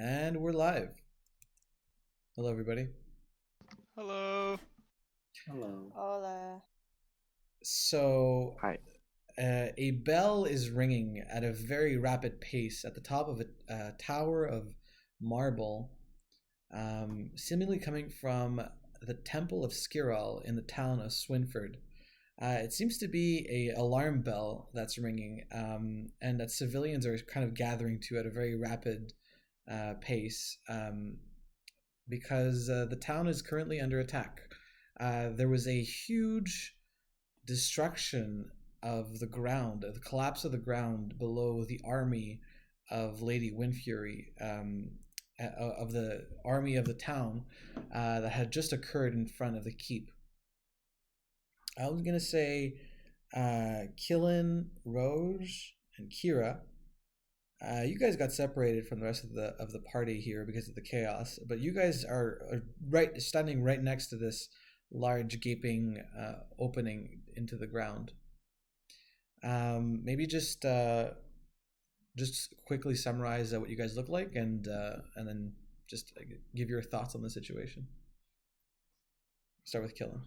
And we're live. Hello, everybody. Hello. Hello. Hola. So, Hi. a bell is ringing at a very rapid pace at the top of a tower of marble, seemingly coming from the Temple of Skirral in the town of Swinford. It seems to be a alarm bell that's ringing, and that civilians are kind of gathering to at a very rapid pace, because the town is currently under attack. There was a huge destruction of the ground, the collapse of the ground below the army of Lady Windfury, of the army of the town, that had just occurred in front of the keep. I was gonna say, Killen, Roj, and Kira. You guys got separated from the rest of the party here because of the chaos, but you guys are right standing right next to this large gaping opening into the ground. Maybe just quickly summarize what you guys look like, and then just give your thoughts on the situation. Start with Killen.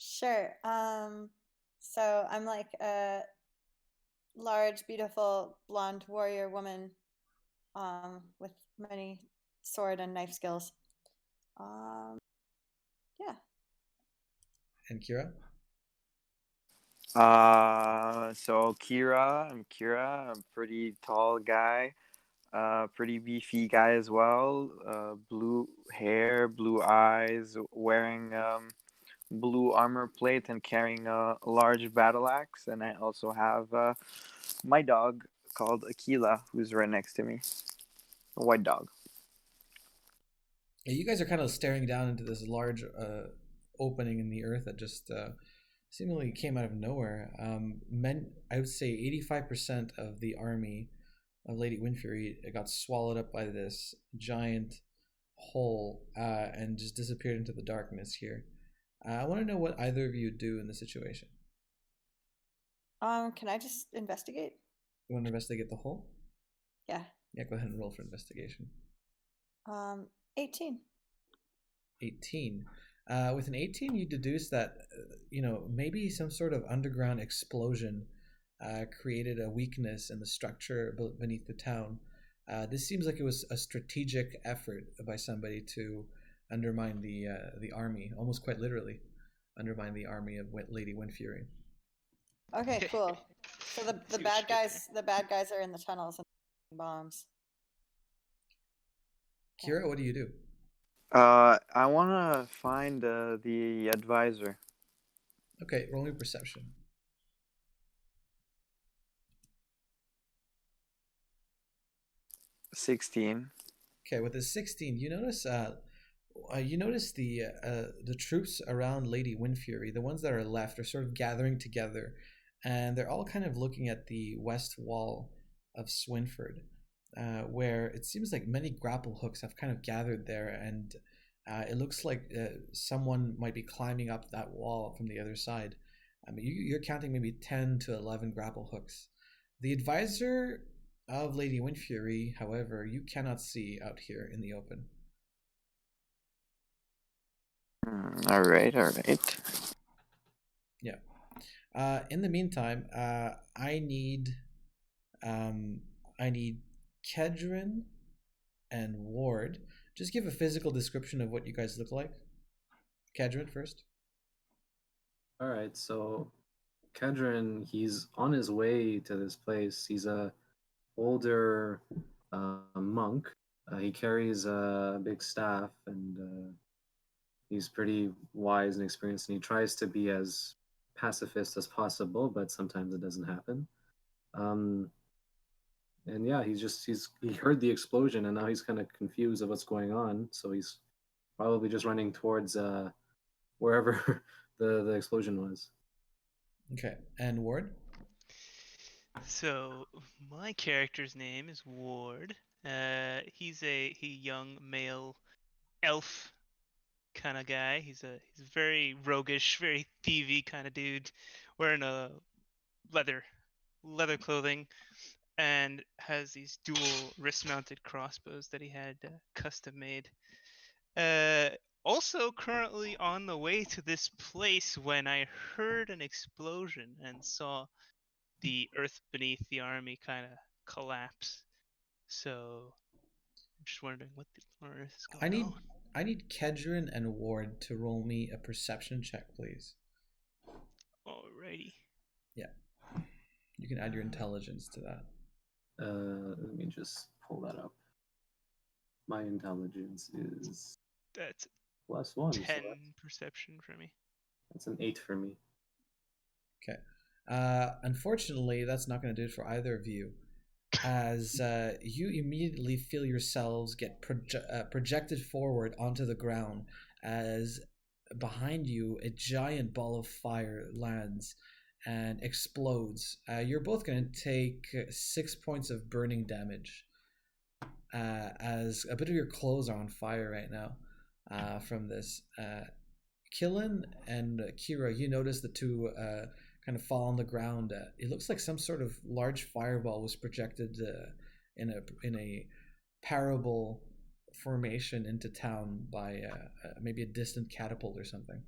Sure. So I'm like a large, beautiful, blonde warrior woman, with many sword and knife skills. Yeah. And Kira. I'm Kira. I'm a pretty tall guy, pretty beefy guy as well. Blue hair, blue eyes, wearing blue armor plate and carrying a large battle axe. And I also have my dog called Aquila, who's right next to me, a white dog. Yeah, you guys are kind of staring down into this large opening in the earth that just seemingly came out of nowhere. I would say 85% of the army of Lady Windfury got swallowed up by this giant hole, and just disappeared into the darkness here. I want to know what either of you do in the situation. Can I just investigate? You want to investigate the hole? Yeah. Yeah, go ahead and roll for investigation. 18. 18. With an 18, you deduce that, maybe some sort of underground explosion created a weakness in the structure beneath the town. This seems like it was a strategic effort by somebody to undermine the army, almost quite literally, undermine the army of Lady Windfury. Okay, cool. So the bad guys are in the tunnels and bombs. Kira, what do you do? I want to find the advisor. Okay, roll me perception. 16. Okay, with a 16, you notice the troops around Lady Windfury, the ones that are left, are sort of gathering together, and they're all kind of looking at the west wall of Swinford, where it seems like many grapple hooks have kind of gathered there, and it looks like someone might be climbing up that wall from the other side. I mean, you're counting maybe 10 to 11 grapple hooks. The advisor of Lady Windfury, however, you cannot see out here in the open. All right. Yeah. In the meantime, I need Kedron and Ward. Just give a physical description of what you guys look like. Kedron first. All right, so Kedron, he's on his way to this place. He's a older monk. He carries a big staff, and he's pretty wise and experienced. And he tries to be as pacifist as possible, but sometimes it doesn't happen. Um, and yeah, he heard the explosion, and now he's kind of confused of what's going on. So he's probably just running towards wherever the explosion was. Okay, and Ward. So my character's name is Ward. He's a young male elf kind of guy. He's very roguish, very thievy kind of dude, wearing a leather clothing. and has these dual wrist-mounted crossbows that he had custom made. Also currently on the way to this place when I heard an explosion and saw the earth beneath the army kind of collapse. So I'm just wondering what on earth is going on. I need Kedron and Ward to roll me a perception check, please. Alrighty. Yeah. You can add your intelligence to that. Let me just pull that up. My intelligence is That's +1. 10 So perception for me. that's an 8 for me. Okay. Unfortunately, that's not going to do it for either of you, as you immediately feel yourselves get projected forward onto the ground as behind you a giant ball of fire lands and explodes. You're both going to take 6 points of burning damage, as a bit of your clothes are on fire right now from this. Killen and Kira, you notice the two kind of fall on the ground. It looks like some sort of large fireball was projected in a parable formation into town by maybe a distant catapult or something.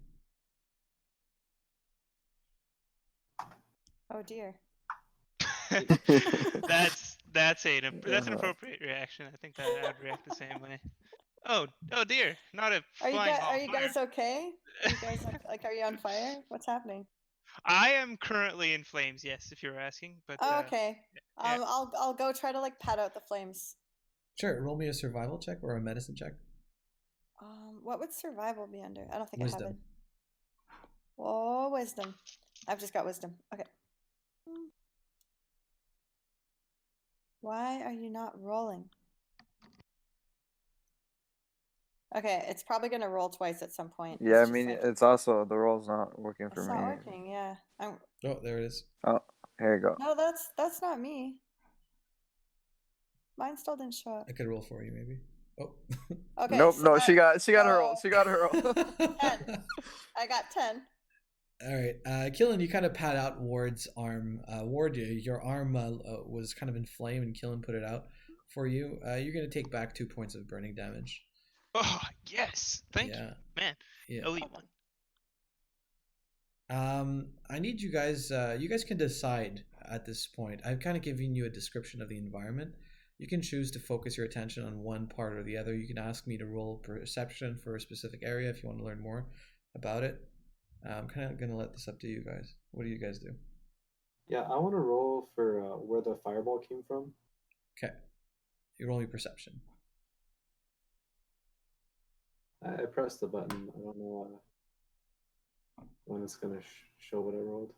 Oh dear. that's an appropriate reaction. I think that I would react the same way. Oh dear, not a Are you flying guys? ball Are of you fire. guys okay? Are you guys like? Are you on fire? What's happening? I am currently in flames. Yes, if you're asking. But Oh, okay. yeah. I'll go try to like pat out the flames. Sure, roll me a survival check or a medicine check. What would survival be under? I don't think I Wisdom. have it. Oh, wisdom. I've just got wisdom. Okay. Why are you not rolling? Okay, it's probably gonna roll twice at some point. Yeah, I It's just mean, like, it's also the roll's not working for it's me. not working. Yeah. Oh, there it is. Oh, here you go. No, that's not me. Mine still didn't show up. I could roll for you, maybe. Oh. Okay. Nope, so no, she got her roll. so- She got her roll. 10. I got 10. All right, Killen, you kind of pat out Ward's arm. Ward, your arm was kind of inflamed, and Killen put it out for you. You're gonna take back 2 points of burning damage. Oh yes, thank you, man. Yeah. Elite one. I need you guys. You guys can decide at this point. I've kind of given you a description of the environment. You can choose to focus your attention on one part or the other. You can ask me to roll perception for a specific area if you want to learn more about it. I'm kind of gonna let this up to you guys. What do you guys do? Yeah, I want to roll for where the fireball came from. Okay, you roll your perception. I pressed the button. I don't know when it's gonna show what I rolled.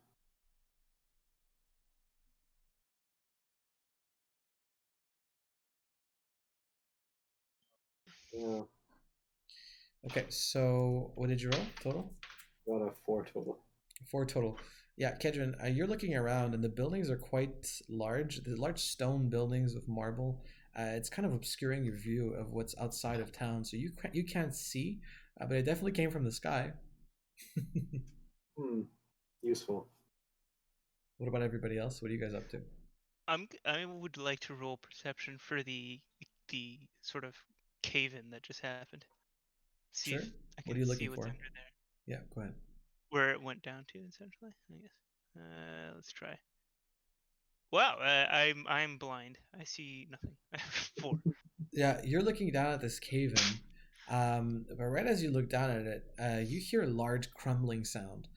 Yeah. Okay, so what did you roll total? Got a 4 total. 4 total. Yeah, Kedron, you're looking around and the buildings are quite large. The large stone buildings with marble. It's kind of obscuring your view of what's outside of town, so you can't see, but it definitely came from the sky. Useful. What about everybody else? What are you guys up to? I would like to roll perception for the sort of cave-in that just happened. See Sure. if I What can are you see looking what's for? under there. Yeah, go ahead. Where it went down to, essentially, I guess. Let's try. Wow, I'm blind. I see nothing. I have 4. Yeah, you're looking down at this cave-in, but right as you look down at it, you hear a large crumbling sound,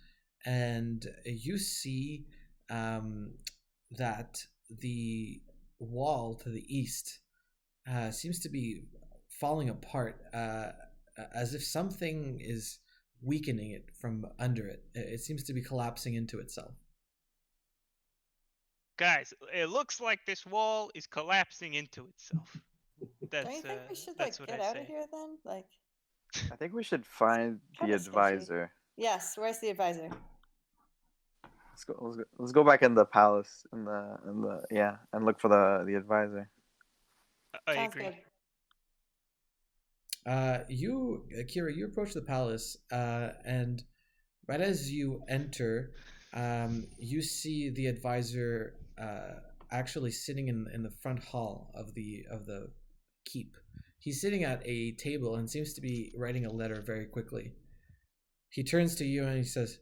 and you see that the wall to the east seems to be falling apart, as if something is weakening it from under it. It seems to be collapsing into itself. Guys, it looks like this wall is collapsing into itself. Don't you think we should that's like what get I out say. of here then? Like, I think we should find the Kinda sketchy. advisor. yes. Where's the advisor? Let's go back in the palace and look for the advisor. I Sounds agree. good. Kira, you approach the palace, and right as you enter, you see the advisor actually sitting in the front hall of the keep. He's sitting at a table and seems to be writing a letter very quickly. He turns to you and he says,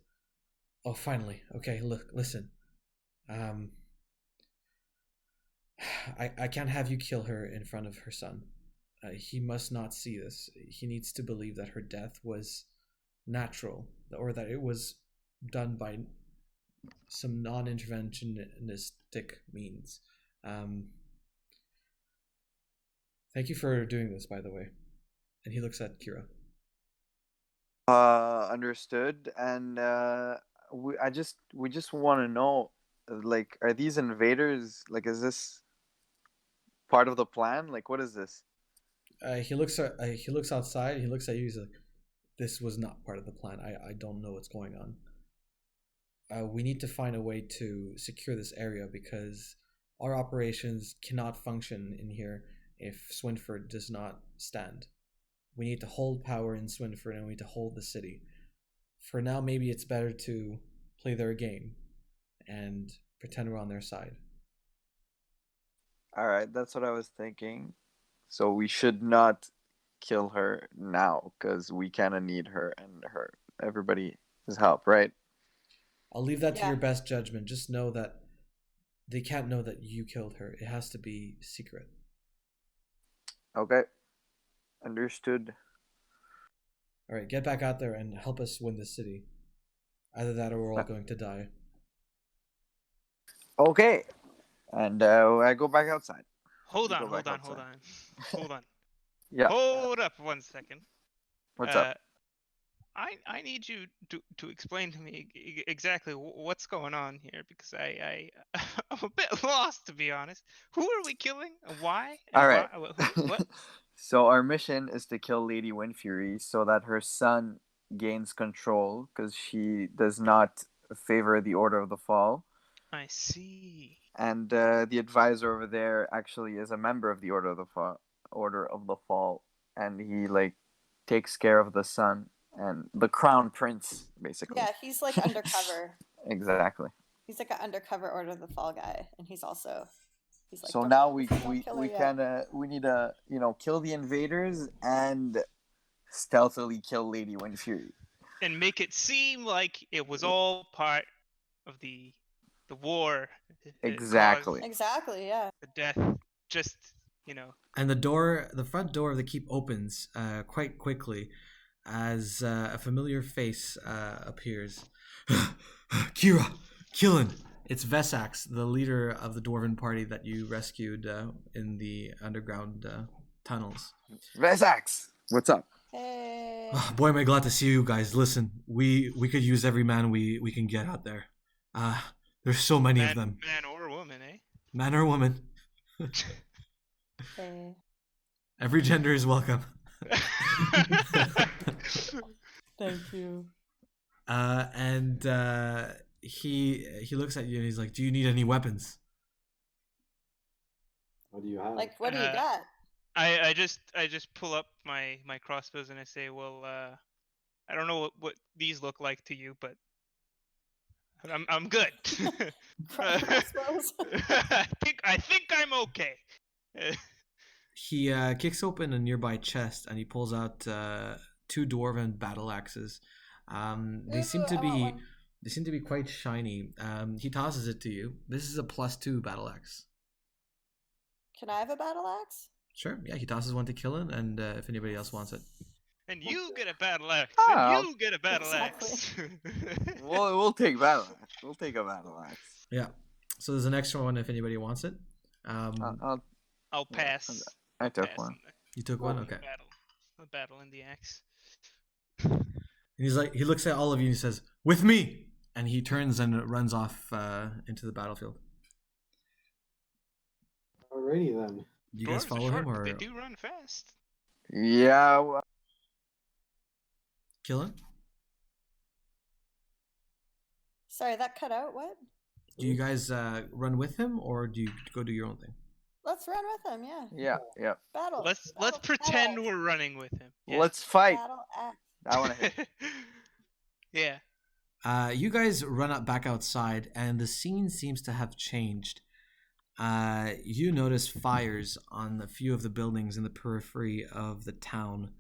"Oh, finally. Okay, look, listen. I can't have you kill her in front of her son. He must not see this. He needs to believe that her death was natural, or that it was done by some non-interventionistic means. Thank you for doing this, by the way." And he looks at Kira. Understood. And we just want to know, like, are these invaders? Like, is this part of the plan? Like, what is this? He looks outside. He looks at you. He's like, "This was not part of the plan. I don't know what's going on. We need to find a way to secure this area because our operations cannot function in here if Swinford does not stand. We need to hold power in Swinford and we need to hold the city. For now, maybe it's better to play their game and pretend we're on their side." All right, that's what I was thinking. So we should not kill her now because we kind of need her and everybody's help, right? I'll leave that to Yeah. your best judgment. Just know that they can't know that you killed her. It has to be secret. Okay, understood. All right, get back out there and help us win the city. Either that or we're all going to die. Okay, and I go back outside. Hold You on, go hold back on, hold on, outside. hold on. Yeah. Hold up 1 second. What's up? I need you to explain to me exactly what's going on here because I'm a bit lost, to be honest. Who are we killing? Why? All right. Who, what? So our mission is to kill Lady Windfury so that her son gains control because she does not favor the Order of the Fall. I see. And the advisor over there actually is a member of the Order of the Fall, and he like takes care of the son and the crown prince, basically. Yeah, he's like undercover. Exactly. He's like an undercover Order of the Fall guy, and he's like. So "Don't- now we don't kill her yet." we need to kill the invaders and stealthily kill Lady Windfury. And make it seem like it was all part of the war. Exactly. Exactly, yeah. The death, just And the front door of the keep opens quite quickly as a familiar face appears. "Kira, Killen." It's Vesax, the leader of the dwarven party that you rescued in the underground tunnels. Vesax, what's up? Hey. Oh, boy, am I glad to see you guys. Listen, we could use every man we can get out there. There's so many of them. Man or woman, eh? Man or woman. Hey. Every gender is welcome. Thank you. And he looks at you and he's like, "Do you need any weapons?" What do you have? Like, what do you got? I just pull up my crossbows and I say, well, I don't know what these look like to you, but I'm good. Crossbows? I think I'm okay. He kicks open a nearby chest and he pulls out two dwarven battle axes. They seem to I want be one. quite shiny. He tosses it to you. This is a +2 battle axe. Can I have a battle axe? Sure. Yeah, he tosses one to Killen, and if anybody else wants it. And you get a battle axe. Oh, And you get a battle axe. We'll take battle axe. We'll take a battle axe. Yeah. So there's an extra one if anybody wants it. I'll pass. I took pass one. You took one? Okay. A battle in the axe. And he's like, he looks at all of you and he says, "With me!" And he turns and runs off into the battlefield. Alrighty then. Do you guys Dwarves are follow short, him but or they do run fast. Yeah. Well, Killen? Sorry, that cut out. What? Do you guys run with him or do you go do your own thing? Let's run with him, yeah. yeah. Battle. Let's battle pretend axe. we're running with him. Yeah. Let's fight. Battle axe. I want to hit. Yeah. You guys run up back outside, and the scene seems to have changed. you notice fires on a few of the buildings in the periphery of the town.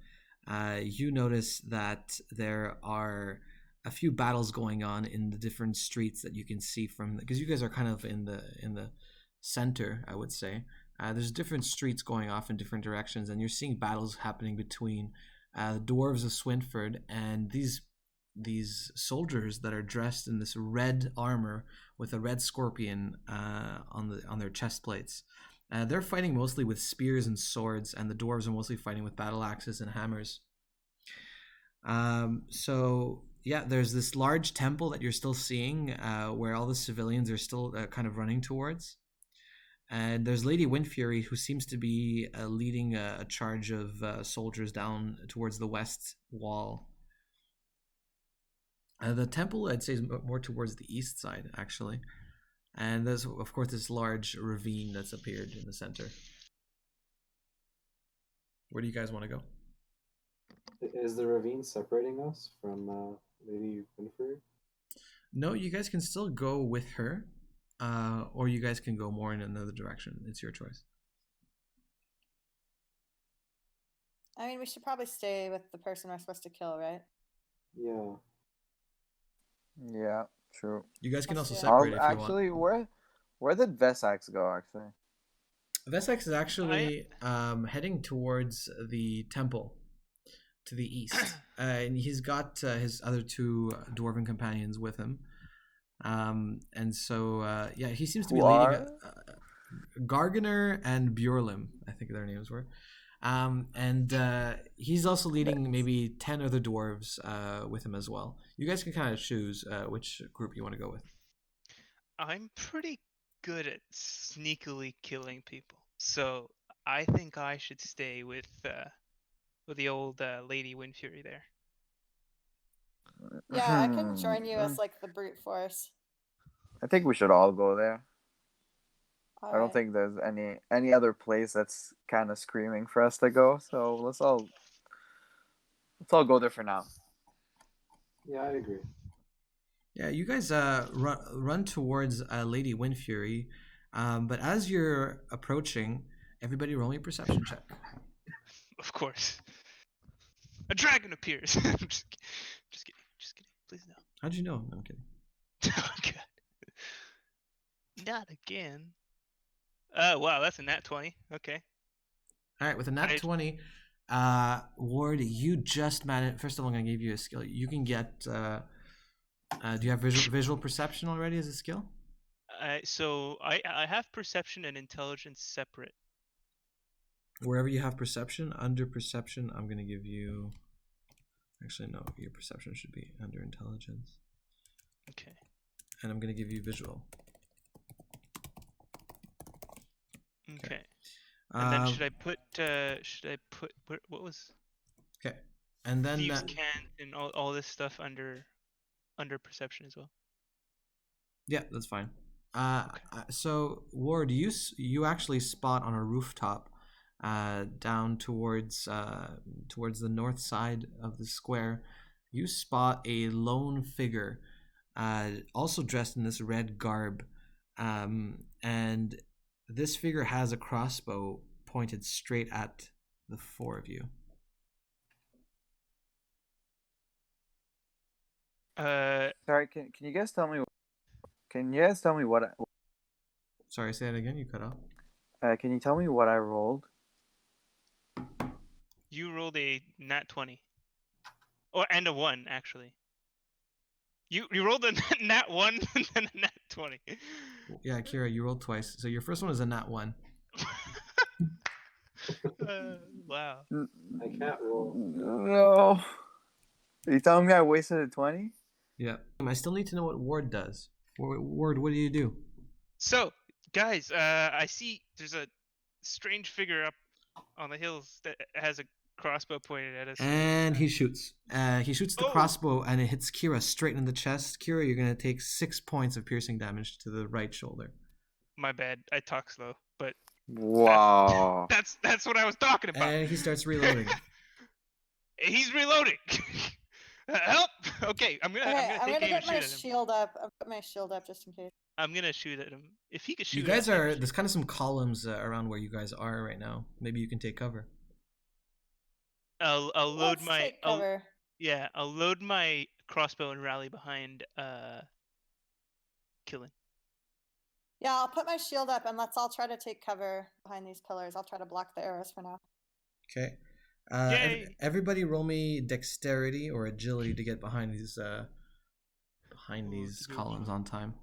You notice that there are a few battles going on in the different streets that you can see from, because you guys are kind of in the center, I would say. There's different streets going off in different directions, and you're seeing battles happening between the dwarves of Swinford and these soldiers that are dressed in this red armor with a red scorpion on their chest plates. They're fighting mostly with spears and swords, and the dwarves are mostly fighting with battle axes and hammers. So yeah, there's this large temple that you're still seeing, where all the civilians are still kind of running towards. And there's Lady Windfury, who seems to be leading a charge of soldiers down towards the west wall. The temple, I'd say, is more towards the east side, actually. And there's, of course, this large ravine that's appeared in the center. Where do you guys want to go? Is the ravine separating us from Lady Winfrey? No, you guys can still go with her, or you guys can go more in another direction. It's your choice. I mean, we should probably stay with the person we're supposed to kill, right? Yeah. Yeah, true. You guys can also Yeah. separate if you Actually, want. where did Vesax go? Actually, Vesax is actually heading towards the temple to the east, and he's got his other two dwarven companions with him. And so yeah, he seems to be leading Garganer and Bjorlim, I think their names were. And he's also leading maybe 10 other dwarves with him as well. You guys can kind of choose which group you want to go with. I'm pretty good at sneakily killing people, so I think I should stay with the old Lady Windfury there. Yeah, I couldn't join you as like the brute force. I think we should all go there. All I don't right. think there's any other place that's kind of screaming for us to go. So let's all go there for now. Yeah, I agree. Yeah, you guys run towards Lady Windfury, but as you're approaching, everybody roll me a perception check. Of course. A dragon appears. I'm just kidding. Please no. How'd you know? No, I'm kidding. Oh god. Not again. Wow, that's a nat 20. Okay. All right, with a nat 20, Ward, you just managed. First of all, I'm going to give you a skill. You can get. Do you have visual perception already as a skill? So I have perception and intelligence separate. Wherever you have perception, under perception, I'm going to give you. Actually, no, your perception should be under intelligence. Okay. And I'm going to give you visual. Okay. And then should I put what was? Okay. And then Thieves' Cant and all this stuff under perception as well. Yeah, that's fine. Okay. So Ward, you actually spot on a rooftop, down towards the north side of the square. You spot a lone figure, also dressed in this red garb, and this figure has a crossbow pointed straight at the four of you. Sorry, can you guys tell me? Can you guys tell me what? Sorry, say that again. You cut off. Can you tell me what I rolled? You rolled a nat 20. And a 1 actually. You rolled a nat 1 and then a nat 20. Yeah, Kira, you rolled twice. So your first one is a nat 1. Wow. I can't roll. No. Are you telling me I wasted a 20? Yeah. I still need to know what Ward does. Ward, what do you do? So, guys, I see there's a strange figure up on the hills that has a crossbow pointed at us. And he shoots. He shoots the crossbow, and it hits Kira straight in the chest. Kira, you're going to take 6 points of piercing damage to the right shoulder. My bad. I talk slow, but wow. That's what I was talking about. And he starts reloading. He's reloading. Help! Okay, I'm Okay, gonna I'm take gonna aim and get my shoot at him. shield up. I'll put my shield up just in case. I'm gonna shoot at him. If he could shoot You guys at him, are. There's kind of some columns around where you guys are right now. Maybe you can take cover. I'll load Let's my take cover. I'll load my crossbow and rally behind Killen. Yeah, I'll put my shield up and let's all try to take cover behind these pillars. I'll try to block the arrows for now. Okay. Yay! Everybody, roll me dexterity or agility to get behind these columns on time.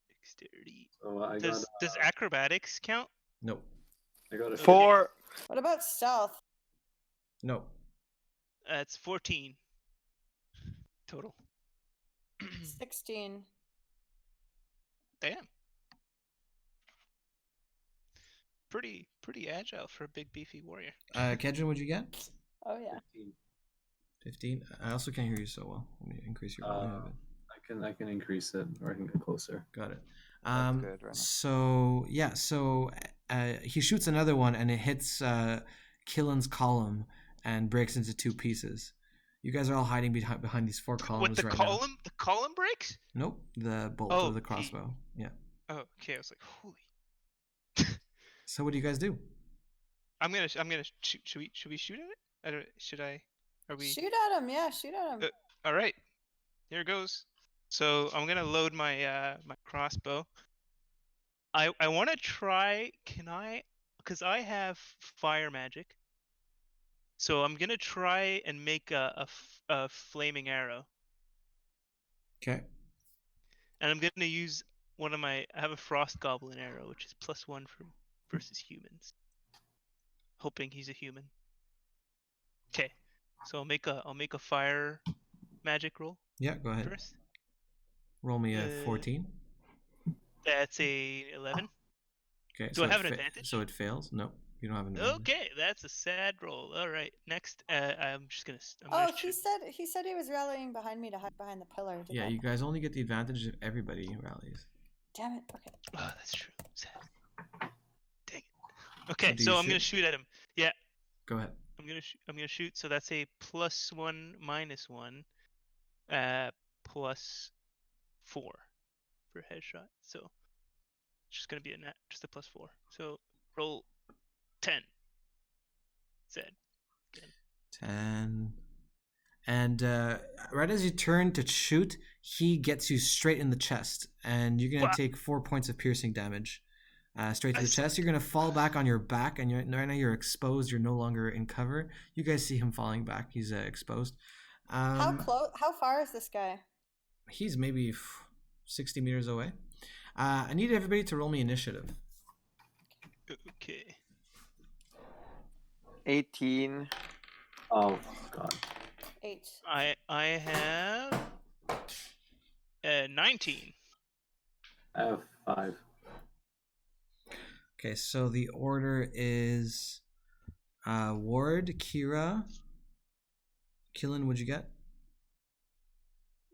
Dexterity. So I Does acrobatics count? Nope. I got a 4. What about stealth? Nope. That's 14 total. 16. Damn. Pretty agile for a big beefy warrior. Kedrin, what'd you get? Oh yeah. 15. I also can't hear you so well. Let me increase your volume a bit. I can increase it, or I can get closer. Got it. That's good right now. So yeah, he shoots another one and it hits Killen's column and breaks into 2 pieces. You guys are all hiding behind these 4 columns What, the right column? The column breaks? now. Nope, the bolt of the crossbow. Yeah. Oh, okay. I was like, holy. So what do you guys do? I'm gonna shoot. Should we shoot at it? Should I? Are we? Shoot at him, yeah, shoot at him. All right. Here goes. So I'm gonna load my my crossbow. I want to try. Can I? Because I have fire magic. So I'm gonna try and make a flaming arrow. Okay. And I'm gonna use one of my. I have a frost goblin arrow, which is +1 versus humans. Hoping he's a human. Okay. So I'll make a fire magic roll. Yeah, go ahead. First. Roll me a 14. That's a 11. Okay. Do I have an advantage? So it fails? No, you don't have an advantage. Okay, that's a sad roll. All right, next. I'm gonna He said he was rallying behind me to hide behind the pillar. Yeah, you guys only get the advantage if everybody rallies. Damn it. Okay. Oh, that's true. Sad. Dang it. Okay, so I'm gonna shoot at him. Yeah. Go ahead. I'm gonna shoot. So that's a +1 -1, +4 for headshot. So it's just gonna be just a +4. So roll 10. Said. Again. 10. And right as you turn to shoot, he gets you straight in the chest, and you're gonna take 4 points of piercing damage. Straight to the chest. You're gonna fall back on your back, and right now you're exposed. You're no longer in cover. You guys see him falling back. He's exposed. How far is this guy? He's maybe 60 meters away. I need everybody to roll me initiative. Okay. 18. Oh god. 8. I have 19. I have 5. Okay, so the order is Ward, Kira, Killen. What'd you get?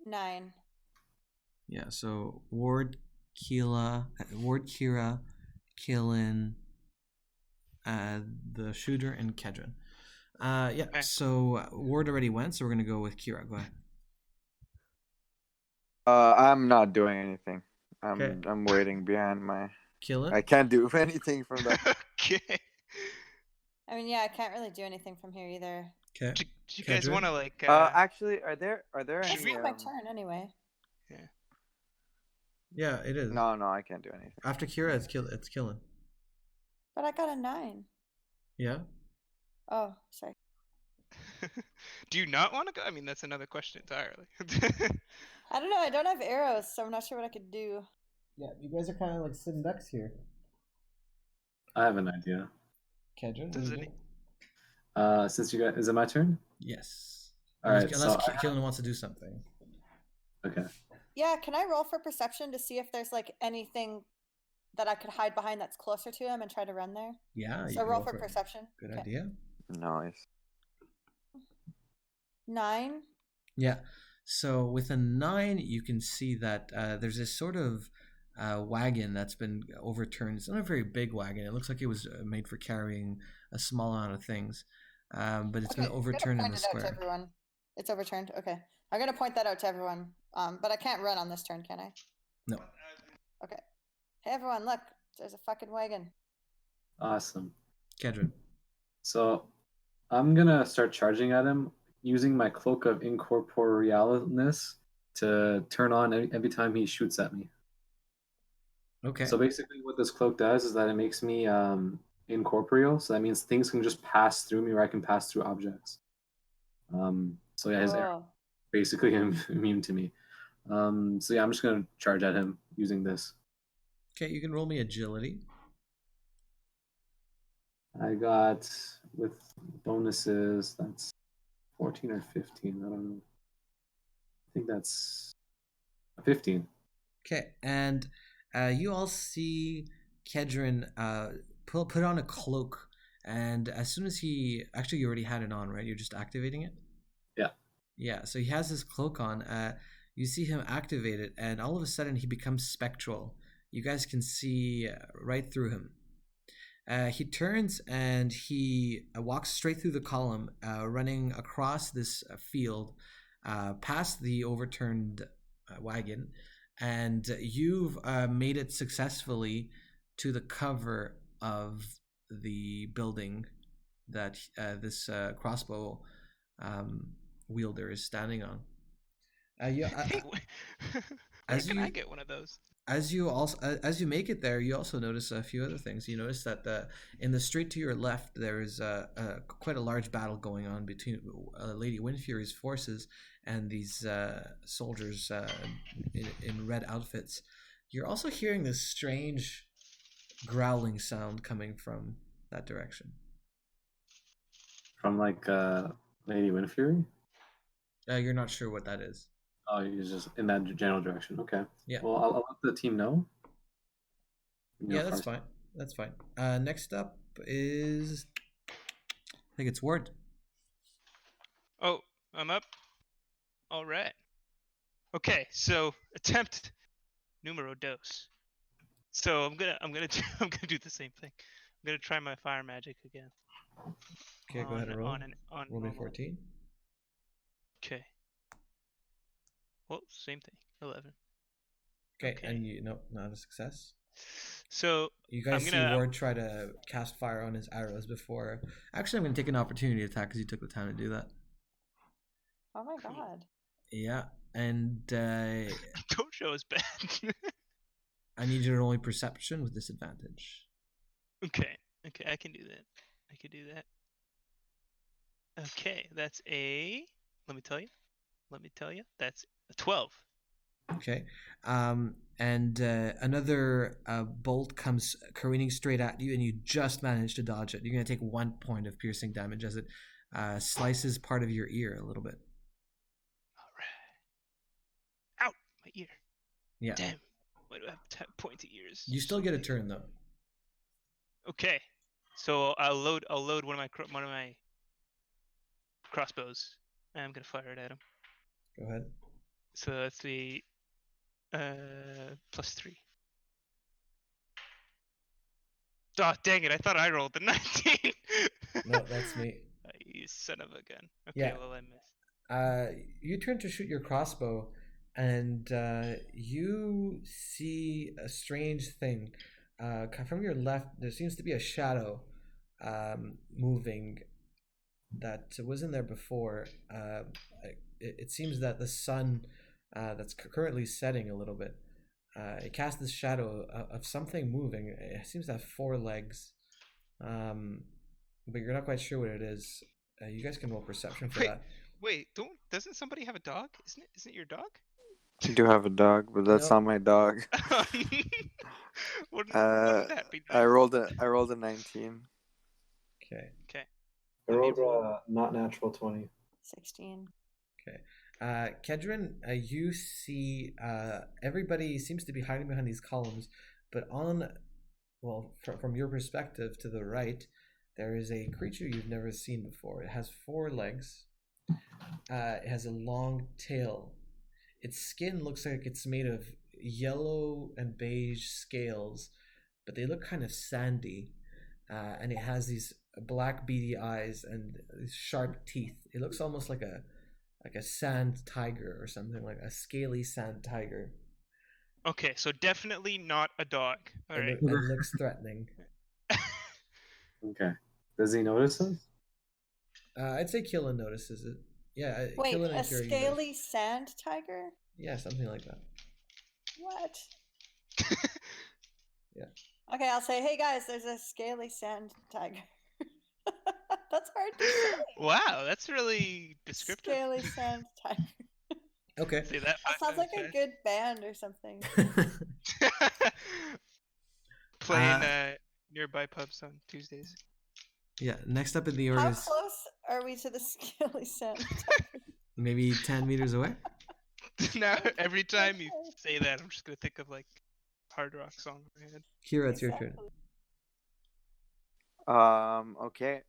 9. Yeah, so Ward, Kira, Killen, the shooter, and Kedrin. Yeah, so Ward already went, so we're gonna go with Kira. Go ahead. I'm not doing anything. Okay. I'm waiting behind my. Killen. I can't do anything from that. Okay. I mean, yeah, I can't really do anything from here either. Okay. Do you guys want to like? Actually, are there It's any? not my turn anyway. Yeah. Yeah, it is. No, I can't do anything. After Kira, it's Killen. But I got a 9. Yeah. Oh, sorry. Do you not want to go? I mean, that's another question entirely. I don't know. I don't have arrows, so I'm not sure what I could do. Yeah, you guys are kind of like sitting ducks here. I have an idea. Kedrin, Does it? Since you guys, is it my turn? Yes. All right. Unless Killen wants to do something. Okay. Yeah, can I roll for perception to see if there's like anything that I could hide behind that's closer to him and try to run there? Yeah. So roll for perception. Good Okay. idea. Nice. 9. Yeah. So with a 9, you can see that there's this sort of wagon that's been overturned. It's not a very big wagon. It looks like it was made for carrying a small amount of things, but it's been overturned in the Point it out to square. everyone. It's overturned. Okay, I'm gonna point that out to everyone. But I can't run on this turn, can I? No. Okay. Hey everyone, look! There's a fucking wagon. Awesome. Kedron. So I'm gonna start charging at him using my cloak of incorporealness to turn on every time he shoots at me. Okay. So basically, what this cloak does is that it makes me incorporeal. So that means things can just pass through me, or I can pass through objects. So yeah, his arrow Whoa. basically immune to me. So yeah, I'm just gonna charge at him using this. Okay, you can roll me agility. I got with bonuses. That's 14 or 15. I don't know. I think that's 15. Okay, and you all see Kedron put on a cloak, and as soon as he actually you already had it on, right? You're just activating it. Yeah. Yeah. So he has this cloak on. You see him activate it, and all of a sudden he becomes spectral. You guys can see right through him. He turns and he walks straight through the column, running across this field, past the overturned wagon, and you've made it successfully to the cover of the building that this crossbow wielder is standing on. Where can I get one of those? As you make it there, you also notice a few other things. You notice that in the street to your left there is quite a large battle going on between Lady Windfury's forces and these soldiers in red outfits. You're also hearing this strange growling sound coming from that direction. From like Lady Windfury? You're not sure what that is. Oh, he's just in that general direction. Okay. Yeah. Well, I'll let the team know. Yeah, that's fine. That's fine. Next up is, I think it's Ward. Oh, I'm up. All right. Okay, so attempt numero dos. So I'm gonna do the same thing. I'm gonna try my fire magic again. Okay, go ahead and roll. On Roll me normal. 14. Okay. Well, same thing. 11. Okay, and not a success. So you guys see Ward try to cast fire on his arrows before. Actually, I'm going to take an opportunity attack because you took the time to do that. Oh my god. Yeah, and don't show us bad. I need you to roll me perception with disadvantage. Okay, I can do that. Okay, that's a. Let me tell you, that's a 12. Okay, and another bolt comes careening straight at you, and you just manage to dodge it. You're going to take 1 point of piercing damage as it slices part of your ear a little bit. All right. Out my ear. Yeah. Damn. Why do I have pointy ears? You still get a turn though. Okay, so I'll load one of my crossbows. I'm gonna fire it at him. Go ahead. So that's the +3. Oh, dang it! I thought I rolled the 19. No, that's me. You son of a gun. Okay, yeah. Well, I missed. You turn to shoot your crossbow, and you see a strange thing. From your left, there seems to be a shadow moving that wasn't there before. It seems that the sun that's currently setting a little bit. It casts this shadow of something moving. It seems to have 4 legs, but you're not quite sure what it is. You guys can roll perception for that. Wait, doesn't somebody have a dog? Isn't it your dog? I do have a dog, but that's not my dog. Wouldn't that be nice? I rolled a 19. Okay. I rolled a not natural 20. 16. Okay. Kedron, you see everybody seems to be hiding behind these columns, but from your perspective to the right, there is a creature you've never seen before. It has 4 legs. It has a long tail. Its skin looks like it's made of yellow and beige scales, but they look kind of sandy. And it has these black beady eyes and these sharp teeth. It looks almost like like a sand tiger or something, like a scaly sand tiger. Okay, so definitely not a dog. All right. It looks threatening. Okay. Does he notice us? I'd say Killen notices it. Yeah, Wait, Killen a and Kira, you scaly notice. sand tiger? Yeah, something like that. What? Yeah. Okay, I'll say, hey guys, there's a scaly sand tiger. That's hard to say. Wow, that's really descriptive. Scaly sand tiger. Okay. Say that That 5 sounds like times a good band or something. fast. Playing nearby pubs on Tuesdays. Yeah. Next up in the order How is close are we to the scaly sand tiger? maybe 10 meters away. Now, every time you say that, I'm just gonna think of like hard rock song in my head. Kira, it's your turn. Okay.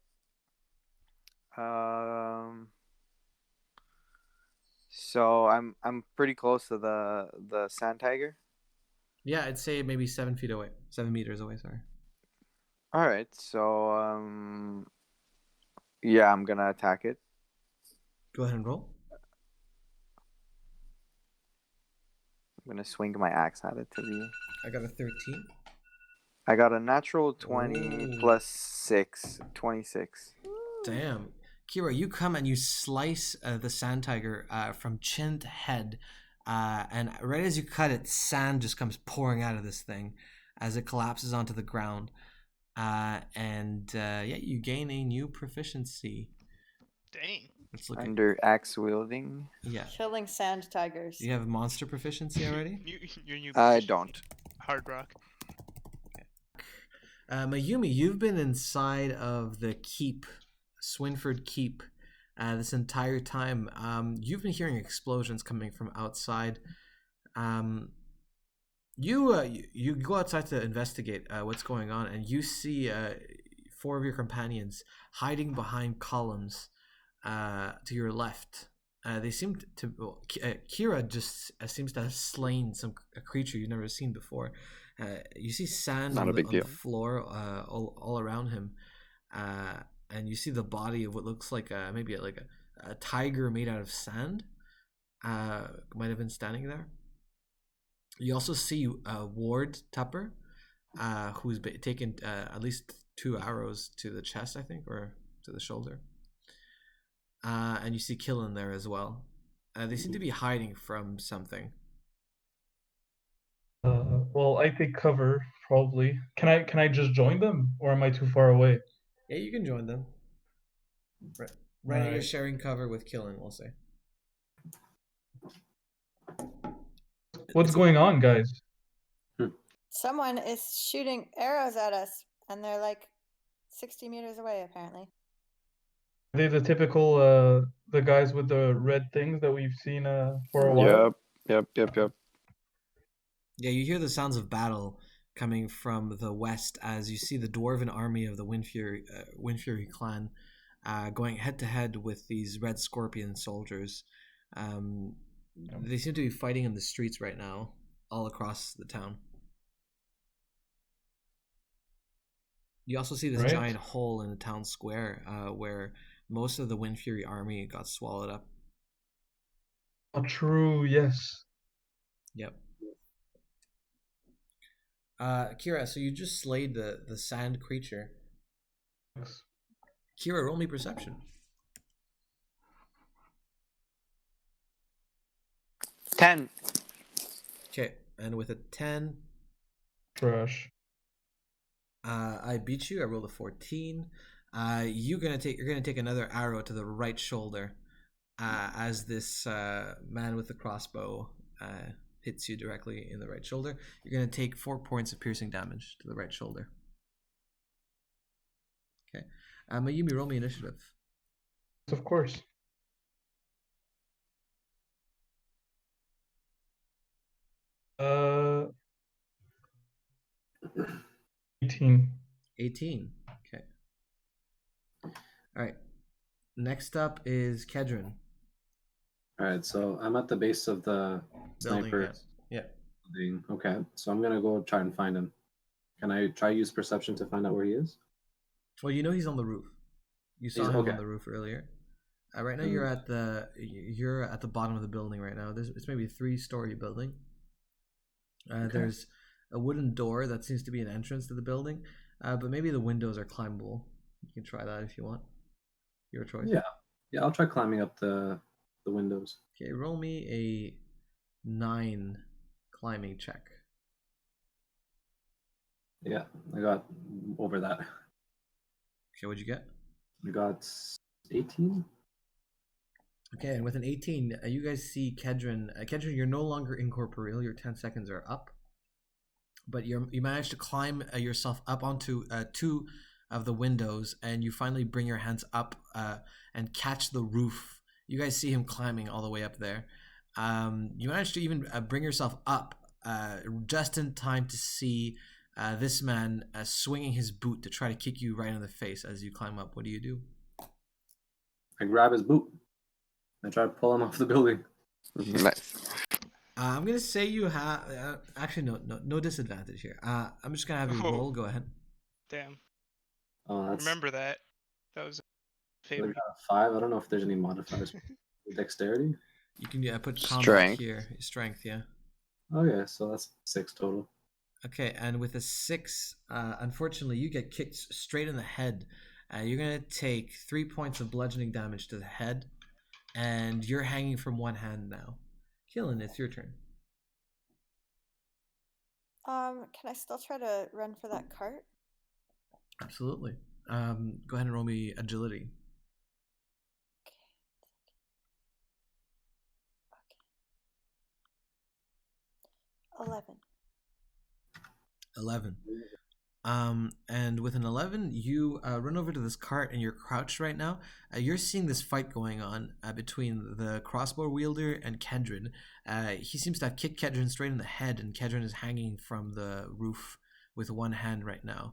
So I'm pretty close to the sand tiger. Yeah, I'd say maybe 7 feet away. 7 meters away, sorry. All right. So yeah, I'm gonna attack it. Go ahead and roll. I'm gonna swing my axe at it to be. I got a 13. I got a natural 20 Ooh. plus 6, 26. Damn. Kira, you come and you slice the sand tiger from chin to head. And right as you cut it, sand just comes pouring out of this thing as it collapses onto the ground. Yeah, you gain a new proficiency. Dang. Let's look Under axe wielding. Yeah. Killing sand tigers. You have monster proficiency already? Your new I proficiency. don't. Hard rock. Mayumi, you've been inside of the keep, Swinford Keep, this entire time. You've been hearing explosions coming from outside. You go outside to investigate what's going on, and you see 4 of your companions hiding behind columns to your left. They seem to. Kira just seems to have slain a creature you've never seen before. You see sand on the floor all around him, and you see the body of what looks like maybe a tiger made out of sand. Might have been standing there. You also see Ward Tupper, who's taken at least 2 arrows to the chest, I think, or to the shoulder. And you see Killen there as well. They seem to be hiding from something. Well, I take cover probably. Can I just join them, or am I too far away? Yeah, you can join them. Right now you're sharing cover with Killen, we'll say. What's going on, guys? Someone is shooting arrows at us, and they're like 60 meters away, apparently. Are they the typical the guys with the red things that we've seen for a while? Yep. Yeah, you hear the sounds of battle coming from the west as you see the dwarven army of the Windfury clan going head to head with these red scorpion soldiers. They seem to be fighting in the streets right now, all across the town. You also see this giant hole in the town square where most of the Windfury army got swallowed up. Oh, true, yes. Yep. Kira, so you just slayed the sand creature. Yes. Kira, roll me perception. 10. Okay, and with a 10, Trash. I beat you. I rolled a 14. You're gonna take another arrow to the right shoulder as this man with the crossbow hits you directly in the right shoulder. You're gonna take 4 points of piercing damage to the right shoulder. Okay, Mayumi, roll me initiative. Of course. Uh, 18. 18. Okay. All right. Next up is Kedron. All right, so I'm at the base of the sniper. Yeah. Building. Okay, so I'm gonna go try and find him. Can I try use perception to find out where he is? Well, you know he's on the roof. You saw him on the roof earlier. Right now you're at the bottom of the building right now. It's maybe a 3-story building. There's a wooden door that seems to be an entrance to the building, but maybe the windows are climbable. You can try that if you want. Your choice. Yeah, I'll try climbing up the windows. Okay, roll me a 9 climbing check. Yeah, I got over that. Okay, what'd you get? I got 18. Okay, and with an 18, you guys see Kedron. Kedron, you're no longer incorporeal. Your 10 seconds are up. But you managed to climb yourself up onto 2 of the windows, and you finally bring your hands up and catch the roof. You guys see him climbing all the way up there. You managed to even bring yourself up just in time to see this man swinging his boot to try to kick you right in the face as you climb up. What do you do? I grab his boot. I try to pull him off the building. Nice. I'm gonna say you have actually no disadvantage here. I'm just gonna have you roll. Go ahead. Damn. Oh, that's... Remember that. That was a I favorite. got a 5. I don't know if there's any modifiers. Dexterity? You can put combat Strength. here. Strength, yeah. Okay, so that's 6 total. Okay, and with a 6, unfortunately, you get kicked straight in the head. You're gonna take 3 points of bludgeoning damage to the head, and you're hanging from one hand now. Killen, it's your turn. Can I still try to run for that cart? Absolutely. Go ahead and roll me agility. Okay. 11. 11. And with an 11, you run over to this cart and you're crouched right now. You're seeing this fight going on between the crossbow wielder and Kedron. He seems to have kicked Kedron straight in the head, and Kedron is hanging from the roof with one hand right now.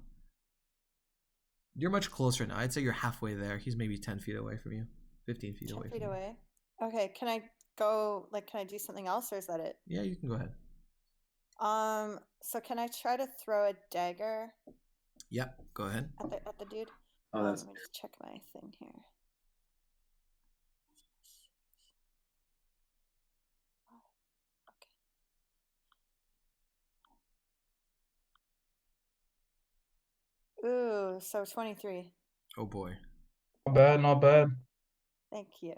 You're much closer now. I'd say you're halfway there. He's maybe 10 feet away from you. 15 feet 10 away feet from away. Okay, can I go, can I do something else, or is that it? you. Yeah, you can go ahead. So can I try to throw a dagger Yep, go ahead. at the dude? Oh, that's... Let me just check my thing here. Okay. Ooh, so 23. Oh boy. Not bad, not bad. Thank you.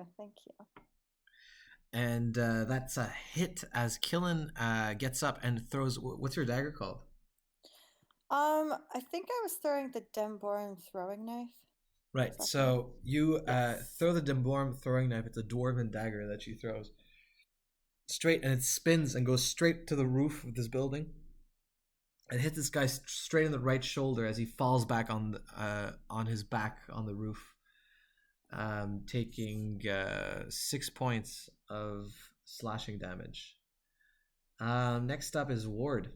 And that's a hit as Killen gets up and throws. What's your dagger called? I think I was throwing the Demborum throwing knife. Right. So you throw the Demborum throwing knife. It's a dwarven dagger that she throws straight, and it spins and goes straight to the roof of this building. It hits this guy straight in the right shoulder as he falls back on his back on the roof, taking 6 points of slashing damage. Next up is Ward.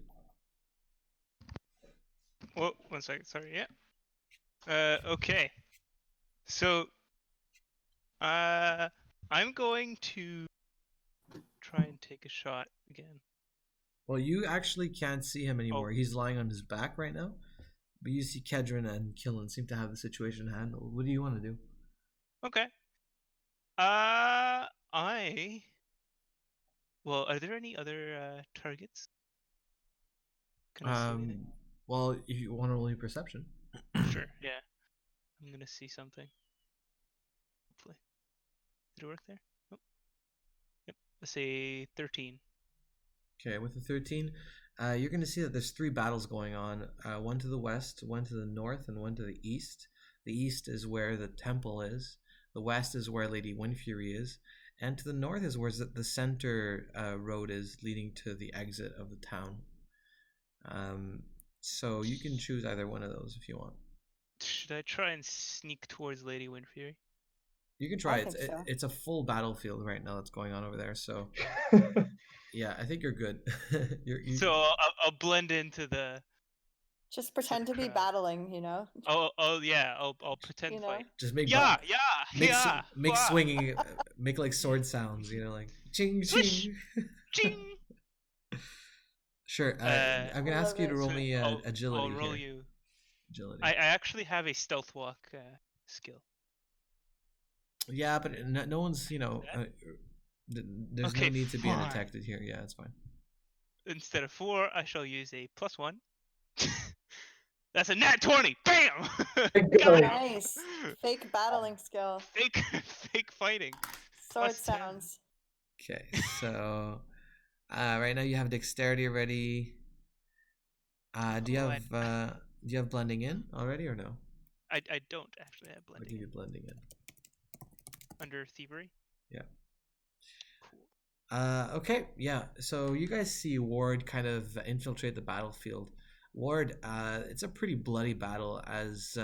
Whoa, 1 second. Sorry. Yeah. Okay. So, I'm going to try and take a shot again. Well, you actually can't see him anymore. Oh. He's lying on his back right now. But you see Kedron and Killen seem to have the situation handled. What do you want to do? Okay. Well, are there any other targets? Can I see anything? Well, if you want to roll your perception. Sure, yeah. I'm gonna see something. Hopefully. Did it work there? Nope. Yep. Let's say 13. Okay, with the 13, you're going to see that there's 3 battles going on. One to the west, one to the north, and one to the east. The east is where the temple is. The west is where Lady Windfury is. And to the north is where the center road is leading to the exit of the town. So you can choose either one of those if you want. Should I try and sneak towards Lady Windfury? You can try. I think so. It's a full battlefield right now that's going on over there. So yeah, I think you're good. So I'll blend into the. Just pretend to be crowd. battling, you know? Oh yeah, I'll pretend You know? fight. Just make Make swinging, make like sword sounds, like ching Swish! ching. Ching. Sure. I'm gonna ask you to roll me agility. I'll roll here. you. Agility. I actually have a stealth walk skill. Yeah, but no one's, you know, there's no Okay, need to be fine. undetected here. Yeah, it's fine. Instead of 4, I shall use a +1. That's a nat 20. Bam! Got him! Nice. Fake battling skill. Fake fighting. Sword +10. sounds. Okay, so right now you have dexterity already. Do you have blending in already or no? I don't actually have I'll blending give you in. blending in. Under thievery. Yeah. Cool. Okay, yeah. So you guys see Ward kind of infiltrate the battlefield. Ward, it's a pretty bloody battle as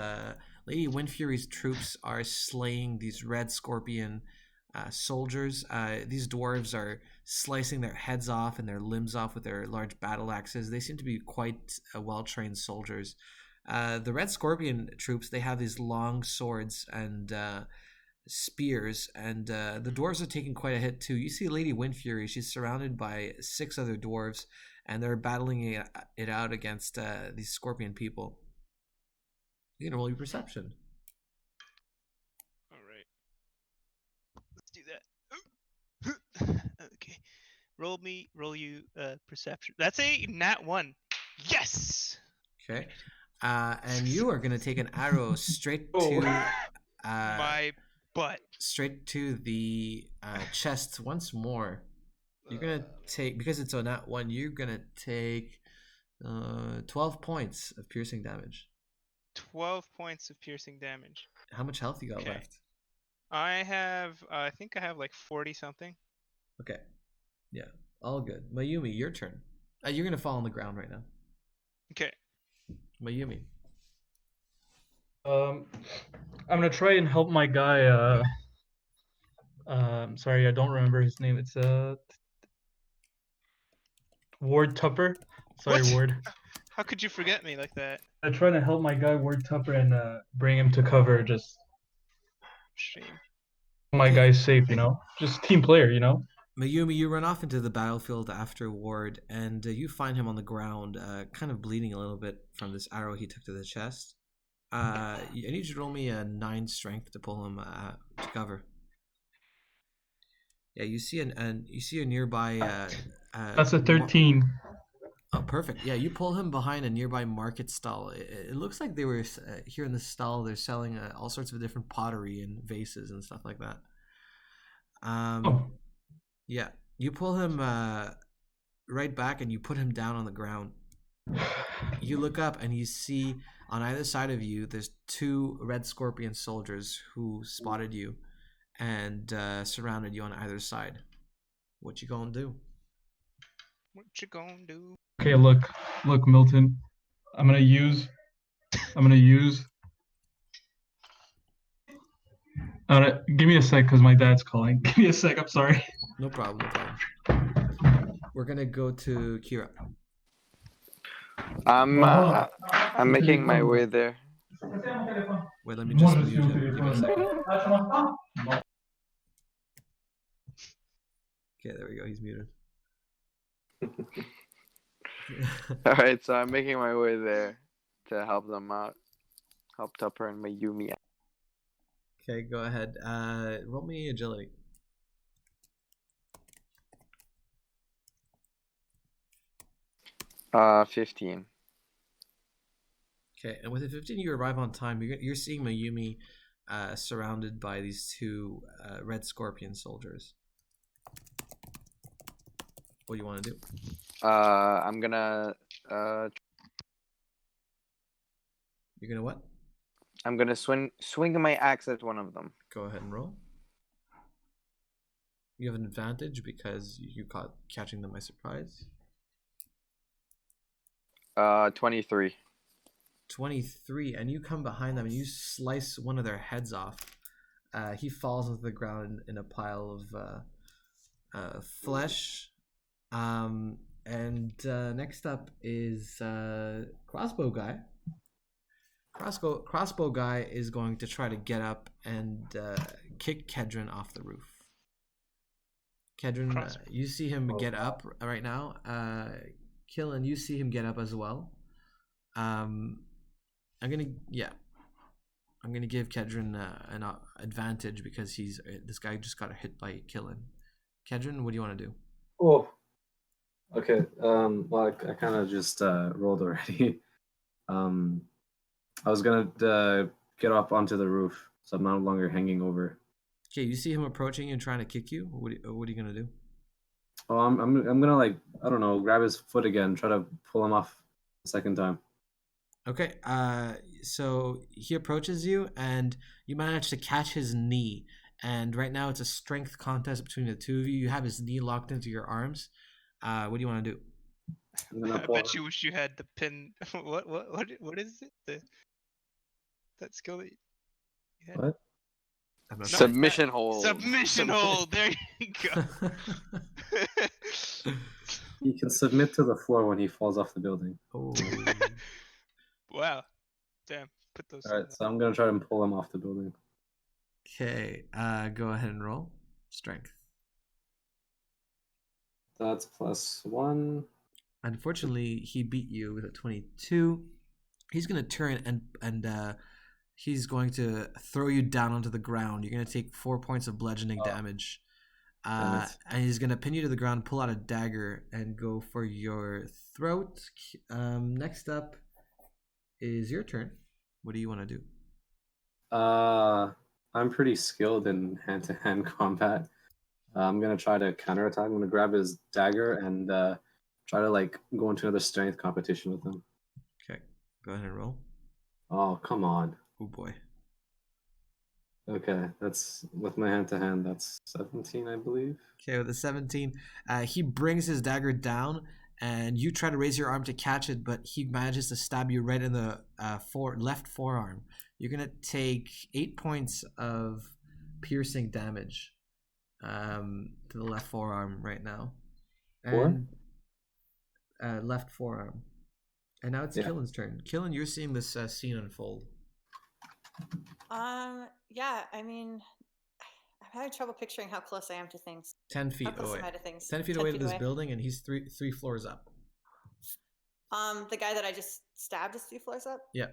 Lady Windfury's troops are slaying these red scorpion soldiers. These dwarves are slicing their heads off and their limbs off with their large battle axes. They seem to be quite well-trained soldiers. The red scorpion troops, they have these long swords and spears, and the dwarves are taking quite a hit too. You see Lady Windfury, she's surrounded by 6 other dwarves, and they're battling it out against these scorpion people. You can roll your perception. Alright. Let's do that. Okay. Roll you perception. That's a nat 1. Yes! Okay. And you are going to take an arrow straight to my butt. Straight to the chest once more. You're going to take, because it's a nat 1, you're going to take 12 points of piercing damage. 12 points of piercing damage. How much health you got left? I think I have like 40 something. Okay. Yeah, all good. Mayumi, your turn. You're going to fall on the ground right now. Okay. Mayumi. I'm gonna try and help my guy. Sorry, I don't remember his name. It's Ward Tupper. Sorry, What? Ward. How could you forget me like that? I'm trying to help my guy Ward Tupper and bring him to cover. Just Shame. my guy's safe, you know. Just team player, you know. Mayumi, you run off into the battlefield after Ward, and you find him on the ground, kind of bleeding a little bit from this arrow he took to the chest. I need you to roll me a 9 strength to pull him to cover. Yeah, you see a nearby. That's a 13. Oh, perfect. Yeah, you pull him behind a nearby market stall. It looks like they were here in the stall. They're selling all sorts of different pottery and vases and stuff like that. Yeah, you pull him right back and you put him down on the ground. You look up and you see on either side of you there's 2 red scorpion soldiers who spotted you and surrounded you on either side. What you gonna do? What you gonna do? Okay, look, Milton. I'm gonna use. Give me a sec, cause my dad's calling. Give me a sec. I'm sorry. No problem. We're gonna go to Kira. I'm making my way there. Wait, let me just mute him. Give me a second. Okay, there we go. He's muted. All right, so I'm making my way there to help them out, help Tupper and Mayumi. Okay, go ahead. Roll me agility. Uh, 15. Okay, and with a 15, you arrive on time. You're seeing Mayumi surrounded by these 2 red scorpion soldiers. What do you want to do? I'm gonna You're gonna what? I'm gonna swing my axe at one of them. Go ahead and roll. You have an advantage because you caught catching them by surprise. 23. 23, and you come behind them and you slice one of their heads off. He falls into the ground in a pile of flesh. And next up is Crossbow Guy. Crossbow Guy is going to try to get up and kick Kedron off the roof. Kedron, you see him get up right now. Killen, you see him get up as well. I'm gonna I'm gonna give Kedron an advantage because this guy just got hit by Killen. Kedron, what do you want to do? Oh. Okay. Well, I kind of just rolled already. I was gonna get up onto the roof, so I'm no longer hanging over. Okay, you see him approaching you and trying to kick you. What are you gonna do? Oh, I'm gonna like, I don't know, grab his foot again, try to pull him off the second time. Okay. So he approaches you, and you manage to catch his knee. And right now, it's a strength contest between the two of you. You have his knee locked into your arms. What do you want to do? I'm gonna I pull. bet you wish you had the pin. What is it? That skill that you had? What? I'm not Submission hold. Submission hold. There you go. He can submit to the floor when he falls off the building. Oh. Wow. Damn. Put those. All right, so I'm gonna try and pull him off the building. Okay. Go ahead and roll strength. That's +1. Unfortunately, he beat you with a 22. He's gonna turn and he's going to throw you down onto the ground. You're gonna take 4 points of bludgeoning damage. Nice. And he's gonna pin you to the ground, pull out a dagger, and go for your throat. Next up is your turn. What do you want to do? I'm pretty skilled in hand-to-hand combat. I'm gonna try to counterattack. I'm gonna grab his dagger and try to like go into another strength competition with him. Okay, go ahead and roll. Oh, come on. Oh boy. Okay, that's with my hand-to-hand. That's 17, I believe. Okay, with a 17, he brings his dagger down, and you try to raise your arm to catch it, but he manages to stab you right in the left forearm. You're gonna take 8 points of piercing damage to the left forearm right now. And, left forearm. And now it's Killen's turn. Killen, you're seeing this scene unfold. Yeah, I mean, I'm having trouble picturing how close I am to things. 10 feet How close away. am I to things? 10 feet away to this building, and he's three floors up. The guy that I just stabbed is 3 floors up? Yeah.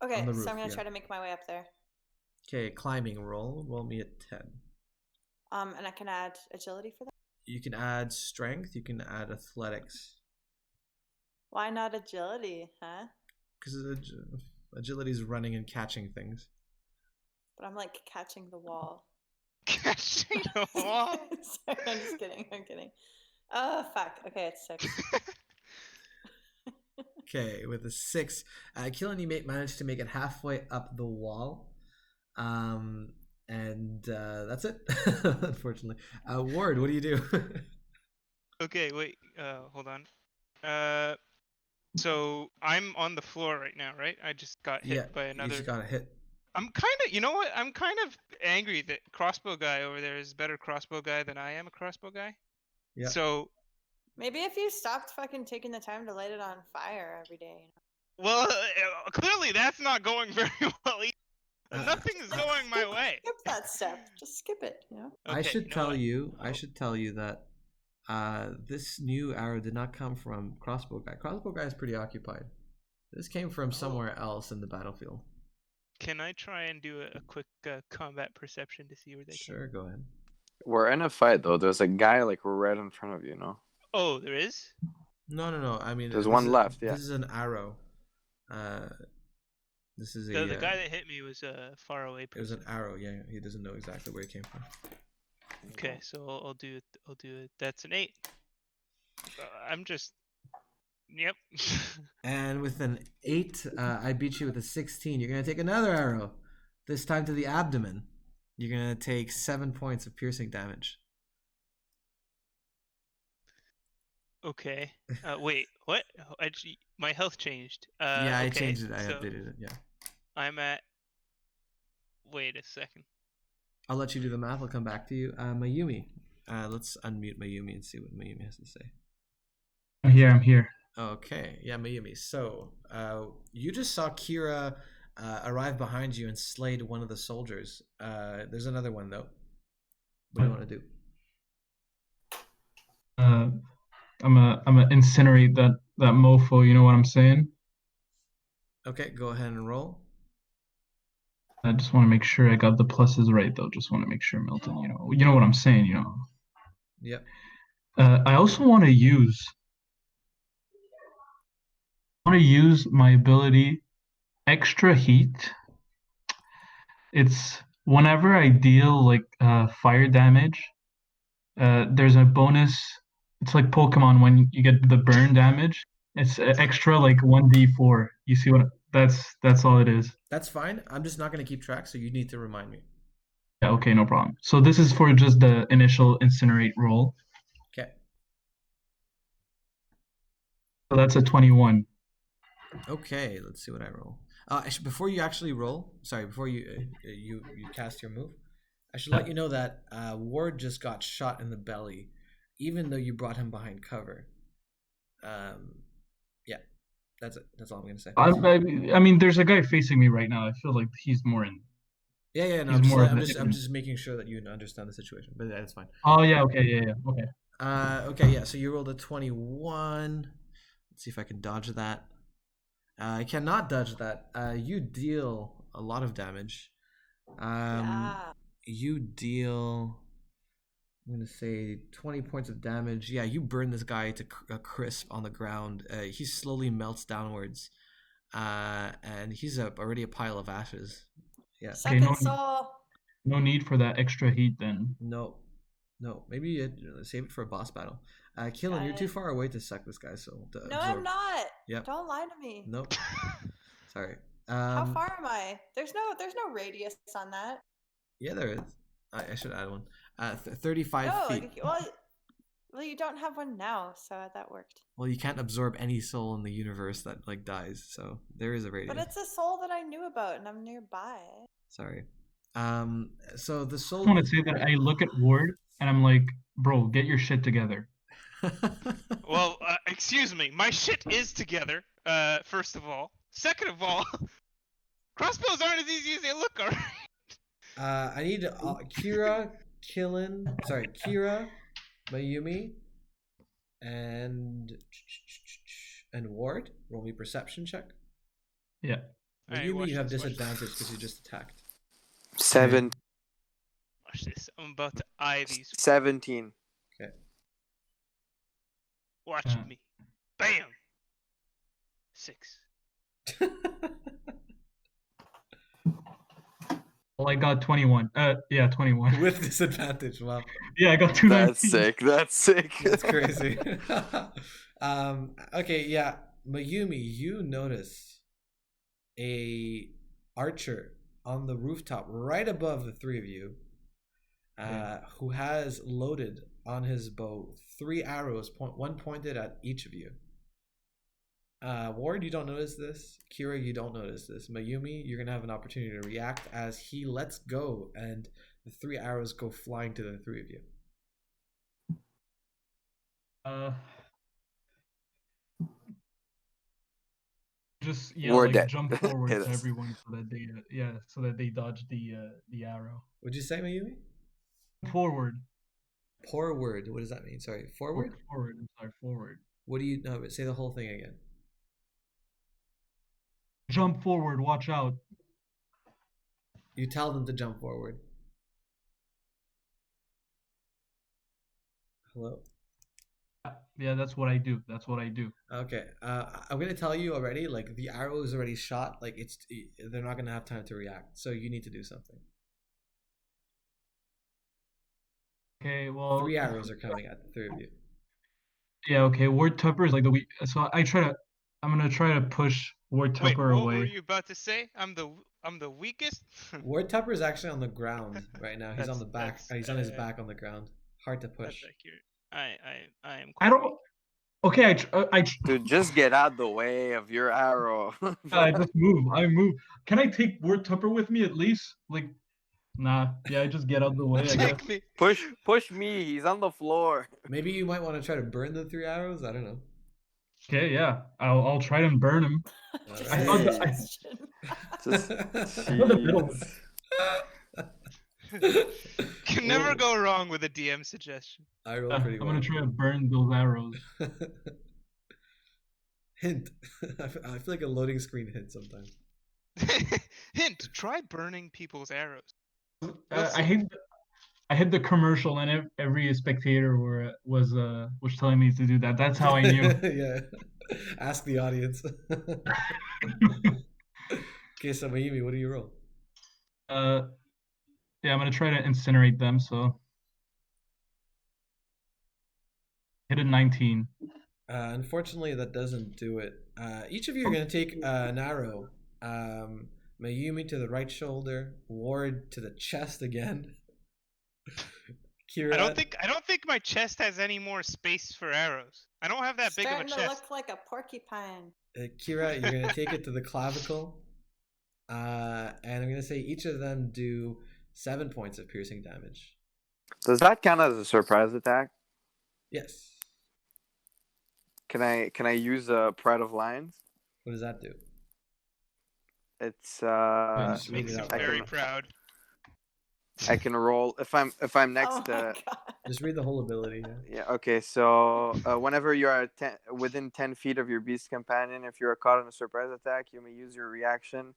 Okay, roof, so I'm gonna try to make my way up there. Okay, climbing roll. Roll me at 10. And I can add agility for that? You can add strength. You can add athletics. Why not agility, huh? Because agility is running and catching things. But I'm like catching the wall. Catching the wall? Sorry, I'm just kidding. I'm kidding. Oh, fuck. Okay, it's 6. Okay, with a 6, Killen, you managed to make it halfway up the wall. And that's it, unfortunately. Ward, what do you do? Okay, wait. Hold on. So I'm on the floor right now, right? I just got hit by another. You just got a hit. I'm kind of, you know what? I'm kind of angry that crossbow guy over there is a better crossbow guy than I am a crossbow guy. Yeah. So maybe if you stopped fucking taking the time to light it on fire every day. Well, clearly that's not going very well either. Nothing is going my way. Skip that step. Just skip it, you know? Okay, I should tell you that this new arrow did not come from crossbow guy. Crossbow guy is pretty occupied. This came from somewhere else in the battlefield. Can I try and do a quick combat perception to see where they Sure, go ahead. We're in a fight though. There's a guy like right in front of you, no? Oh, there is? No. I mean, there's one left. Yeah. This is an arrow. This is the guy that hit me was a far away person. It was an arrow. Yeah, he doesn't know exactly where it came from. Okay, so I'll do it. I'll do it. That's an 8. I'm just. Yep. And with an 8, I beat you with a 16. You're gonna take another arrow, this time to the abdomen. You're gonna take 7 points of piercing damage. Okay. Wait. What? My health changed. Yeah, I okay, changed it. I updated it. Yeah. I'm at. Wait a second. I'll let you do the math. I'll come back to you. Mayumi. Let's unmute Mayumi and see what Mayumi has to say. I'm here. Okay. Yeah, Mayumi. So, you just saw Kira arrive behind you and slayed one of the soldiers. There's another one though. What do you want to do? I'm gonna incinerate that mofo. You know what I'm saying? Okay, go ahead and roll. I just want to make sure I got the pluses right, though. Just want to make sure, Milton. You know what I'm saying. Yep. I also want to use my ability extra heat. It's whenever I deal like fire damage. There's a bonus. It's like Pokemon when you get the burn damage. It's extra like 1d4. You see what? That's all it is. That's fine. I'm just not going to keep track, so you need to remind me. Yeah, okay, no problem. So this is for just the initial incinerate roll. Okay. So that's a 21. Okay, let's see what I roll. Before you actually roll, sorry, before you cast your move, I should let you know that Ward just got shot in the belly, even though you brought him behind cover. Yeah, that's it. That's all I'm gonna say. I mean, there's a guy facing me right now. I feel like he's more in. Yeah. No, He's I'm just making sure that you understand the situation. But that's fine. Oh yeah. Okay. Yeah. Okay. Okay. Yeah. So you rolled a 21. Let's see if I can dodge that. I cannot dodge that. You deal a lot of damage. Yeah. You deal, I'm going to say 20 points of damage. Yeah, you burn this guy to a crisp on the ground. He slowly melts downwards. And he's already a pile of ashes. Yeah. Second soul. No need for that extra heat then. No. Maybe save it for a boss battle. Keelan, you're too far away to suck this guy, so No, absorb. I'm not. Yep. Don't lie to me. Nope. Sorry. How far am I? There's no radius on that. Yeah, there is. I should add one. 35 feet. Well, you don't have one now, so that worked. Well, you can't absorb any soul in the universe that like dies, so there is a radius. But it's a soul that I knew about, and I'm nearby. Sorry. So the soul. I want to say that I look at Ward and I'm like, bro, get your shit together. Well, excuse me. My shit is together. First of all. Second of all, crossbows aren't as easy as they look. Alright. I need Kira, Mayumi, and Ward. Roll me perception check. Yeah. Mayumi, you have disadvantage because you just attacked. 7. Watch this. I'm about to eye these. 17. Okay. Watch me. Bam. 6. Well, I got 21. Yeah, 21. With disadvantage. Wow. Yeah, I got 2. That's sick. That's sick. That's crazy. Okay, yeah. Mayumi, you notice a archer on the rooftop right above the three of you, who has loaded on his bow 3 arrows, one pointed at each of you. Ward, you don't notice this. Kira, you don't notice this. Mayumi, you're gonna have an opportunity to react as he lets go and the 3 arrows go flying to the three of you. Just We're like dead. jump forward Hit to us. everyone so that they dodge the arrow. What'd you say, Mayumi? Forward. Forward. What does that mean? Sorry, forward. Forward. I'm sorry, forward. What do you know? Say the whole thing again. Jump forward. Watch out. You tell them to jump forward. Hello? Yeah, that's what I do. Okay. I'm gonna tell you already. Like the arrow is already shot. Like they're not gonna have time to react. So you need to do something. Okay. Well, 3 arrows are coming at the three of you. Yeah. Okay. Ward Tupper is like the weak. So I'm gonna try to push Ward Tupper what away. were you about to say? I'm the weakest. Ward Tupper is actually on the ground right now. He's on the back. He's on his that's- back on the ground. Hard to push. That's accurate. I am. I don't. Okay. Dude, just get out the way of your arrow. I just move. I move. Can I take Ward Tupper with me at least? Like, nah. Yeah, I just get out the way. I guess. Me. Push me. He's on the floor. Maybe you might want to try to burn the 3 arrows. I don't know. Okay. Yeah. I'll try to burn him. Just I a thought that- suggestion. Just Jeez. Can never go wrong with a DM suggestion. I rolled pretty I'm well. gonna try to burn those arrows. Hint. I feel like a loading screen hint sometimes. Hint: try burning people's arrows. I hit the commercial, and every spectator was telling me to do that. That's how I knew. Yeah. Ask the audience. Okay, so Mayumi, what do you roll? Yeah, I'm gonna try to incinerate them. So hit a 19. Unfortunately, that doesn't do it. Each of you are going to take an arrow. Mayumi to the right shoulder, Ward to the chest again. Kira. I don't think my chest has any more space for arrows. I don't have that big of a Starting to chest. look like a porcupine. Kira, you're going to take it to the clavicle. And I'm going to say each of them do 7 points of piercing damage. Does that count as a surprise attack? Yes. Can I use Pride of Lions? What does that do? It's Just read Makes it him out very loud. proud. I can roll if I'm Oh next. my god. Just read the whole ability. Yeah. Okay. So whenever you are within 10 feet of your beast companion, if you are caught in a surprise attack, you may use your reaction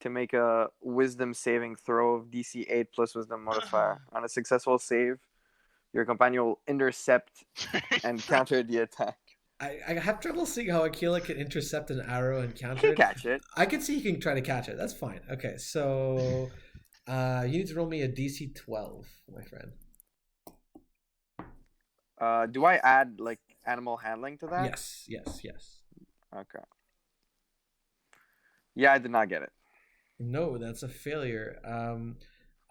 to make a Wisdom saving throw of DC 8 plus Wisdom modifier. On a successful save, your companion will intercept and counter the attack. I have trouble seeing how Akila can intercept an arrow and He counter can it. catch it. I can see he can try to catch it. That's fine. Okay, so you need to roll me a DC 12, my friend. Do I add like animal handling to that? Yes. Okay. Yeah, I did not get it. No, that's a failure.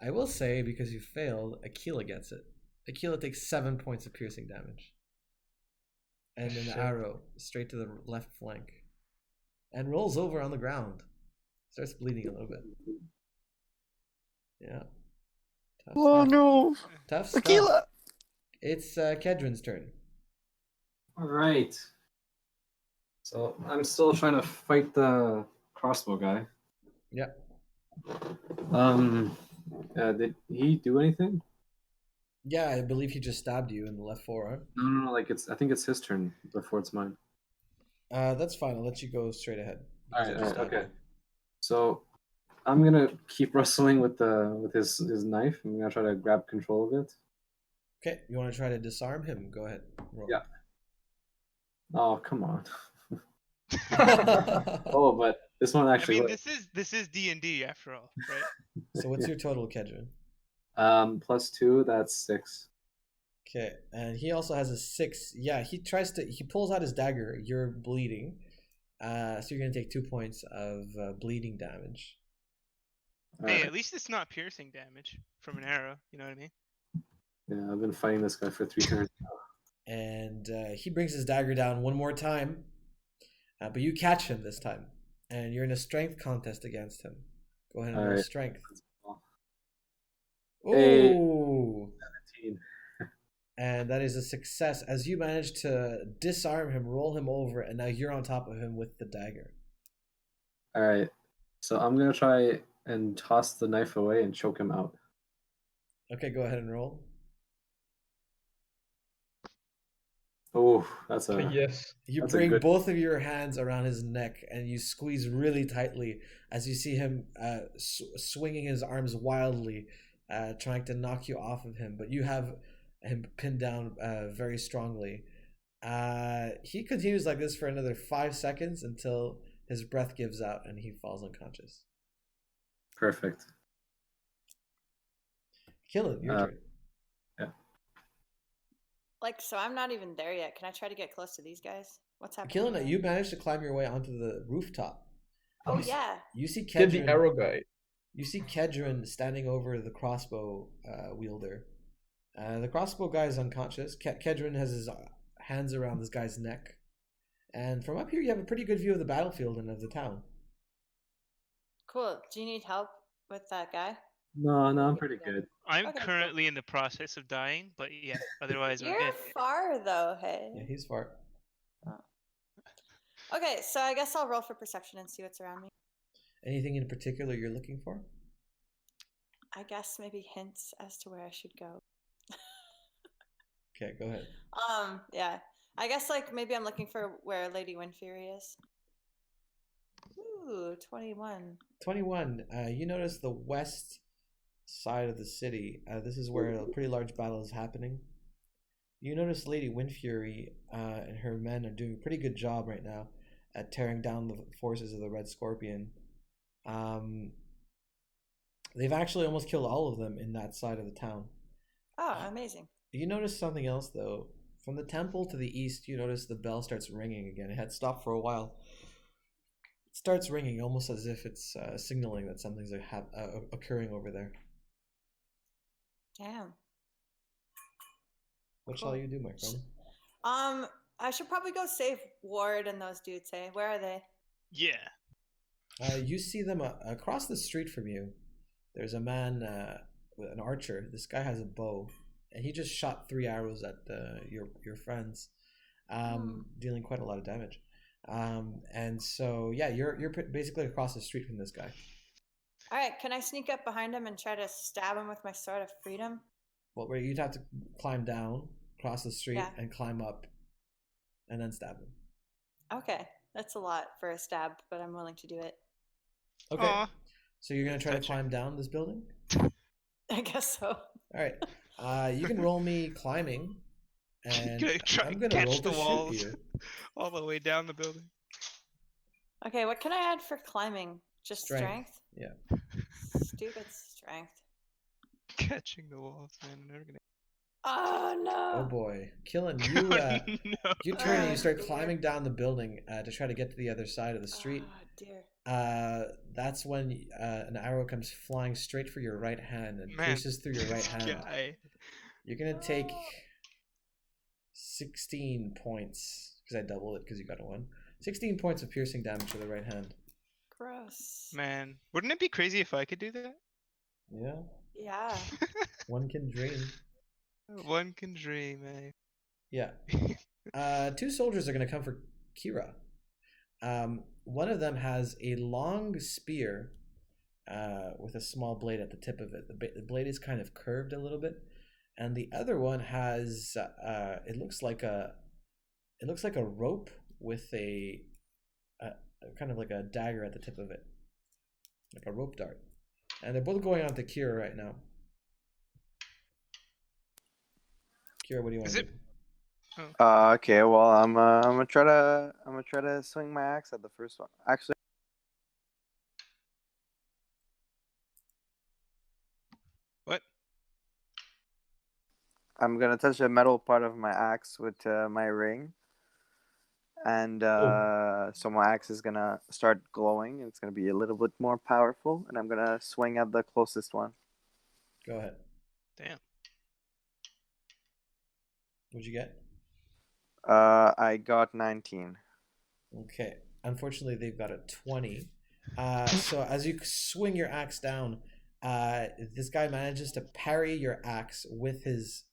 I will say, because you failed, Akila gets it. Akila takes 7 points of piercing damage. And an arrow straight to the left flank. And rolls over on the ground. Starts bleeding a little bit. Yeah. Tough stuff. No. Tough stuff. Akila! It's Kedron's turn. All right. So I'm still trying to fight the crossbow guy. Yep. Did he do anything? Yeah, I believe he just stabbed you in the left forearm. No. Like I think it's his turn before it's mine. That's fine. I'll let you go straight ahead. All right. Okay. So I'm gonna keep wrestling with his knife. I'm gonna try to grab control of it. Okay, you want to try to disarm him? Go ahead. Roll. Yeah. Oh, come on. Oh, but this one actually. I mean, this is D&D after all, right? So what's your total, Kedron? +2. That's 6. Okay, and he also has a 6. Yeah, he pulls out his dagger. You're bleeding, so you're gonna take 2 points of bleeding damage. Hey, at least it's not piercing damage from an arrow. You know what I mean? Yeah, I've been fighting this guy for 3 turns. And he brings his dagger down one more time, but you catch him this time, and you're in a strength contest against him. Go ahead and roll strength. Hey. Ooh. 17. And that is a success as you manage to disarm him, roll him over, and now you're on top of him with the dagger. All right. So I'm going to try and toss the knife away and choke him out. Okay, go ahead and roll. Oh, that's a... Yes. You bring both of your hands around his neck and you squeeze really tightly as you see him swinging his arms wildly, trying to knock you off of him, but you have him pinned down very strongly. He continues like this for another 5 seconds until his breath gives out and he falls unconscious. Perfect. Kill him, your turn. Yeah. Like, so I'm not even there yet. Can I try to get close to these guys? What's happening? Killing it, here? you managed to climb your way onto the rooftop. Oh yeah. You see Get the Kedron. arrow guy. You see Kedron standing over the crossbow wielder. The crossbow guy is unconscious. Kedron has his hands around this guy's neck. And from up here, you have a pretty good view of the battlefield and of the town. Cool. Do you need help with that guy? No, I'm pretty good. I'm Okay, currently in the process of dying, but yeah, otherwise we're You're good. far though, hey. Yeah, he's far. Okay, so I guess I'll roll for perception and see what's around me. Anything in particular you're looking for? I guess maybe hints as to where I should go. Okay, go ahead. Yeah. I guess like maybe I'm looking for where Lady Windfury is. Ooh, 21. 21. You notice the west side of the city. This is where a pretty large battle is happening. You notice Lady Windfury and her men are doing a pretty good job right now at tearing down the forces of the Red Scorpion. They've actually almost killed all of them in that side of the town. Oh, amazing. You notice something else, though. From the temple to the east, you notice the bell starts ringing again. It had stopped for a while. It starts ringing almost as if it's signaling that something's occurring over there. Damn. What Cool. shall you do, my friend? I should probably go save Ward and those dudes, eh? Where are they? Yeah. You see them across the street from you. There's a man with an archer. This guy has a bow, and he just shot 3 arrows at your friends, dealing quite a lot of damage. And so yeah, you're basically across the street from this guy. All right, can I sneak up behind him and try to stab him with my sword of freedom? Well, you'd have to climb down, cross the street, Yeah. and climb up, and then stab him. Okay, that's a lot for a stab, but I'm willing to do it. Okay. Aw. So you're gonna try to Touching. climb down this building? I guess so. All right. You can roll me climbing, and Gonna try I'm to gonna roll catch the to walls shoot you. all the way down the building. Okay, what can I add for climbing? Just strength? Yeah. Stupid strength. Catching the walls, man. I'm never gonna. Oh no! Oh boy, Killen, Oh, no. you turn and you start dear. climbing down the building to try to get to the other side of the street. Oh dear. That's when an arrow comes flying straight for your right hand and Man, pierces through your right this hand. guy. You're gonna take 16 points because I doubled it because you got a 1. 16 points of piercing damage to the right hand. Gross. Man, wouldn't it be crazy if I could do that? Yeah, Yeah. one can dream. One can dream, eh? Yeah. 2 soldiers are gonna come for Kira. One of them has a long spear with a small blade at the tip of it. The blade is kind of curved a little bit, and the other one has it looks like a rope with a kind of like a dagger at the tip of it, like a rope dart. And they're both going on to Kira right now. Kira, what do you want Is to it- do? Okay, well, I'm gonna try to swing my axe at the first one. Actually, What? I'm gonna touch the metal part of my axe with my ring, and so my axe is gonna start glowing. It's gonna be a little bit more powerful, and I'm gonna swing at the closest one. Go ahead. Damn. What'd you get? I got 19. Okay. Unfortunately, they've got a 20. So as you swing your axe down, this guy manages to parry your axe with his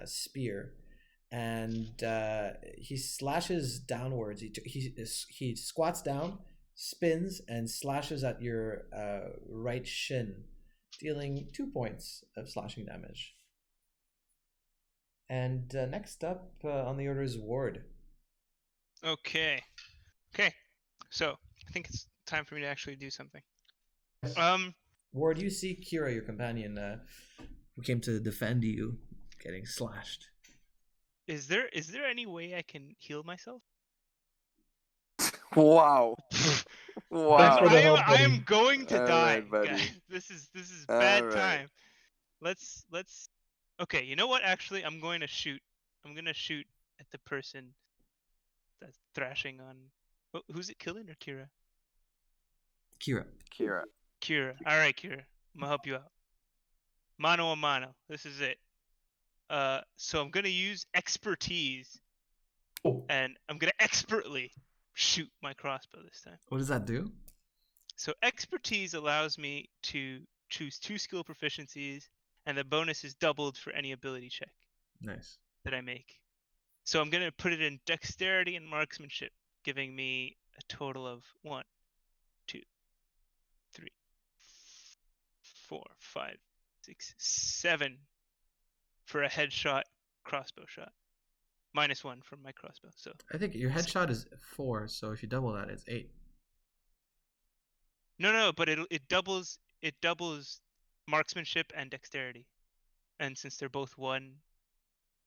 spear, and he slashes downwards. He squats down, spins, and slashes at your right shin, dealing 2 points of slashing damage. And next up on the order is Ward. Okay. So I think it's time for me to actually do something. Ward, you see Kira, your companion, who came to defend you, getting slashed. Is there any way I can heal myself? Wow. Wow. Thanks for the help, I am buddy. going to All die, right, buddy. guys. This is All bad right. time. Let's. Okay, you know what? Actually, I'm going to shoot. I'm gonna shoot at the person that's thrashing on. Who's it killing or Kira? Kira. Kira. Kira. All right, Kira. I'm gonna help you out. Mano a mano. This is it. So I'm gonna use expertise, Oh. and I'm gonna expertly shoot my crossbow this time. What does that do? So expertise allows me to choose 2 skill proficiencies, and the bonus is doubled for any ability check Nice. that I make. So I'm gonna put it in dexterity and marksmanship, giving me a total of 1, 2, 3, 4, 5, 6, 7 for a headshot crossbow shot. -1 from my crossbow. So I think your headshot is 4, so if you double that, it's 8. No, but it doubles marksmanship and dexterity, and since they're both 1,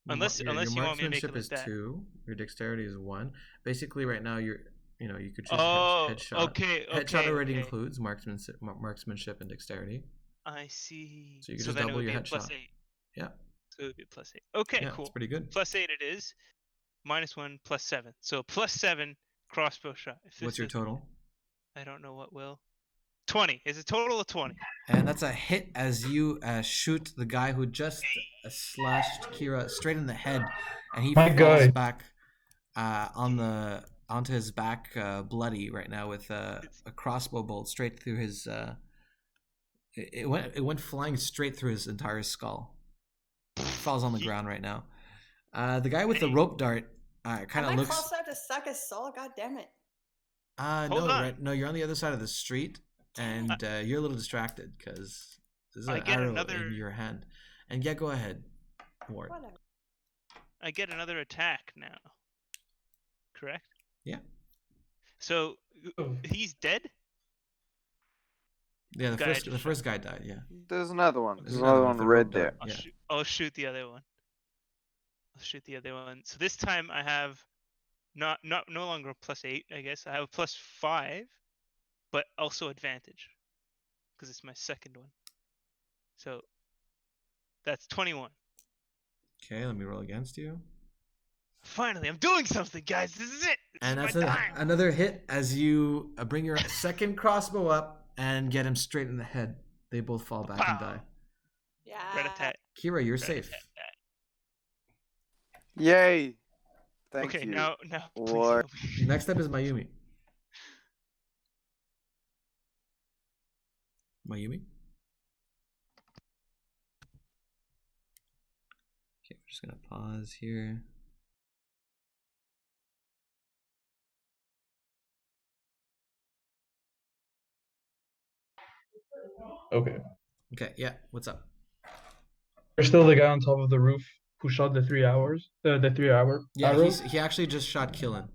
unless your you want me to make it marksmanship like is that. 2. Your dexterity is 1. Basically, right now you could choose Oh, headshot. okay, Headshot already okay. includes marksmanship and dexterity. I see. So you could So just then it double would your be a headshot. +8. Yeah. So it would be a +8. Okay, Yeah, cool. it's pretty good. +8 it is. -1 +7. So +7 crossbow shot. If this What's your doesn't hit, total? I don't know what will. 20. It's a total of 20. And that's a hit as you shoot the guy who just slashed Kira straight in the head, and he My falls guy. back onto his back, bloody right now with a crossbow bolt straight through his. It went flying straight through his entire skull. He falls on the ground right now. The guy with the rope dart kind Am of I looks. close enough to suck his soul? God damn it. Hold No, on. right? No, you're on the other side of the street, and you're a little distracted because there's an arrow in your hand. And yeah, go ahead, Ward. Whatever. I get another attack now. Correct? Yeah. So he's dead? Yeah, Guy the first guy died. Yeah. There's another one. There's There's another one with the right rope there. dart, Yeah. I'll shoot the other one. So this time I have no longer +8, I guess. I have a +5, but also advantage because it's my second one. So that's 21. Okay, let me roll against you. Finally, I'm doing something, guys. This is it. And This that's is my time. another hit as you bring your second crossbow up and get him straight in the head. They both fall back and die. Yeah. Red attack. Kira, you're safe. Yay! Thank Okay, you. now please Lord. heal me. Next up is Mayumi. Mayumi? Okay, we're just going to pause here. Okay. Okay, yeah, what's up? There's still the guy on top of the roof who shot the 3 hours. The 3 hour. Yeah, arrow. he actually just shot Killen.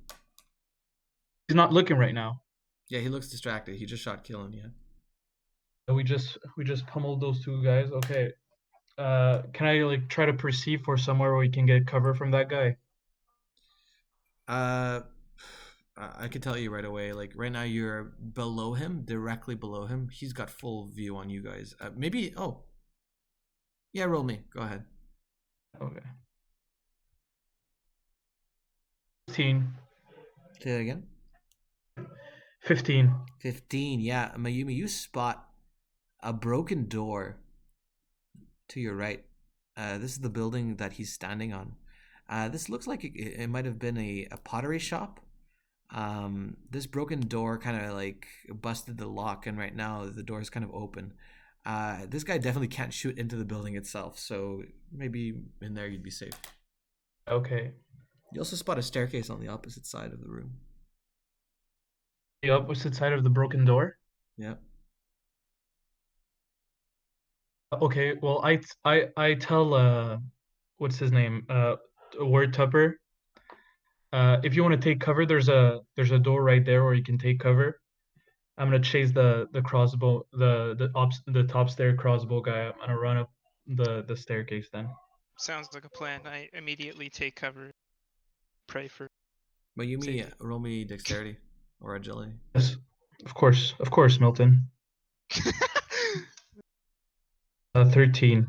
He's not looking right now. Yeah, he looks distracted. He just shot Killen, yeah. We just pummeled those 2 guys. Okay. Can I try to perceive for somewhere where we can get cover from that guy? I could tell you right away. Like right now, you're below him, directly below him. He's got full view on you guys. Maybe. Oh, yeah. Roll me. Go ahead. Okay. 15. Say that again. 15. 15. Yeah, Mayumi, you spot a broken door to your right. This is the building that he's standing on. This looks like it might have been a pottery shop. This broken door kind of busted the lock, and right now the door is kind of open. This guy definitely can't shoot into the building itself, so maybe in there you'd be safe. Okay. You also spot a staircase on the opposite side of the room. The opposite side of the broken door? Yeah. Okay, well I tell what's his name? Word Tupper. If you want to take cover, there's a door right there where you can take cover. I'm gonna chase the crossbow, the top stair crossbow guy. I'm gonna run up the staircase then. Sounds like a plan. I immediately take cover. Pray for. Mayumi, roll me dexterity or agility. Yes, of course, Milton. 13.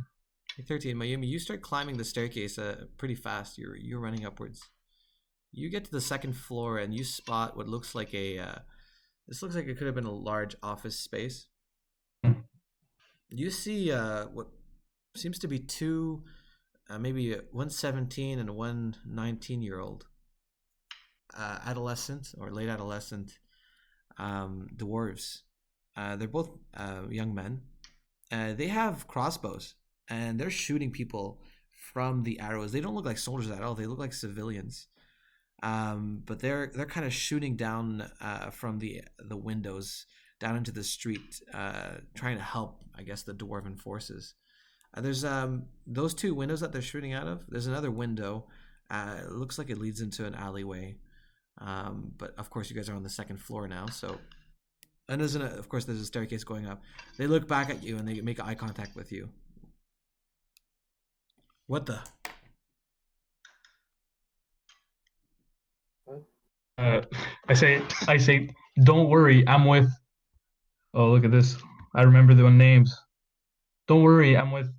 13. Mayumi, you start climbing the staircase pretty fast. You're running upwards. You get to the second floor and you spot what looks like this looks like it could have been a large office space. You see what seems to be 2, maybe one 17 and one 19-year-old adolescent or late adolescent dwarves. They're both young men. They have crossbows and they're shooting people from the arrows. They don't look like soldiers at all. They look like civilians. But they're kind of shooting down from the windows down into the street, trying to help, I guess, the dwarven forces. There's those 2 windows that they're shooting out of. There's another window. It looks like it leads into an alleyway. But of course, you guys are on the second floor now, so And of course, there's a staircase going up. They look back at you and they make eye contact with you. What the? I say, don't worry, I'm with. Oh, look at this! I remember the names. Don't worry, I'm with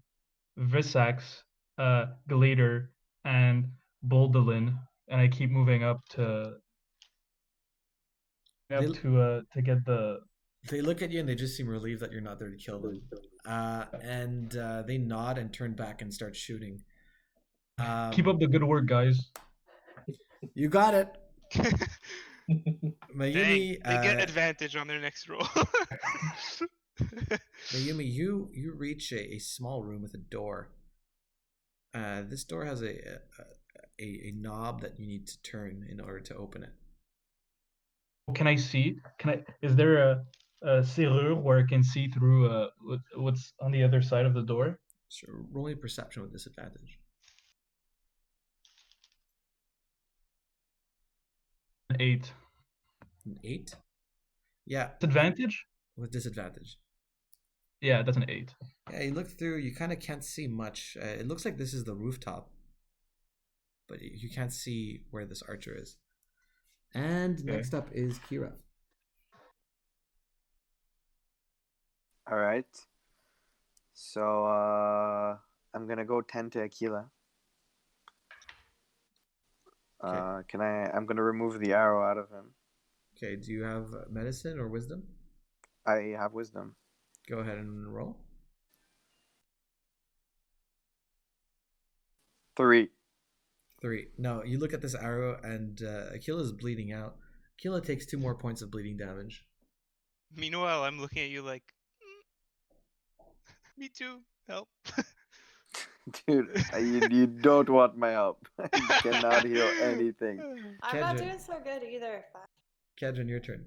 Visax, Galater, and Boldolin, and I keep moving up to get the. They look at you and they just seem relieved that you're not there to kill them. And they nod and turn back and start shooting. Keep up the good work, guys. You got it. Dang, Mayumi, they get advantage on their next roll. Mayumi, you reach a small room with a door. This door has a knob that you need to turn in order to open it. Can I see? Is there a serrure where I can see through what's on the other side of the door? So roll me perception with disadvantage. An 8. An 8? Yeah. Disadvantage? With disadvantage. Yeah, that's an 8. Yeah, you look through, you kind of can't see much. It looks like this is the rooftop. But you can't see where this archer is. And next up is Kira. All right. So I'm gonna go tend to Aquila. Okay. I'm gonna remove the arrow out of him. Okay, do you have medicine or wisdom? I have wisdom. Go ahead and roll. 3. 3. No, you look at this arrow and Aquila is bleeding out. Aquila takes 2 more points of bleeding damage. Meanwhile, I'm looking at you like, me too. Help. Dude, you don't want my help. I cannot heal anything. I'm not Kedrin. doing so good either. Kedrin, your turn.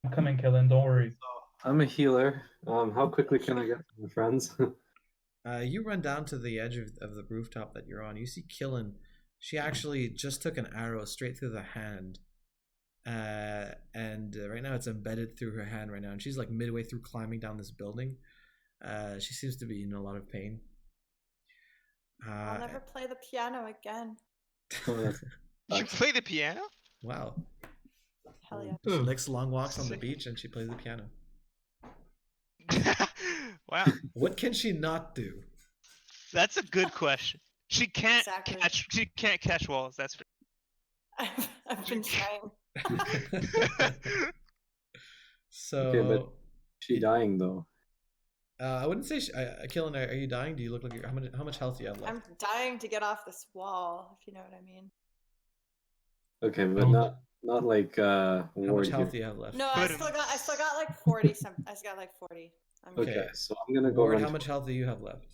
I'm coming, Kellen. Don't worry. I'm a healer. How quickly can I get to my friends? You run down to the edge of the rooftop that you're on. You see Killen. She actually just took an arrow straight through the hand. And right now it's embedded through her hand right now. And she's like midway through climbing down this building. She seems to be in a lot of pain. I'll never play the piano again. You play the piano? Wow. Hell yeah. She likes long walks on the beach and she plays the piano. Wow. What can she not do? That's a good question. She can't Exactly. catch. She can't catch walls. That's for. I've been trying. So Okay, but she dying though. I wouldn't say Killen, are you dying? Do you look like how much health do you have left? I'm dying to get off this wall, if you know what I mean. Okay, but not like How much ward health here. do you have left? No, I still got like 40 some. I still got like 40. I'm Okay, Okay. so I'm gonna go. Ward, run how much health do you have left?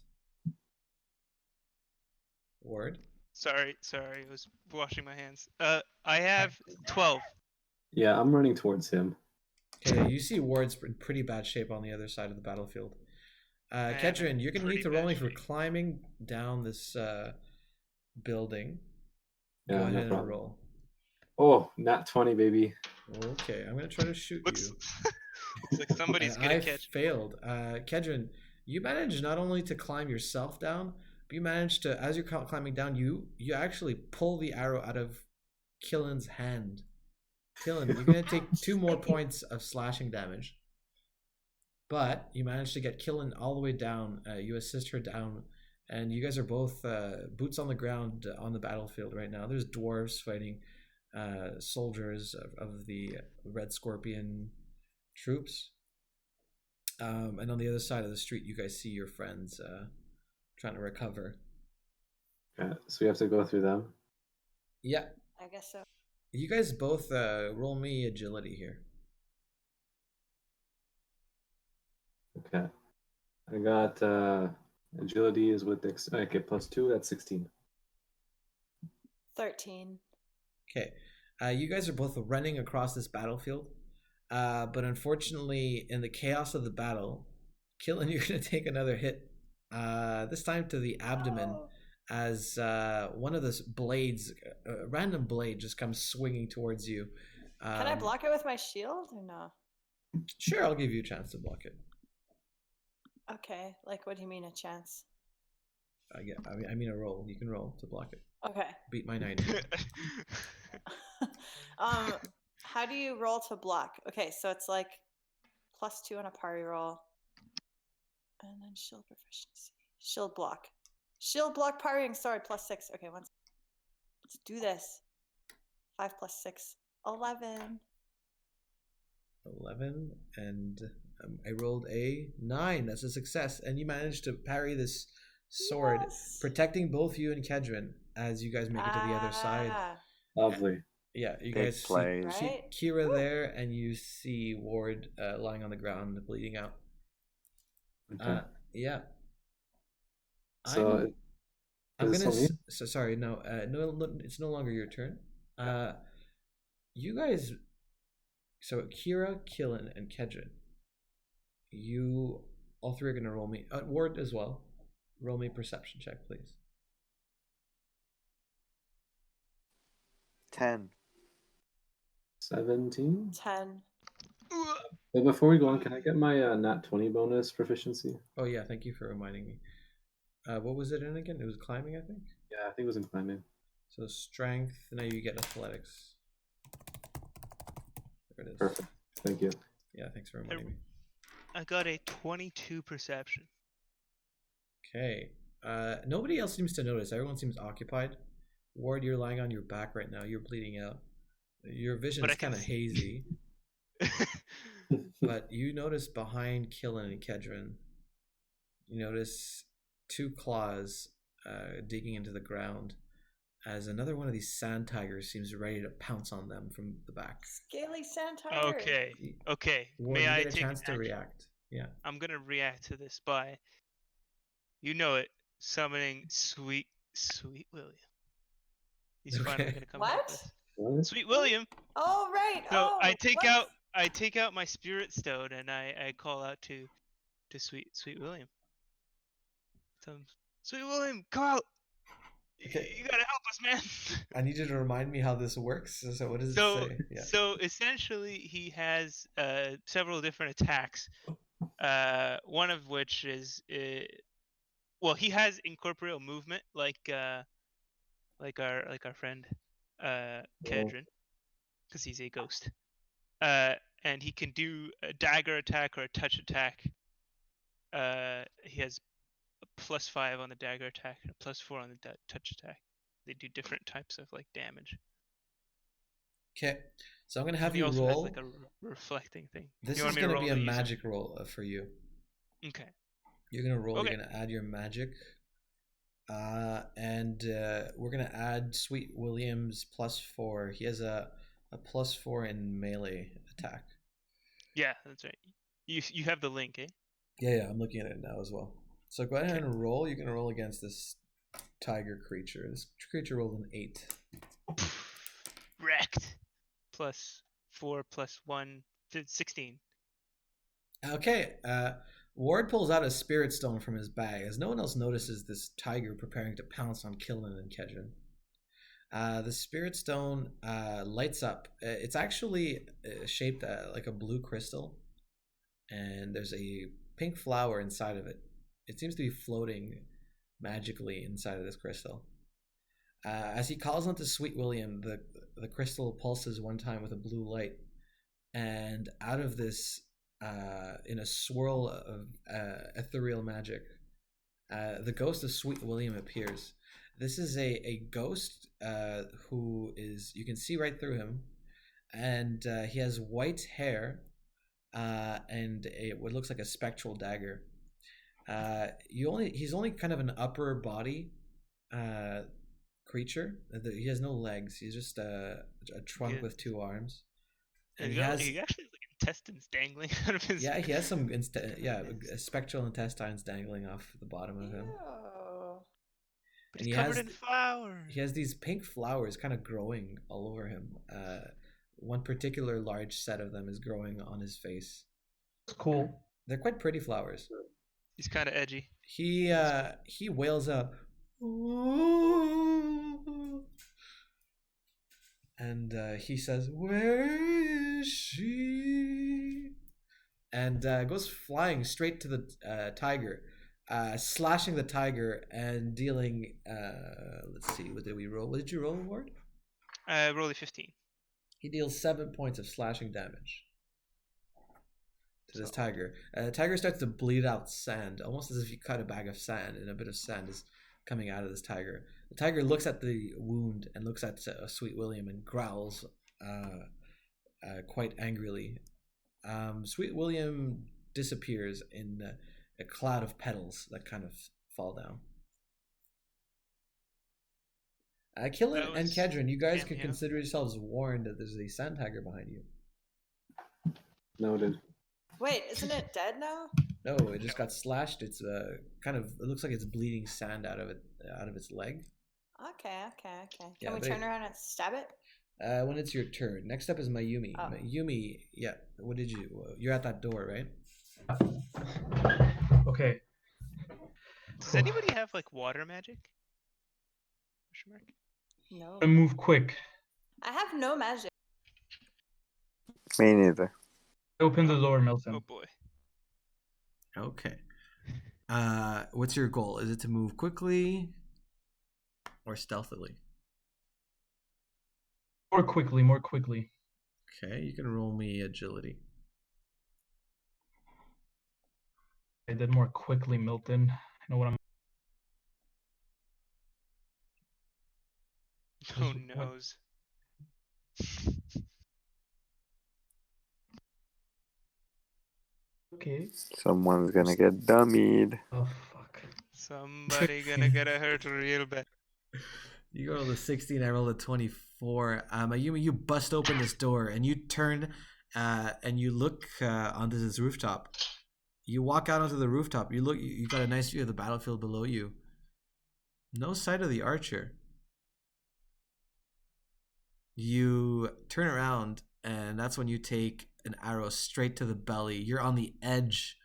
Ward? Sorry, I was washing my hands. I have 12. Yeah, I'm running towards him. Okay, you see Ward's in pretty bad shape on the other side of the battlefield. Kedrin, you're gonna need to roll me for climbing down this building. Go Yeah, ahead no and problem. roll. Oh, nat 20, baby. Okay, I'm gonna try to shoot Looks, you. looks like somebody's gonna I catch. failed. Kedrin, you managed not only to climb yourself down, but you managed to, as you're climbing down, you actually pull the arrow out of Killen's hand. Killen, you're gonna take 2 more points of slashing damage. But you managed to get Killen all the way down. You assist her down, and you guys are both boots on the ground on the battlefield right now. There's dwarves fighting soldiers of the Red Scorpion troops. And on the other side of the street, you guys see your friends trying to recover. Yeah, so we have to go through them. Yeah. I guess so. You guys both roll me agility here. Okay. I got agility is with okay, +2, that's 16. 13. Okay. You guys are both running across this battlefield. But unfortunately, in the chaos of the battle, Killen, you're going to take another hit. This time to the abdomen. Oh. As one of those blades, a random blade just comes swinging towards you. Can I block it with my shield or no? Sure, I'll give you a chance to block it. Okay, like what do you mean a chance? Yeah, I mean a roll. You can roll to block it. Okay. Beat my 90. How do you roll to block? Okay, so it's like +2 on a party roll. And then shield proficiency. Shield block. Shield block parrying sword +6. Okay, let's do this. 5 + 6. 11. 11, and I rolled a 9. That's a success, and you managed to parry this sword, Yes. protecting both you and Kedrin as you guys make it to the other side. Lovely. Yeah, you Big guys plays. see Right? Kira there, and you see Ward lying on the ground, bleeding out. Okay. Yeah. So I'm is it gonna. still me? So sorry. No. No. It's no longer your turn. You guys. So Kira, Killen, and Kedrin. You all three are gonna roll me. Ward as well. Roll me a perception check, please. 10. 17. 10. But before we go on, can I get my nat 20 bonus proficiency? Oh yeah, thank you for reminding me. What was it in again? It was climbing, I think. Yeah, I think it was in climbing. So strength. Now you get athletics. There it is. Perfect. Thank you. Yeah, thanks for reminding me. I got a 22 perception. Okay. Nobody else seems to notice. Everyone seems occupied. Ward, you're lying on your back right now. You're bleeding out. Your vision is kind of hazy. But you notice behind Killen and Kedrin, you notice two claws digging into the ground as another one of these sand tigers seems ready to pounce on them from the back. Scaly sand tiger. Okay. Ward, May you I get a take chance to action? react? Yeah. I'm gonna react to this by, you know it, summoning Sweet William. He's finally gonna come help What? us. What? Sweet William. Oh, right. So oh, I take what? out my spirit stone and I call out to Sweet William. Sweet William, come out! Okay. You gotta help us, man. I need you to remind me how this works. So what does it say? Yeah. So essentially, he has several different attacks. One of which is, he has incorporeal movement, like our friend Kedrin, because he's a ghost. And he can do a dagger attack or a touch attack. He has a +5 on the dagger attack and a +4 on the touch attack. They do different types of like damage. Okay. So I'm gonna have He you also roll. has like a reflecting thing. This You is want me to gonna roll be a to use it? magic roll for you. Okay. You're gonna roll. Okay. You're gonna add your magic, and we're gonna add Sweet William's +4. He has a +4 in melee attack. Yeah, that's right. You have the link, eh? Yeah, I'm looking at it now as well. So go ahead and roll. You're gonna roll against this tiger creature. This creature rolled an 8. Wrecked. +4 +1, 16. Okay. Ward pulls out a spirit stone from his bag as no one else notices this tiger preparing to pounce on Killen and Kedrin. The spirit stone lights up. It's actually shaped like a blue crystal, and there's a pink flower inside of it. It seems to be floating magically inside of this crystal. As he calls onto Sweet William, the crystal pulses one time with a blue light, and out of this, in a swirl of ethereal magic, the ghost of Sweet William appears. This is a ghost who is, you can see right through him, and he has white hair and what looks like a spectral dagger. He's only kind of an upper body creature. He has no legs. He's just a trunk with 2 arms. And he actually has like intestines dangling out of his. Yeah, he has some spectral intestines dangling off the bottom of him. Ew. But he's covered in flowers. He has these pink flowers kind of growing all over him. One particular large set of them is growing on his face. It's cool. They're quite pretty flowers. He's kind of edgy. He wails out, and he says, "Where is she?" And goes flying straight to the tiger, slashing the tiger and dealing. Let's see, what did we roll? What did you roll, Ward? Roll a 15. He deals 7 points of slashing damage to this So- tiger. The tiger starts to bleed out sand, almost as if you cut a bag of sand, and a bit of sand is coming out of this tiger. The tiger looks at the wound and looks at Sweet William and growls quite angrily. Sweet William disappears in a cloud of petals that kind of fall down. Killen and Kedron, you guys can cameo. consider yourselves warned that there's a sand tiger behind you. Noted. Wait, isn't it dead now? No, it just got slashed. It's kind of. It looks like it's bleeding sand out of its leg. Okay. Yeah, Can we but turn around and stab it? When it's your turn. Next up is Mayumi. Oh. Mayumi, yeah. What did you? You're at that door, right? Okay. Does anybody have like water magic? Question mark. No. I move quick. I have no magic. Me neither. I open the door, Milton. Oh boy. Okay. What's your goal? Is it to move quickly or stealthily? More quickly. Okay, you can roll me agility. I did more quickly, Milton. I know what I'm. Oh What- noes. Okay. Someone's gonna get dummied. Oh fuck. Somebody gonna get hurt real bad. You rolled a 16, I rolled a 24. Mayumi, you bust open this door and you turn and you look onto this rooftop. You walk out onto the rooftop. You look. You got a nice view of the battlefield below you. No sight of the archer. You turn around, and that's when you take an arrow straight to the belly. You're on the edge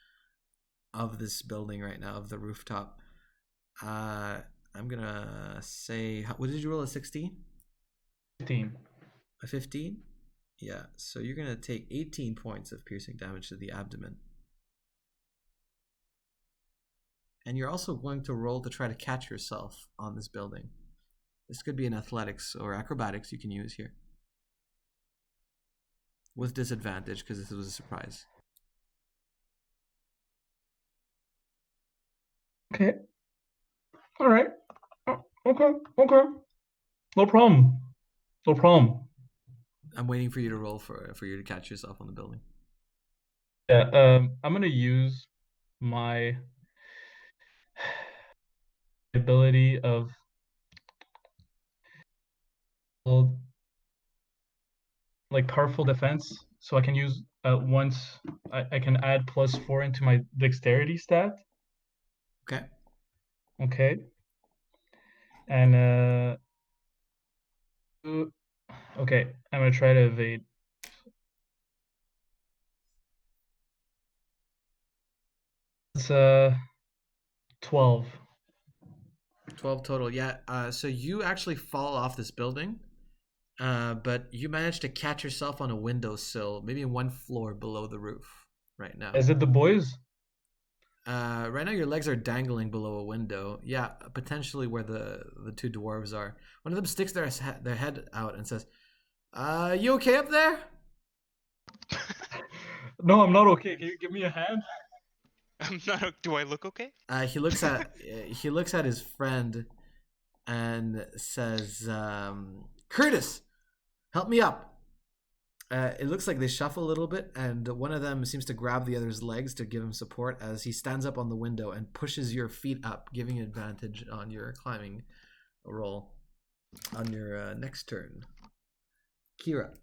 of this building right now, of the rooftop. I'm gonna say, what did you roll? A 16? 15. A 15? Yeah. So you're gonna take 18 points of piercing damage to the abdomen. And you're also going to roll to try to catch yourself on this building. This could be an athletics or acrobatics you can use here. With disadvantage, because this was a surprise. Okay. All right. Okay. No problem. I'm waiting for you to roll for you to catch yourself on the building. Yeah. I'm gonna use my ability of like powerful defense, so I can use once I can add +4 into my dexterity stat. Okay. Okay. And okay, I'm gonna try to evade. It's 12. 12 total. Yeah. So you actually fall off this building, but you managed to catch yourself on a windowsill, maybe one floor below the roof right now. Is it the boys? Right now your legs are dangling below a window. Yeah, potentially where the two dwarves are. One of them sticks their head out and says, "You okay up there?" No, I'm not okay. Can you give me a hand? I'm not. Do I look okay? He looks at his friend and says, "Curtis, help me up." It looks like they shuffle a little bit, and one of them seems to grab the other's legs to give him support as he stands up on the window and pushes your feet up, giving you advantage on your climbing roll on your next turn. Kira.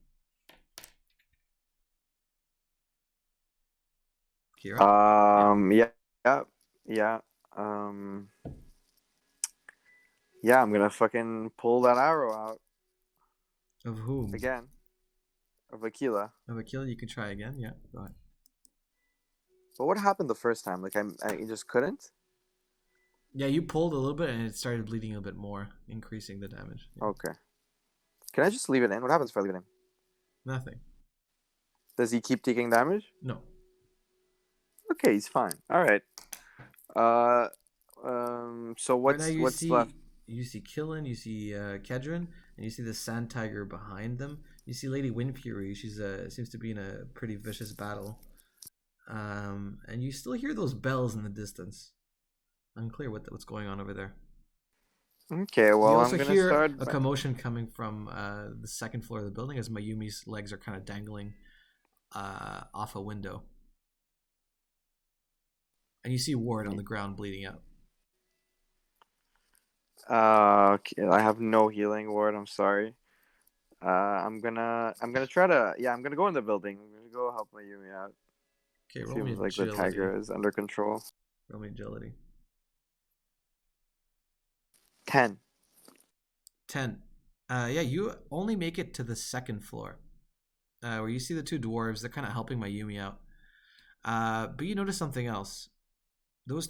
Yeah. Yeah, I'm gonna fucking pull that arrow out Of whom? again. Of Aquila. Of Akila, you can try again. Yeah, go ahead. But what happened the first time? Like I just couldn't. Yeah, you pulled a little bit and it started bleeding a bit more, increasing the damage. Yeah. Okay. Can I just leave it in? What happens if I leave it in? Nothing. Does he keep taking damage? No. Okay, he's fine. All right. So Right now what's left? you see Killen, you see Kedron, and you see the Sand Tiger behind them. You see Lady Windfury. She's seems to be in a pretty vicious battle. And you still hear those bells in the distance. Unclear what's going on over there. Okay, well, you I'm also gonna hear start. a commotion coming from the second floor of the building as Mayumi's legs are kind of dangling off a window. And you see Ward on the ground bleeding out. Okay, I have no healing word. I'm sorry. I'm gonna try to. Yeah, I'm gonna go in the building. I'm gonna go help Mayumi out. Okay, roll me Seems like agility. the tiger is under control. Roll me agility. 10. 10. Yeah, you only make it to the second floor, where you see the two dwarves. They're kind of helping Mayumi out. But you notice something else. Those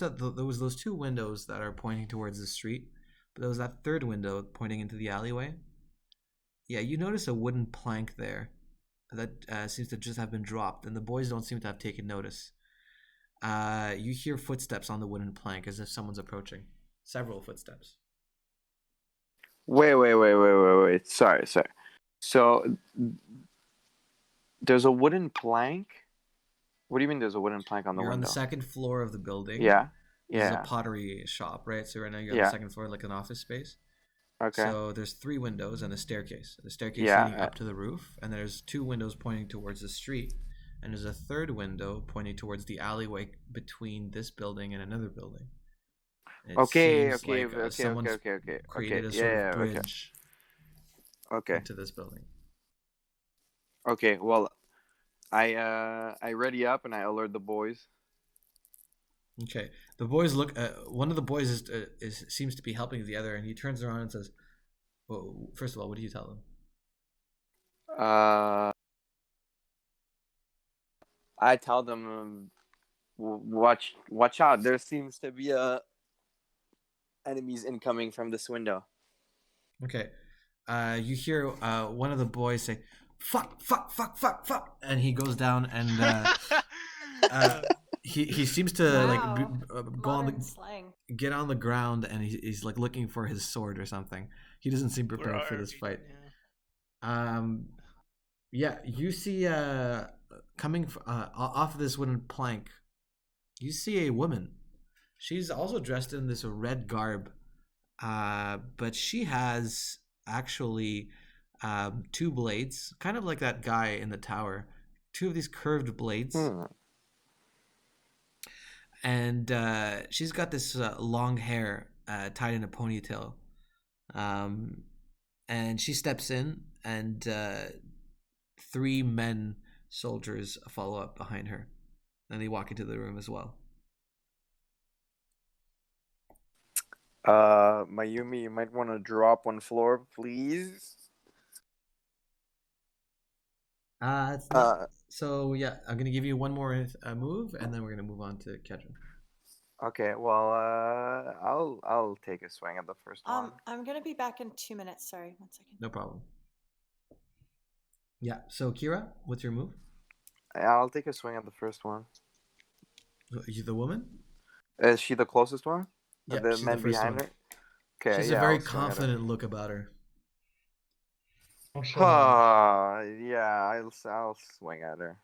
two windows that are pointing towards the street, but there was that third window pointing into the alleyway. Yeah, you notice a wooden plank there that seems to just have been dropped, and the boys don't seem to have taken notice. You hear footsteps on the wooden plank as if someone's approaching. Several footsteps. Wait. Sorry. So there's a wooden plank? What do you mean there's a wooden plank on the You're window? on the second floor of the building. Yeah. This is a pottery shop, right? So right now you're on the second floor, like an office space. Okay. So there's 3 windows and a staircase. The staircase leading up to the roof, and there's 2 windows pointing towards the street, and there's a third window pointing towards the alleyway between this building and another building. And someone's created a sort of bridge into this building. Okay, well, I ready up and I alert the boys. Okay, the boys look. One of the boys seems to be helping the other, and he turns around and says, "Well, first of all, what do you tell them?" I tell them, watch out. There seems to be enemies incoming from this window. Okay, you hear one of the boys say, "Fuck," and he goes down and he seems to go on the slang. Get on the ground, and he's like looking for his sword or something. He doesn't seem prepared for this fight. Yeah, you see coming off of this wooden plank, you see a woman. She's also dressed in this red garb, but she has actually 2 blades, kind of like that guy in the tower. 2 of these curved blades. And she's got this long hair tied in a ponytail. And she steps in, and 3 men soldiers follow up behind her. And they walk into the room as well. Mayumi, you might want to drop 1 floor, please. So yeah, I'm gonna give you 1 more move, and then we're gonna move on to Kedron. Okay, well, I'll take a swing at the first one. I'm gonna be back in 2 minutes. Sorry, 1 second. No problem. Yeah. So Kira, what's your move? I'll take a swing at the first one. You the woman? Is she the closest one? Yeah, the she's men the first behind one. her. Okay, She's a very confident look about her. Yeah, I'll swing at her.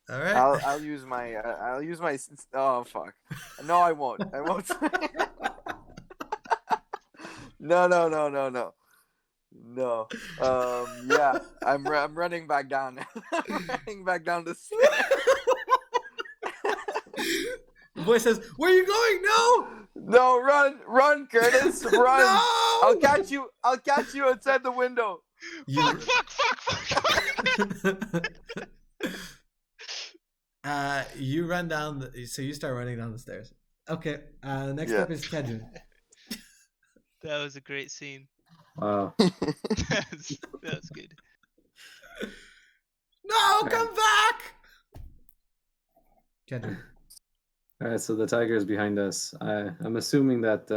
All right. I'll use my oh fuck. No, I won't. No. Yeah, I'm running back down. Running back down the stairs. The boy says, "Where are you going?" No, run, Curtis, run. No! I'll catch you outside the window. Fuck. You run down. So you start running down the stairs. Okay. Next up is Kedron. That was a great scene. Wow. that was good. No, come back! Kedron. All right, so the tiger is behind us. I'm assuming that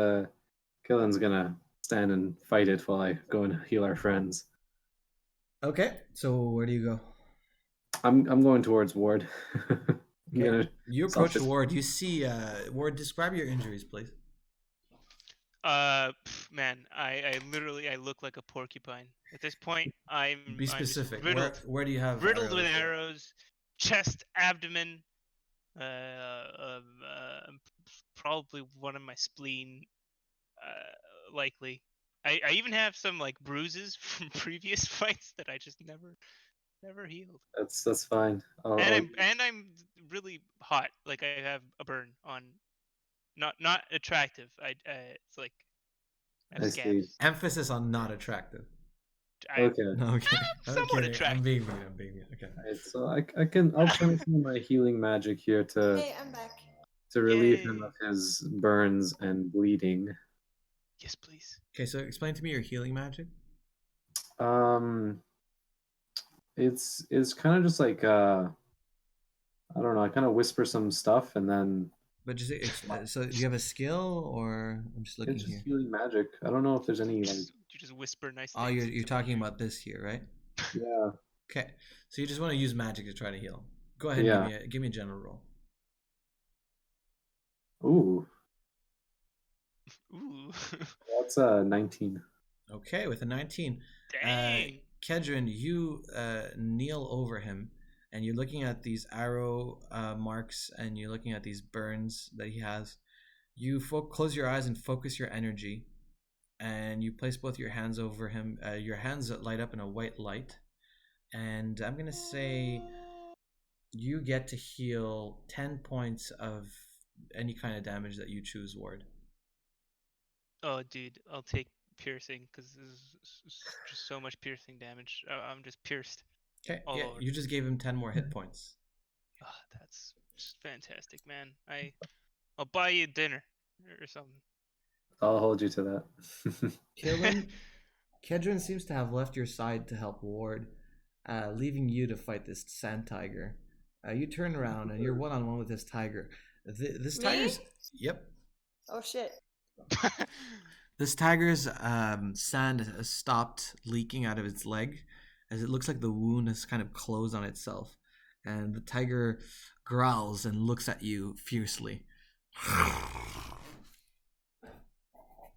Killen's gonna stand and fight it while I go and heal our friends. Okay, so where do you go? I'm going towards Ward. I'm Okay. gonna You approach Ward. You see Ward. Describe your injuries, please. Man, I literally I look like a porcupine. At this point, I'm Be just specific. riddled, Where do you have riddled with arrows? arrows, chest, abdomen, probably one of my spleen, likely. I even have some like bruises from previous fights that I just never healed. That's fine. And I'm really hot. Like I have a burn on, not attractive. It's like I have I see. scabs. Emphasis on not attractive. Okay. Okay. I'm Somewhat kidding. attractive. I'm being mean. I'm being mean. Okay. Alright, so I'll channel some of my healing magic here Hey, I'm back. to relieve him Yay. of his burns and bleeding. Yes, please. Okay, so explain to me your healing magic. It's kind of just like I don't know. I kind of whisper some stuff and then But just so do you have a skill or I'm just looking it's just here. healing magic. I don't know if there's any You like just whisper nice Oh, things. you're talking about this here, right? yeah. Okay. So you just want to use magic to try to heal. Go ahead Yeah. and give me a general roll. Ooh, Ooh. that's 19. Okay, with a 19. Dang. Kedron, you kneel over him and you're looking at these arrow marks and you're looking at these burns that he has. You close your eyes and focus your energy and you place both your hands over him. Your hands light up in a white light. And I'm going to say you get to heal 10 points of any kind of damage that you choose, Ward. Oh, dude, I'll take piercing because this is just so much piercing damage. I'm just pierced. Okay, all yeah, over. you just gave him 10 more hit points. Oh, that's just fantastic, man. I'll buy you dinner or something. I'll hold you to that. Killen, Kedron seems to have left your side to help Ward, leaving you to fight this sand tiger. You turn around and you're one-on-one with this tiger. This Me? tiger's... Yep. Oh shit. This tiger's sand has stopped leaking out of its leg, as it looks like the wound has kind of closed on itself. And the tiger growls and looks at you fiercely.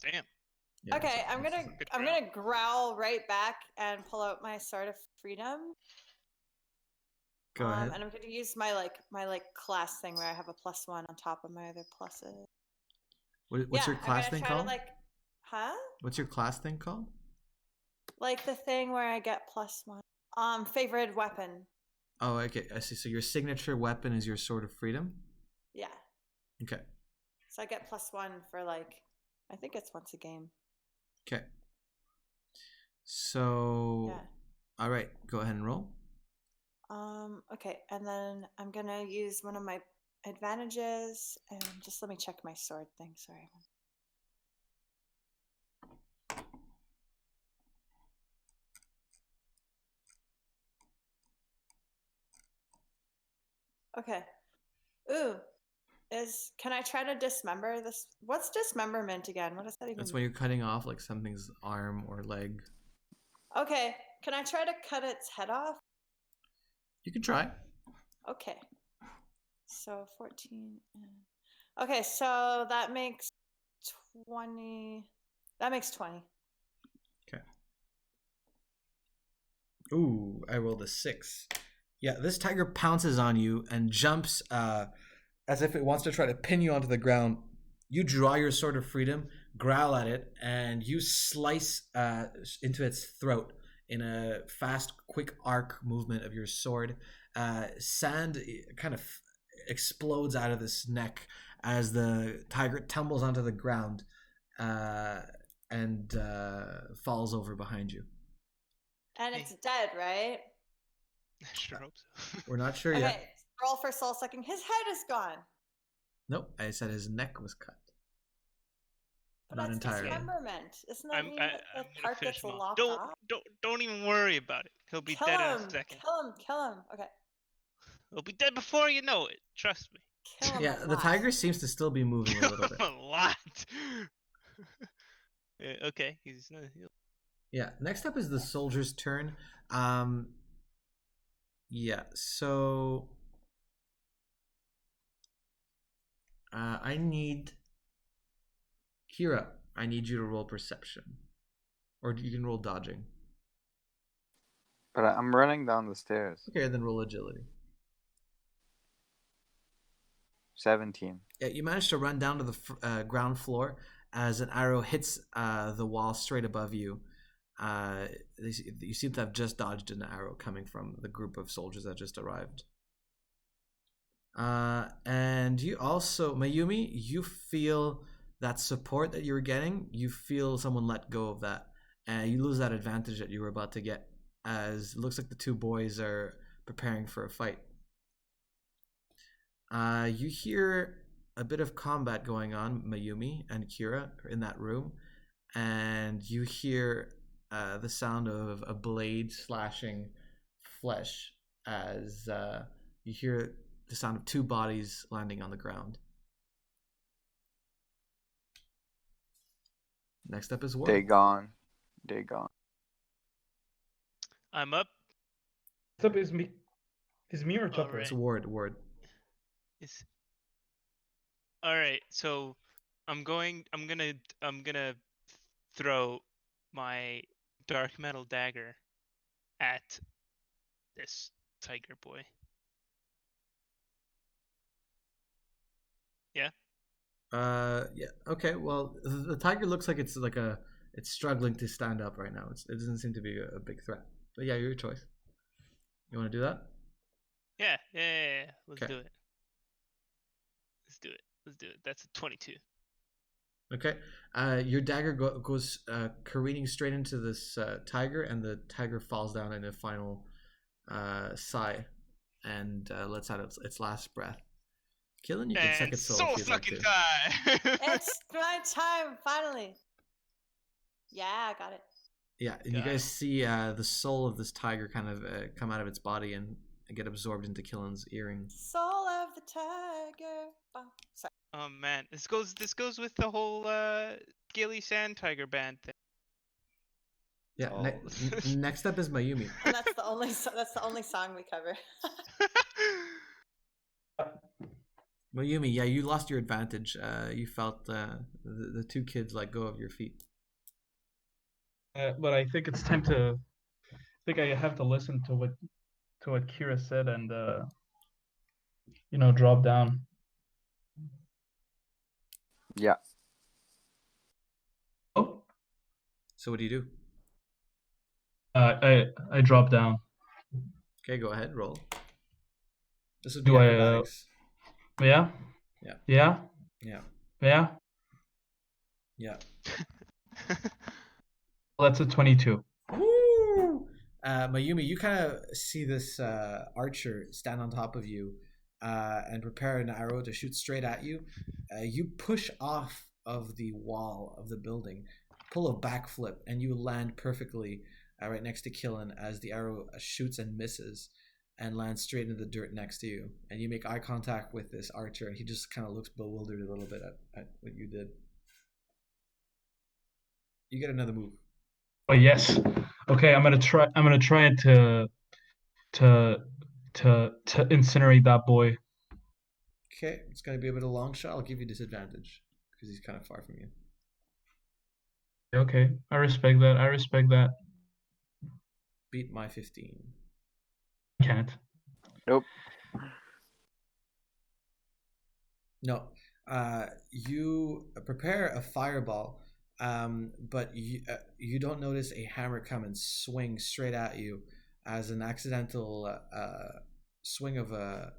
Damn. Yeah, Okay, so- I'm gonna growl right back and pull out my sword of freedom. Go ahead. And I'm gonna use my class thing where I have a +1 on top of my other pluses. What's your class thing called? Huh? What's your class thing called? Like the thing where I get +1. Favorite weapon. Oh, okay. I see. So your signature weapon is your sword of freedom? Yeah. Okay. So I get +1 for I think it's once a game. Okay. So, Yeah. all right. Go ahead and roll. Okay, and then I'm gonna use one of my advantages, and just let me check my sword thing. Sorry. Okay. Ooh, can I try to dismember this? What's dismemberment again? What does that even That's mean? when you're cutting off like something's arm or leg. Okay, can I try to cut its head off? You can try. Okay. So 14. Okay, so that makes 20. That makes 20. Okay. Ooh, I rolled a 6. Yeah, this tiger pounces on you and jumps as if it wants to try to pin you onto the ground. You draw your sword of freedom, growl at it, and you slice into its throat in a fast, quick arc movement of your sword. Sand kind of explodes out of this neck as the tiger tumbles onto the ground and falls over behind you. And it's dead, right? I sure hope so. We're not sure Okay, yet. roll for soul sucking. His head is gone. Nope, I said his neck was cut. But Not that's entirely. dismemberment. Isn't that mean I'm that the gonna part finish gets him off. lopped Don't off? don't even worry about it. He'll be Kill dead him! in a second. Kill him! Okay. He'll be dead before you know it. Trust me. Kill him Yeah, a the lot. tiger seems to still be moving a little bit. A lot. Okay, he's Yeah. Next up is the soldier's turn. Yeah. So I need Kira. I need you to roll perception, or you can roll dodging. But I'm running down the stairs. Okay, then roll agility. 17. Yeah, you manage to run down to the ground floor as an arrow hits the wall straight above you. You seem to have just dodged an arrow coming from the group of soldiers that just arrived. And you also, Mayumi, you feel that support that you were getting. You feel someone let go of that, and you lose that advantage that you were about to get, as it looks like the two boys are preparing for a fight. You hear a bit of combat going on, Mayumi and Kira are in that room, and you hear the sound of a blade slashing flesh as you hear the sound of two bodies landing on the ground. Next up is Ward. They gone. I'm up. Next up is me. Is me or Tupper? Alright. It's Ward. It's... All right. So I'm gonna throw my dark metal dagger at this tiger boy. Yeah. Yeah. Okay. Well, the tiger looks like it's struggling to stand up right now. It doesn't seem to be a big threat. But yeah, your choice. You want to do that? Yeah. Let's Okay. do it. Let's do it. That's a 22. Okay. Your dagger goes careening straight into this tiger, and the tiger falls down in a final sigh and lets out its last breath. Killen, you can suck its soul if you'd like to. Time. It's my time, finally. Yeah, I got it. Yeah, and you guys see the soul of this tiger kind of come out of its body and get absorbed into Killen's earring. Soul of the tiger. Oh, sorry. Oh man, this goes with the whole Gilly Sand Tiger band thing. Yeah. Oh. Next up is Mayumi. And that's the only song we cover. Mayumi, yeah, you lost your advantage. You felt the two kids let go of your feet. But I think it's time to. I think I have to listen to what Kira said and drop down. Yeah. Oh. So what do you do? I drop down. Okay, go ahead, roll. This would Do be I, acrobatics. Yeah. Yeah. Yeah. Yeah. Yeah. Yeah. Well, that's a 22. Woo! Mayumi, you kind of see this archer stand on top of you and prepare an arrow to shoot straight at you. You push off of the wall of the building, pull a backflip, and you land perfectly right next to Killen as the arrow shoots and misses and lands straight into the dirt next to you. And you make eye contact with this archer, and he just kind of looks bewildered a little bit at what you did. You get another move. Oh yes. Okay, I'm gonna try it to incinerate that boy. Okay, it's gonna be a bit of a long shot. I'll give you disadvantage because he's kind of far from you. Okay, I respect that. Beat my 15. Can't. Nope. No. You prepare a fireball, but you don't notice a hammer come and swing straight at you as an accidental swing of a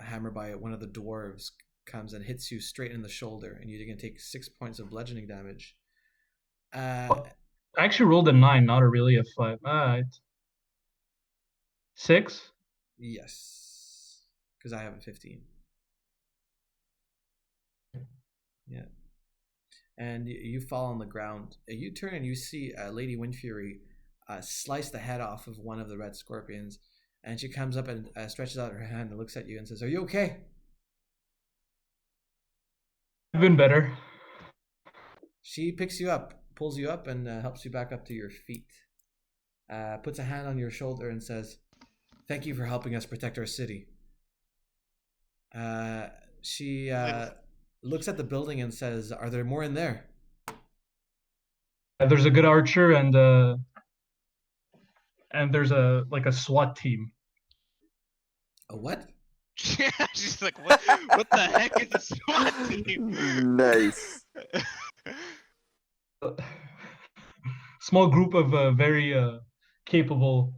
hammer by one of the dwarves comes and hits you straight in the shoulder, and you're going to take 6 points of bludgeoning damage. I actually rolled a 9, not a 5. Alright. 6? Yes, because I have a 15. Yeah. And you fall on the ground. You turn and you see Lady Windfury slice the head off of one of the red scorpions, and she comes up and stretches out her hand and looks at you and says, "Are you okay?" I've been better. She picks you up, pulls you up and helps you back up to your feet. Puts a hand on your shoulder and says, "Thank you for helping us protect our city." She looks at the building and says, "Are there more in there?" There's a good archer and there's a SWAT team. A what? Yeah, she's like, what the heck is a SWAT team? Nice. Small group of very capable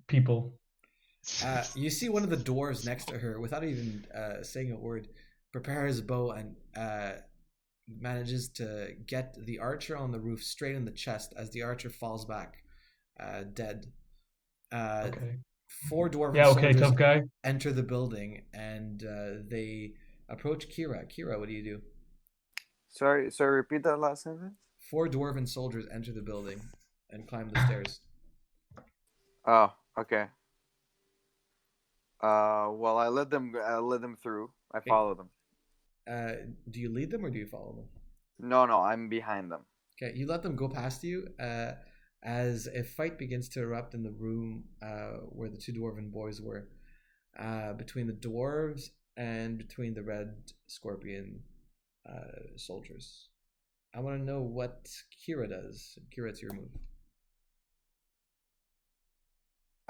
people. You see one of the dwarves next to her, without even saying a word, prepare his bow and manages to get the archer on the roof straight in the chest as the archer falls back, dead. Okay. 4 dwarven Yeah, okay, soldiers tough guy. enter the building and they approach Kira. Kira, what do you do? Sorry, repeat that last sentence. 4 dwarven soldiers enter the building and climb the stairs. Oh, okay. Well, I led them through. I follow them. Do you lead them or do you follow them? No, I'm behind them. Okay, you let them go past you as a fight begins to erupt in the room where the 2 dwarven boys were, between the dwarves and between the red scorpion soldiers. I want to know what Kira does. Kira, it's your move.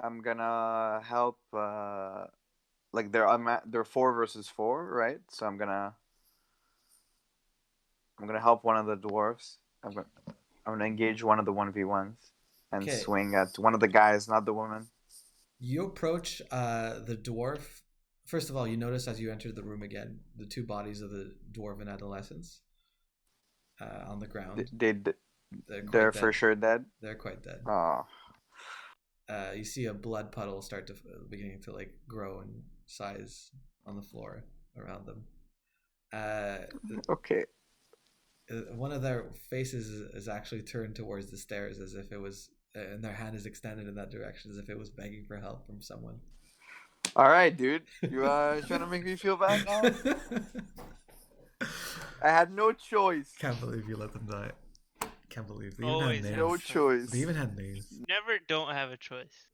I'm gonna help. Like they're 4 versus 4, right? So I'm gonna help one of the dwarves. I'm gonna engage one of the 1v1s and swing at one of the guys, not the woman. You approach the dwarf. First of all, you notice as you enter the room again, the 2 bodies of the dwarven adolescents on the ground. They're for sure dead. They're quite dead. Oh. You see a blood puddle start to beginning to like grow in size on the floor around them. Okay. One of their faces is actually turned towards the stairs as if it was, and their hand is extended in that direction as if it was begging for help from someone. All right, dude. You trying to make me feel bad now? I had no choice. Can't believe you let them die. Can't believe they Always even had names. No choice. They even had names. Never don't have a choice.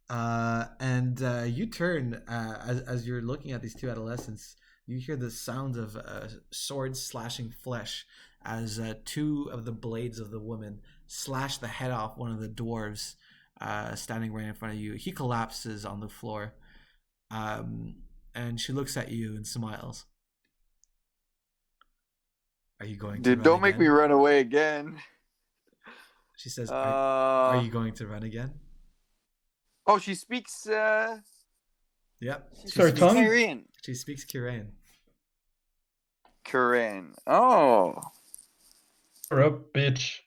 And you turn as you're looking at these 2 adolescents. You hear the sound of swords slashing flesh as 2 of the blades of the woman slash the head off one of the dwarves standing right in front of you. He collapses on the floor, and she looks at you and smiles. Are you going to Dude, run don't make again? me run away again. She says, are you going to run again? Oh, she speaks... Yep. Sorry, tongue? Korean. She speaks Korean. Korean. Oh. You're up, bitch.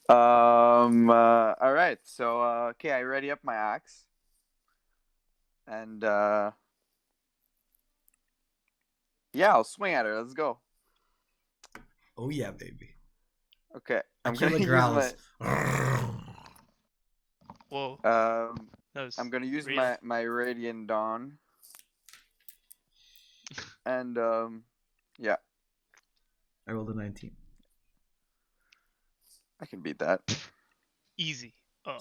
All right. So, okay, I ready up my axe. And, yeah, I'll swing at her. Let's go. Oh, yeah, baby. Okay. I'm going Akila to growls. Whoa. I'm going to use real. my Radiant Dawn. And, yeah. I rolled a 19. I can beat that. Easy. Oh.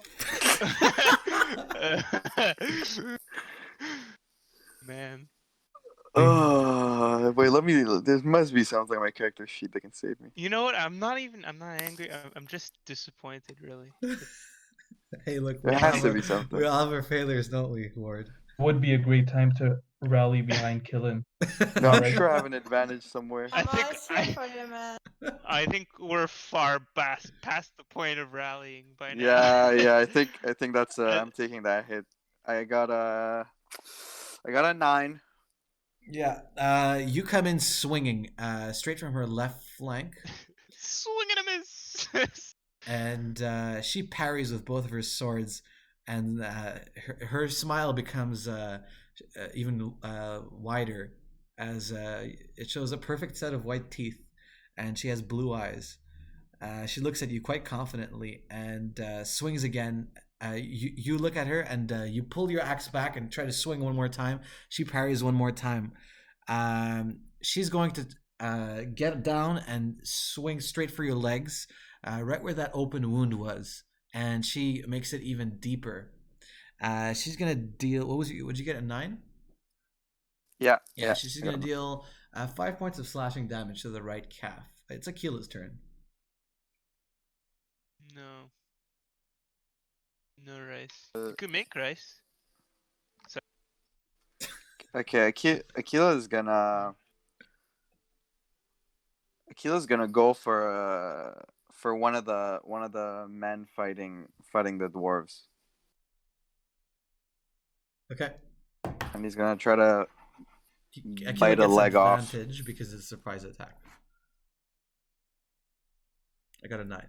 Man. Wait, there must be something on my character sheet that can save me. You know what? I'm not angry. I'm just disappointed, really. Hey, look, There has to be something. We all have our failures, don't we, Ward? Would be a great time to rally behind Killen. No, I'm Right. sure I have an advantage somewhere. I I'm think always here for you, man. I think we're far past the point of rallying by now. Yeah. I think that's. I'm taking that hit. I got a 9. Yeah, you come in swinging straight from her left flank. Swing and a miss. And she parries with both of her swords, and her smile becomes even wider as it shows a perfect set of white teeth, and she has blue eyes. She looks at you quite confidently and swings again. You look at her and you pull your axe back and try to swing one more time. She parries one more time. She's going to get down and swing straight for your legs, right where that open wound was, and she makes it even deeper. She's gonna deal. What was it? Would you get a 9? Yeah. Yeah, she's gonna deal 5 points of slashing damage to the right calf. It's Akila's turn. No. No rice. You could make rice. Okay, Akila's gonna go for one of the men fighting the dwarves, Okay. and he's gonna try to Akila bite a gets leg off. advantage because it's a surprise attack. I got a 9.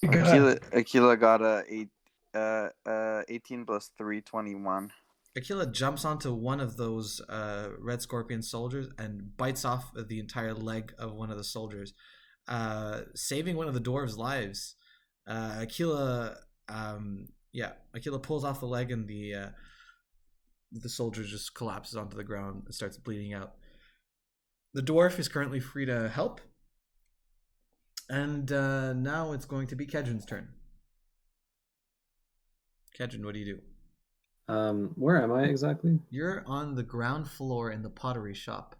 Akila got a 18 plus 3, 21. Akila jumps onto one of those red scorpion soldiers and bites off the entire leg of one of the soldiers, saving one of the dwarves' lives. Akila pulls off the leg, and the soldier just collapses onto the ground and starts bleeding out. The dwarf is currently free to help, and now it's going to be Kedrin's turn. Kedrin, what do you do? Where am I exactly? You're on the ground floor in the pottery shop,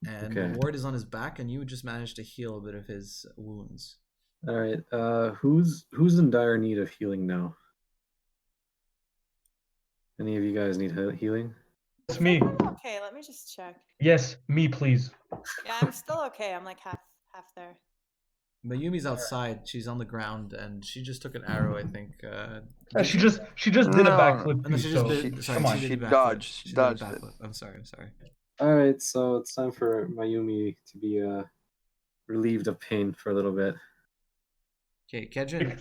and Okay. Ward is on his back, and you just managed to heal a bit of his wounds. All right. Who's in dire need of healing now? Any of you guys need healing? It's me. Okay, let me just check. Yes, me, please. Yeah, I'm still okay. I'm like half there. Mayumi's outside. She's on the ground, and she just took an arrow, I think. She just did a No. backflip. No, she too, just so did. Sorry, come on. she She did a backflip. dodged. She She did a dodged it. backflip. I'm sorry. All right, so it's time for Mayumi to be relieved of pain for a little bit. Okay, Kedrin,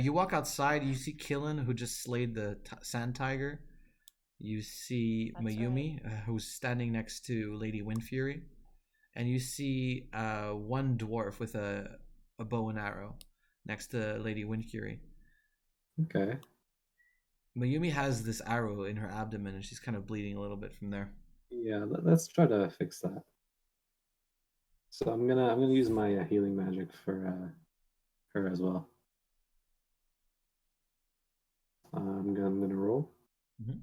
you walk outside. You see Killen, who just slayed the sand tiger. You see That's Mayumi, who's standing next to Lady Windfury, and you see one dwarf with a bow and arrow next to Lady Windfury. Okay. Mayumi has this arrow in her abdomen, and she's kind of bleeding a little bit from there. Yeah, let's try to fix that. So I'm gonna use my healing magic for her as well. I'm gonna roll. Mm-hmm.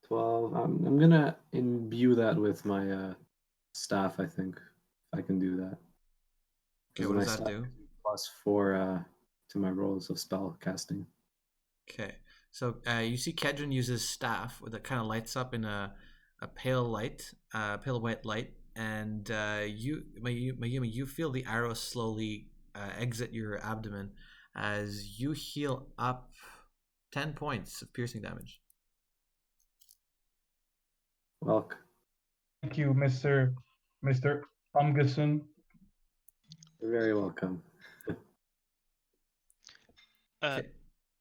12. I'm gonna imbue that with my staff. I think if I can do that. Okay, what does that do? +4 to my rolls of spell casting. Okay, so you see Kedrin uses staff that kind of lights up in a pale white light, and Mayumi, you feel the arrow slowly exit your abdomen as you heal up 10 points of piercing damage. Welcome. Thank you, Mr. Umgason. You're very welcome. Okay.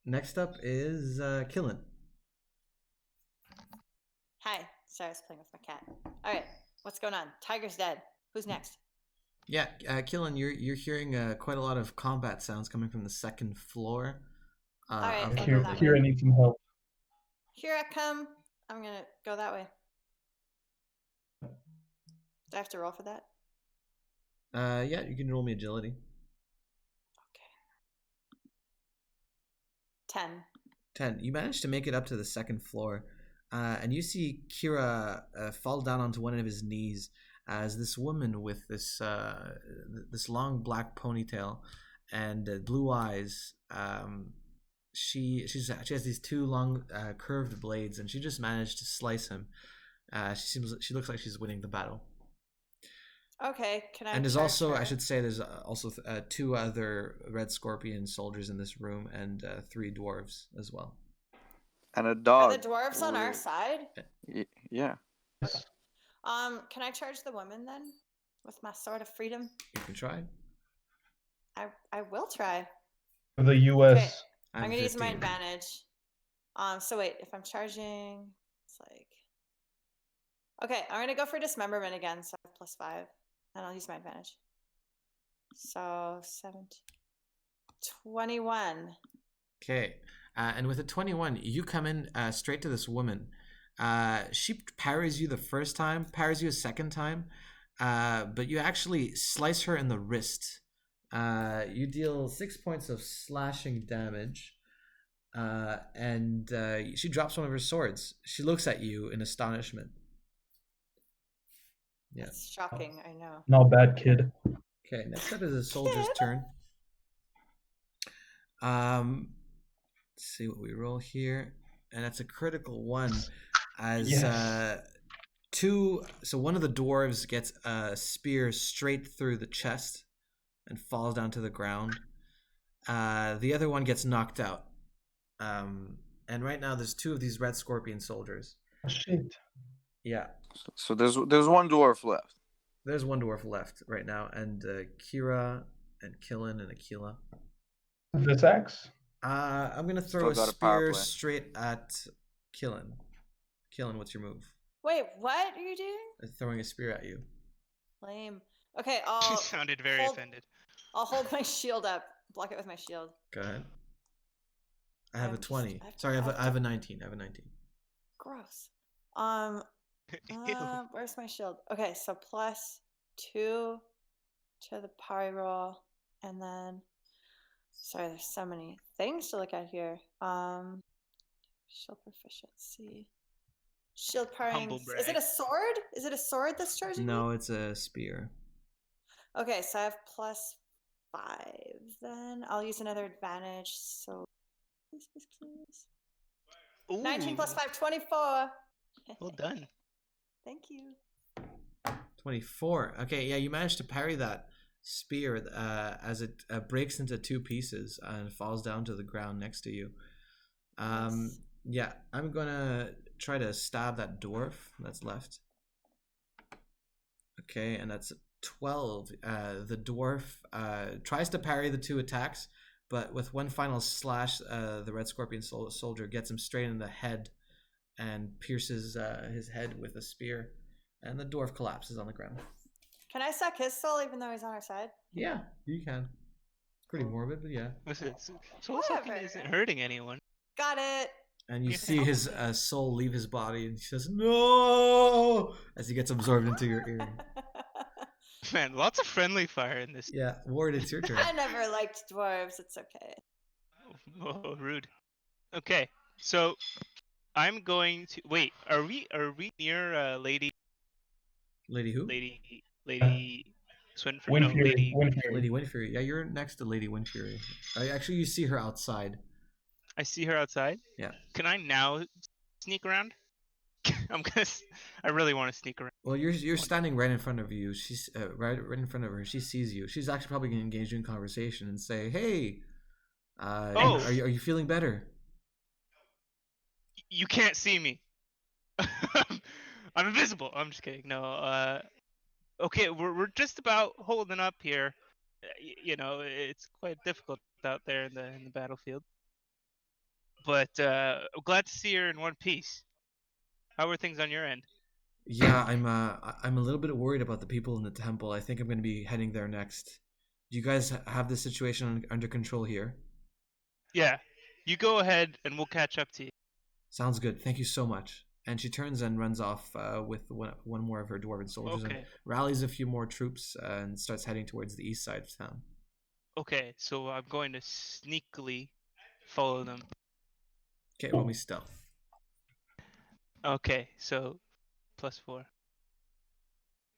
Next up is Killen. Hi. Sorry, I was playing with my cat. All right, what's going on? Tiger's dead. Who's next? Yeah, Killen, you're hearing quite a lot of combat sounds coming from the second floor. All right, of the I'll go Here, building. that here, I need some help. Here I come. I'm gonna go that way. Do I have to roll for that? Yeah, you can roll me agility. Okay. 10. 10. You managed to make it up to the second floor, and you see Kira fall down onto one of his knees as this woman with this long black ponytail and blue eyes. She has these two long curved blades, and she just managed to slice him. She looks like she's winning the battle. Okay, can I? And there's charge also, her? I should say, there's also 2 other red scorpion soldiers in this room, and 3 dwarves as well. And a Are dog. the dwarves on our side? Yeah. Can I charge the woman then with my sword of freedom? You can try. I will try. For the U.S. Okay, I have I'm gonna use my 15. advantage. So wait, if I'm charging, it's like. Okay, I'm gonna go for dismemberment again, so I have +5, and I'll use my advantage. So 17, 21. Okay, and with a 21, you come in straight to this woman, She parries you the first time, parries you a second time, but you actually slice her in the wrist. You deal 6 points of slashing damage, and she drops one of her swords. She looks at you in astonishment. Yeah. That's shocking, I know. Not bad, kid. Okay, next up is a soldier's Kid? turn. Let's see what we roll here, and that's a critical one. As Yes. so one of the dwarves gets a spear straight through the chest and falls down to the ground. The other one gets knocked out. And right now there's 2 of these red scorpion soldiers. Oh, shit. Yeah, So there's one dwarf left. there's one dwarf left right now, and Kira and Killen and Aquila. This axe? I'm gonna Still throw a got a power spear play. straight at Killen. Killen, what's your move? Wait, what are you doing? Throwing a spear at you. Lame. Okay, She I'll sounded very offended. I'll hold my shield up. Block it with my shield. Go ahead. I have a I'm just- 20. I've- Sorry, I I've have a 19. I have a 19. Gross. Ew. Where's my shield? Okay, so +2 to the parry roll, and then sorry, there's so many things to look at here. Shield proficiency. Shield parrying. Humble Is it brag. a sword? Is it a sword that's charging me? No, it's a spear. Okay, so I have +5. Then I'll use another advantage. So please. Ooh, 19 + 5, 24. well done. Thank you. 24. Okay, yeah, you managed to parry that spear as it breaks into 2 pieces and falls down to the ground next to you. Nice. Yeah, I'm gonna try to stab that dwarf that's left. Okay, and that's 12. The dwarf tries to parry the 2 attacks, but with one final slash, the red scorpion soldier gets him straight in the head and pierces his head with a spear, and the dwarf collapses on the ground. Can I suck his soul even though he's on our side? Yeah, you can. It's pretty morbid, but yeah. Soul sucking Whatever. isn't hurting anyone. Got it. And you Yeah. see his soul leave his body, and he says, "No!" as he gets absorbed into your ear. Man, lots of friendly fire in this. Yeah, Ward, it's your turn. I never liked dwarves. It's okay. Oh, rude. Okay, so I'm going to wait. Are we near Lady Who? Swinford? Wind No, Fury. Lady. Wind Fury. Lady Windfury. Yeah, you're next to Lady Windfury. Actually, you see her outside. I see her outside. Yeah. Can I now sneak around? I really want to sneak around. Well, you're standing right in front of you. She's right in front of her. She sees you. She's actually probably going to engage you in conversation and say, "Hey, Oh. are you feeling better?" You can't see me. I'm invisible. I'm just kidding. No. Okay, we're just about holding up here. You know, it's quite difficult out there in the battlefield. But I'm glad to see her in one piece. How are things on your end? Yeah, I'm a little bit worried about the people in the temple. I think I'm going to be heading there next. Do you guys have this situation under control here? Yeah, you go ahead and we'll catch up to you. Sounds good. Thank you so much. And she turns and runs off with one more of her dwarven soldiers and Okay. rallies a few more troops and starts heading towards the east side of town. Okay, so I'm going to sneakily follow them. Okay, roll me stealth. Okay, so +4.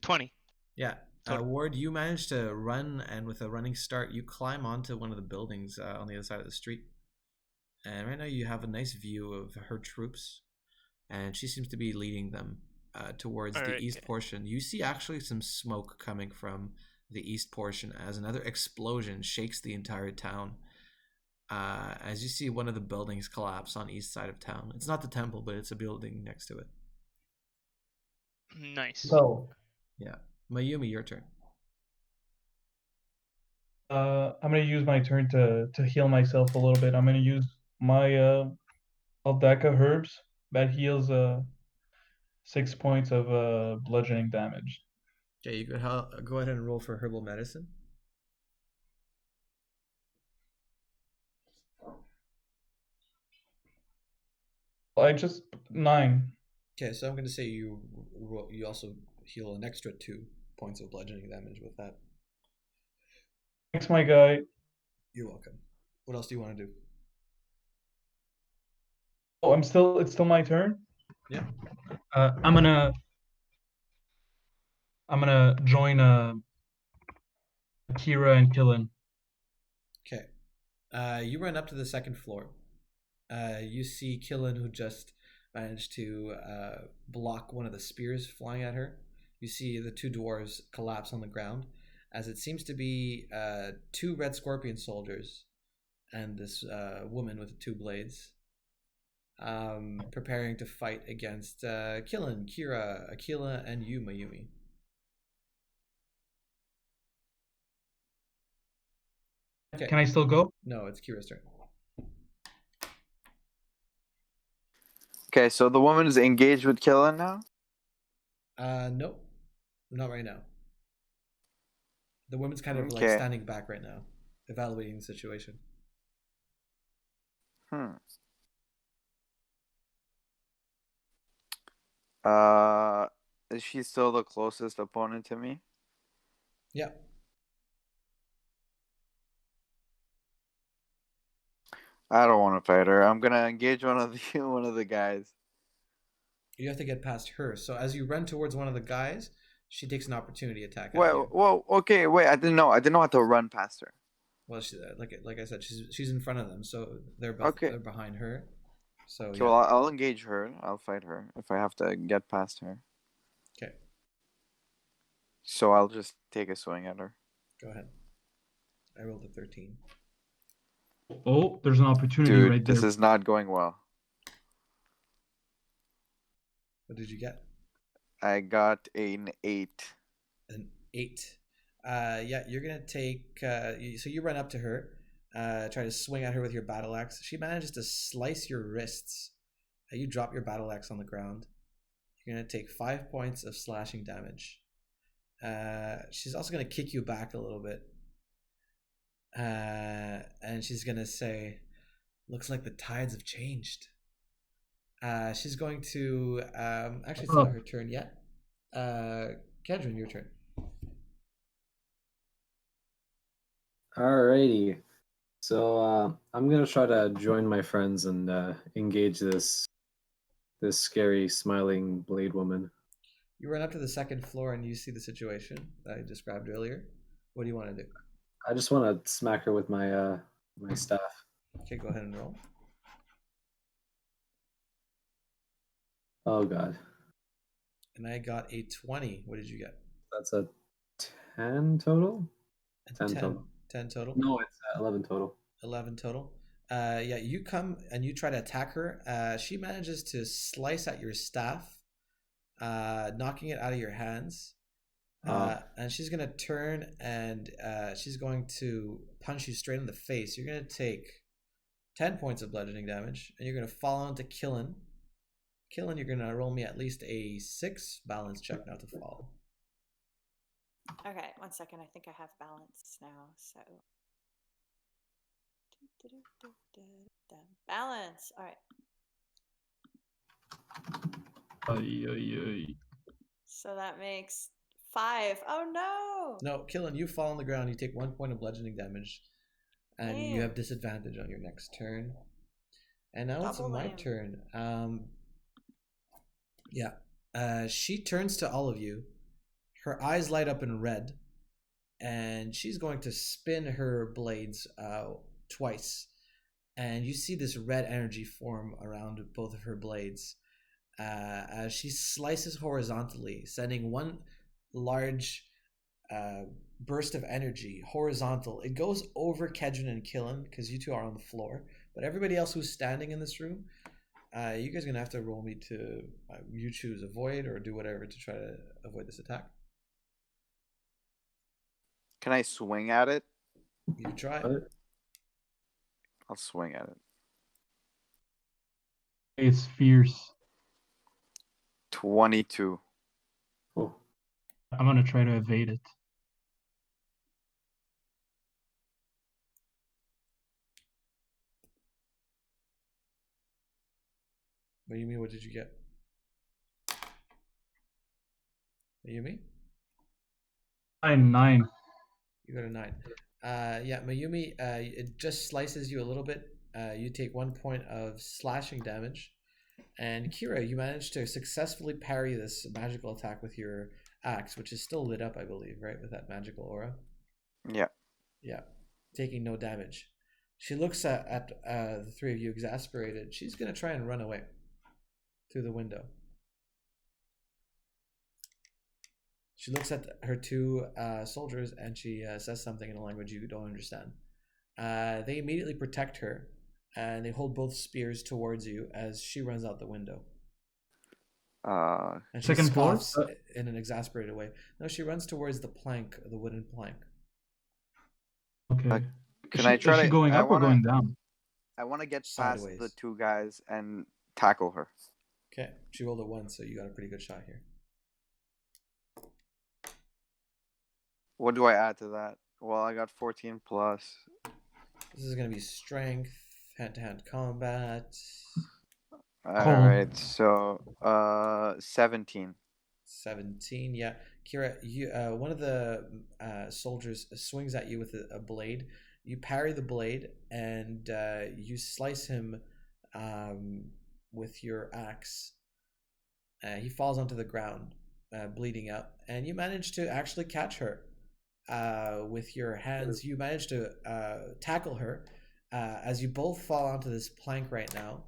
20. Yeah. Total. Ward, you manage to run, and with a running start, you climb onto one of the buildings on the other side of the street. And right now you have a nice view of her troops, and she seems to be leading them towards the Alright, east okay. portion. You see actually some smoke coming from the east portion as another explosion shakes the entire town. As you see one of the buildings collapse on east side of town. It's not the temple, but it's a building next to it. Nice. So, Yeah. Mayumi, your turn. I'm gonna use my turn to heal myself a little bit. I'm gonna use my Aldaka herbs that heals 6 points of bludgeoning damage. Okay, you could go ahead and roll for herbal medicine. I just 9. Okay, so I'm going to say you also heal an extra 2 points of bludgeoning damage with that. Thanks, my guy. You're welcome. What else do you want to do? Oh, it's still my turn. Yeah. I'm gonna join Kira and Killen. Okay. You run up to the second floor. You see Killen, who just managed to block one of the spears flying at her. You see the 2 dwarves collapse on the ground, as it seems to be 2 red scorpion soldiers and this woman with the 2 blades, preparing to fight against Killen, Kira, Akila, and you, Mayumi. Okay. Can I still go? No, it's Kira's turn. Okay, so the woman is engaged with Killen now? Nope. Not right now. The woman's kind of like Okay. standing back right now, evaluating the situation. Is she still the closest opponent to me? Yeah. I don't want to fight her. I'm gonna engage one of the guys. You have to get past her. So as you run towards one of the guys, she takes an opportunity attack at Wait, you. whoa, okay, wait. I didn't know how to run past her. Well, like I said, she's in front of them, so they're behind her. So Okay, yeah. well, I'll engage her. I'll fight her if I have to get past her. Okay. So I'll just take a swing at her. Go ahead. I rolled a 13. Oh, there's an opportunity Dude, right there. this is not going well. What did you get? I got an 8. An 8. Yeah, you're gonna take. So you run up to her, try to swing at her with your battle axe. She manages to slice your wrists. You drop your battle axe on the ground. You're gonna take 5 points of slashing damage. She's also gonna kick you back a little bit, and she's gonna say, "Looks like the tides have changed." She's going to actually, it's not her turn yet. Kedron, your turn. Alrighty. So I'm gonna try to join my friends and engage this scary smiling blade woman. You run up to the second floor and you see the situation that I described earlier. What do you want to do? I just want to smack her with my my staff. Okay, go ahead and roll. Oh god. And I got a 20. What did you get? That's a 10 total? 10 total. 10 total? No, it's 11 total. 11 total. Yeah, you come and you try to attack her. She manages to slice at your staff, knocking it out of your hands. And she's going to turn and she's going to punch you straight in the face. You're going to take 10 points of bludgeoning damage, and you're going to fall onto Killen. Killen, you're going to roll me at least a 6 balance check not to fall. Okay, 1 second. I think I have balance now. So balance. All right. So that makes 5. Oh no! No, Killen, you fall on the ground. You take 1 point of bludgeoning damage, and you have disadvantage on your next turn. And now it's my turn. Yeah. She turns to all of you. Her eyes light up in red, and she's going to spin her blades twice. And you see this red energy form around both of her blades as she slices horizontally, sending one large burst of energy horizontal. It goes over Kedron and Killen because you two are on the floor, but everybody else who's standing in this room, you guys are gonna have to roll me to you choose avoid or do whatever to try to avoid this attack. Can I swing at it? You try. I'll swing at it. It's fierce. 22. Oh. I'm gonna try to evade it. What do you mean? What did you get? Mayumi? 9. You got a 9. Yeah, Mayumi, it just slices you a little bit. You take 1 point of slashing damage. And Kira, you managed to successfully parry this magical attack with your axe, which is still lit up, I believe, right? With that magical aura. Yeah. Yeah. Taking no damage. She looks at the three of you exasperated. She's going to try and run away through the window. She looks at her two soldiers and she says something in a language you don't understand. They immediately protect her and they hold both spears towards you as she runs out the window. And she Second floor? scoffs in an exasperated way. No, she runs towards the plank, the wooden plank. Okay. Can I try is she to? going up or going down? I want to get Sideways. past the two guys and tackle her. Okay, she rolled a 1, so you got a pretty good shot here. What do I add to that? Well, I got 14 plus. This is going to be strength, hand-to-hand combat. All right, so 17. 17, yeah. Kira, you one of the soldiers swings at you with a blade. You parry the blade and you slice him with your axe. He falls onto the ground, bleeding out, and you manage to actually catch her with your hands. You manage to tackle her as you both fall onto this plank right now.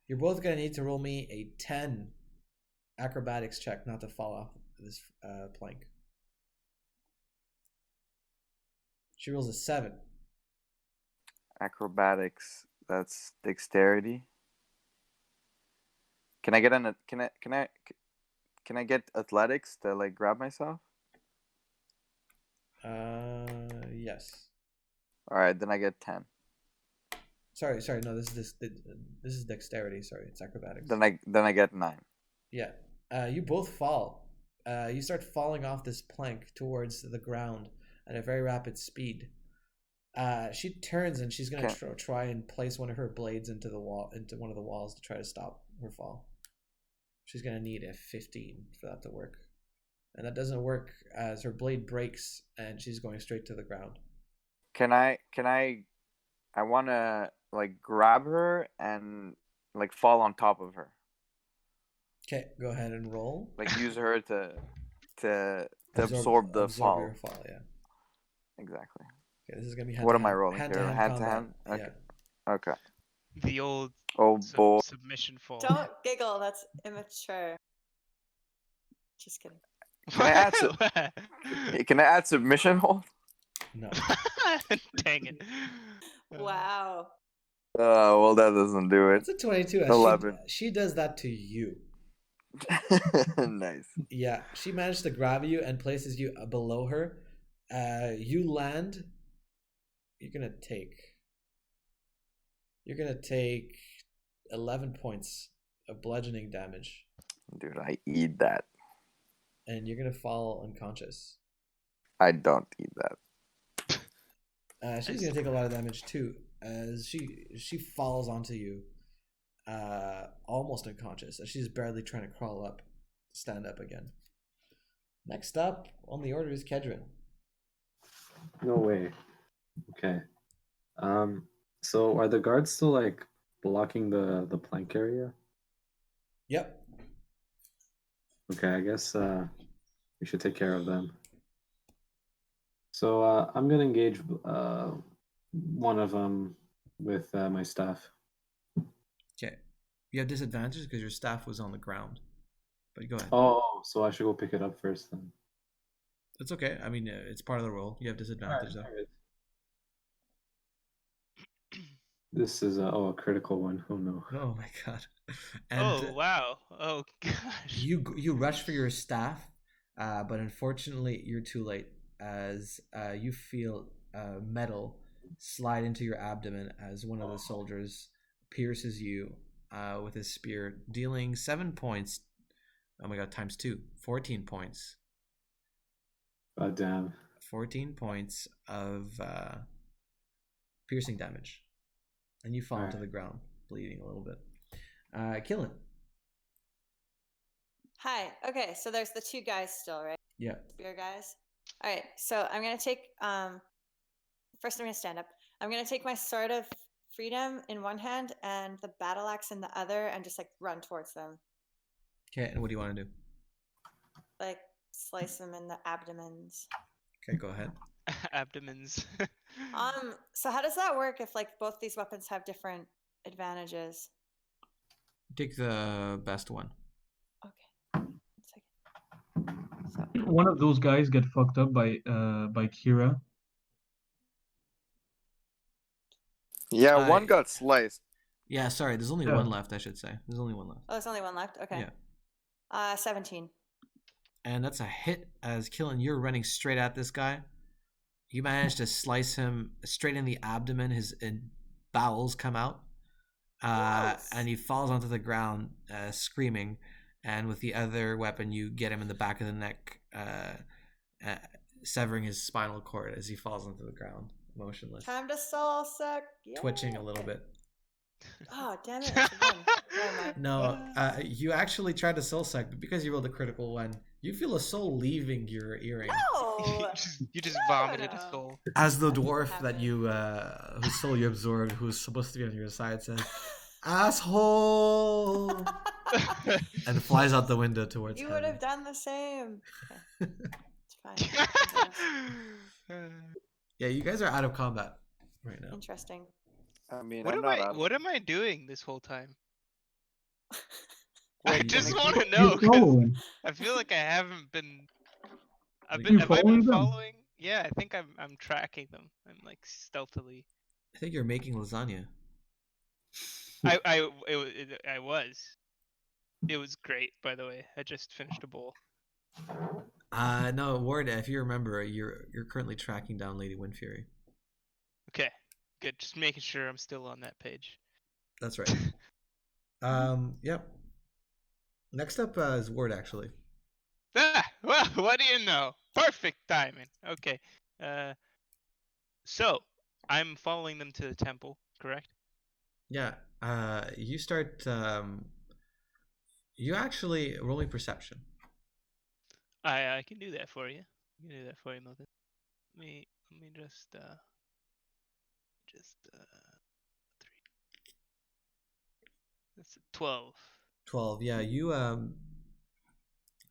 You're both going to need to roll me a 10 acrobatics check not to fall off this plank. She rolls a 7. Acrobatics. That's dexterity. Can I get can I get athletics to like grab myself? Yes. All right, then I get 10. Sorry. No, this is dexterity. Sorry, it's acrobatics. Then I get 9. Yeah. You both fall. You start falling off this plank towards the ground at a very rapid speed. She turns and she's gonna try and place one of her blades into one of the walls to try to stop her fall. She's gonna need a 15 for that to work, and that doesn't work as her blade breaks and she's going straight to the ground. Can I want to like grab her and like fall on top of her. Okay, go ahead and roll. Like use her to absorb the fall. Your fall, yeah. Exactly. Okay, this is gonna be what am I rolling hand here? To hand to hand. Okay. Yeah. Okay. The old boy. submission fall. Don't giggle. That's immature. Just kidding. Can I add submission hold? No. Dang it. Wow. Well, that doesn't do it. It's a 22. 11. She does that to you. Nice. Yeah, she managed to grab you and places you below her. You land. You're gonna take 11 points of bludgeoning damage. Dude, I eat that. And you're gonna fall unconscious. I don't eat that. She's gonna take a lot of damage too, as she falls onto you, almost unconscious, as she's barely trying to crawl up, stand up again. Next up on the order is Kedrin. No way. Okay. So are the guards still like blocking the plank area? Yep. Okay, I guess we should take care of them. So I'm gonna engage one of them with my staff. Okay. You have disadvantage because your staff was on the ground. But go ahead. Oh, so I should go pick it up first then. That's okay. I mean, it's part of the roll. You have disadvantage though. Right. This is a critical one. Oh no. Oh my god. And oh wow. Oh gosh. You rush for your staff, but unfortunately you're too late as you feel metal slide into your abdomen as one of the soldiers pierces you with his spear, dealing 7 points. Oh my god, times 2. 14 points. God damn. 14 points of piercing damage. And you fall onto the ground, bleeding a little bit. Kill it. Hi. Okay, so there's the two guys still, right? Yeah. Spear guys. All right. So I'm gonna take first I'm gonna stand up. I'm gonna take my sword of freedom in one hand and the battle axe in the other, and just like run towards them, Okay, and what do you want to do? like slice them in the abdomens. Okay, go ahead. Abdomens. So how does that work if like both these weapons have different advantages? Take the best one. Okay. 1 second. So One of those guys get fucked up by Kira. Yeah, Uh, one got sliced. Yeah, sorry, there's only Yeah. one left, I should say. There's only one left. oh, there's only one left. Okay. Yeah. 17. And that's a hit as Killen, you're running straight at this guy. You manage to slice him straight in the abdomen. His bowels come out. And he falls onto the ground screaming. And with the other weapon, you get him in the back of the neck, severing his spinal cord as he falls onto the ground, motionless, Time to soul suck. Yeah. twitching a little bit. Oh, damn it. It's a win. Never mind. No, you actually tried to soul suck, but because you rolled a critical one, you feel a soul leaving your earring. No! you just No, vomited no. a soul. As the dwarf that you, whose soul you absorbed, who's supposed to be on your side, says, "Asshole," and flies out the window towards You heaven. would have done the same. Okay. It's fine. Yeah, you guys are out of combat right now. Interesting. I mean, what I'm am not I? out. What am I doing this whole time? Well, I you just gotta want to keep- know You're 'cause following. I feel like I haven't been. You Have I following been them? following? Yeah, I think I'm tracking them. I'm like stealthily. I think you're making lasagna. I was. It was great, by the way. I just finished a bowl. No, Ward, if you remember, you're currently tracking down Lady Windfury. Okay, good. Just making sure I'm still on that page. That's right. Yep. Next up is Ward, actually. Well, what do you know? Perfect timing. Okay. So I'm following them to the temple, correct? Yeah. You start. You actually rolling perception. I can do that for you. I can do that for you, Milton. Let me just 3. That's 12. 12. Yeah, you let's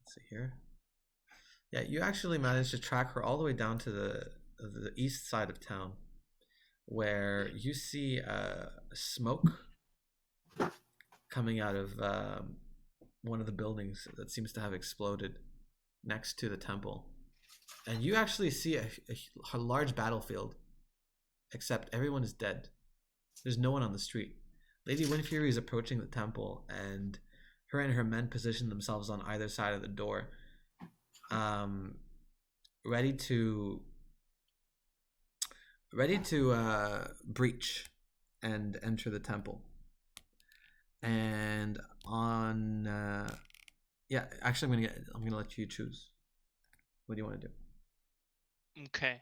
see here. Yeah, you actually managed to track her all the way down to the east side of town, where you see smoke coming out of one of the buildings that seems to have exploded next to the temple, and you actually see a large battlefield, except everyone is dead. There's no one on the street. Lady Windfury is approaching the temple, and her men position themselves on either side of the door, ready to breach and enter the temple. And on yeah, actually I'm gonna let you choose. What do you want to do? Okay.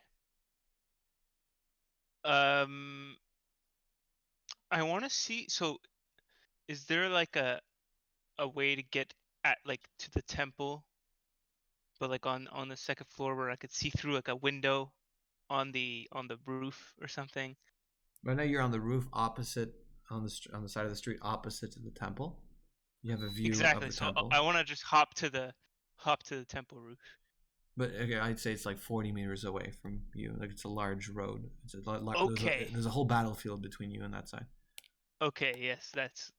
I want to see. So, is there like a way to get at like to the temple, but like on the second floor where I could see through like a window on the roof or something? Right now you're on the roof opposite on the side of the street opposite to the temple. You have a view Exactly. of the So temple. I want to just hop to the temple roof. But okay, I'd say it's like 40 meters away from you. Like it's a large road. It's Okay. There's a whole battlefield between you and that side. Okay. Yes, that's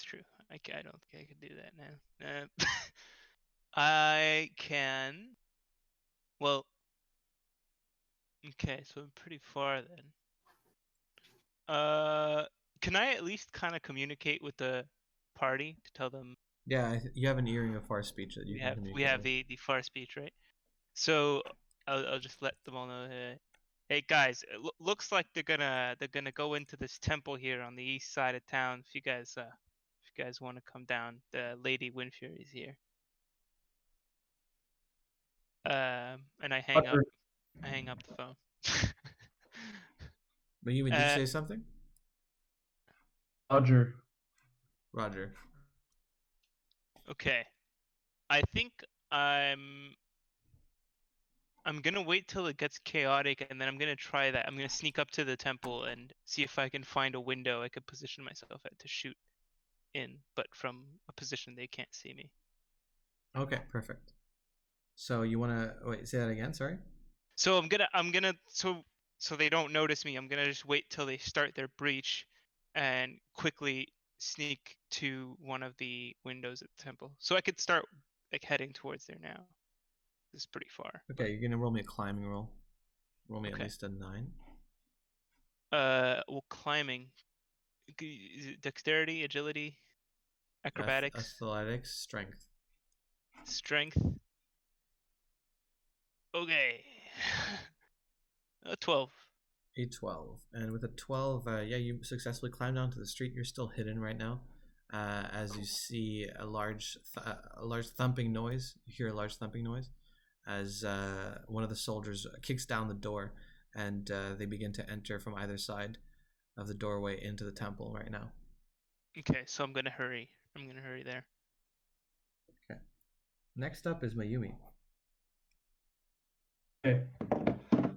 true. I don't think I can do that now. I can. Well. Okay, so I'm pretty far then. Can I at least kind of communicate with the party to tell them? Yeah, you have an earring of far speech that you can communicate. We have with. the far speech, right? So I'll just let them all know. Hey guys, it looks like they're gonna go into this temple here on the east side of town. If you guys want to come down, the Lady Windfury is here. And I hang up. I hang up the phone. But you did you say something? Roger. Roger. Okay. I think I'm gonna wait till it gets chaotic, and then I'm gonna try that. I'm gonna sneak up to the temple and see if I can find a window I could position myself at to shoot in, but from a position they can't see me. Okay, perfect. So you want to wait? Say that again. Sorry. So I'm gonna so they don't notice me. I'm gonna just wait till they start their breach, and quickly sneak to one of the windows at the temple. So I could start like heading towards there now. This is pretty far. Okay, you're gonna roll me a climbing roll. Roll me at Okay. least a 9. Well, climbing. Is it dexterity, agility, acrobatics, Athletics, strength. strength. Okay. 12. A 12, and with a 12, yeah, you successfully climb down to the street. You're still hidden right now, as you see a large thumping noise. You hear a large thumping noise as one of the soldiers kicks down the door, and they begin to enter from either side of the doorway into the temple right now. Okay, so I'm gonna hurry. I'm gonna hurry there. Okay. Next up is Mayumi. Okay.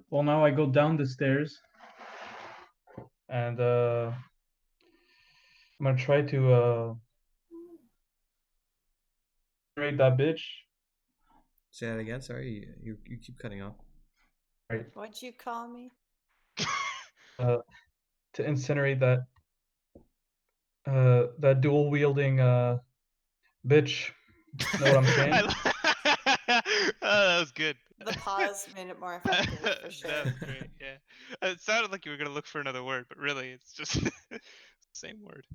Well, now I go down the stairs, and I'm gonna try to raid that bitch. Say that again. Sorry, you keep cutting off. Right. What'd you call me? To incinerate that dual wielding bitch. Know what I'm saying? Oh, that was good. The pause made it more effective for sure. That was great. Yeah, it sounded like you were gonna look for another word, but really, it's just the same word.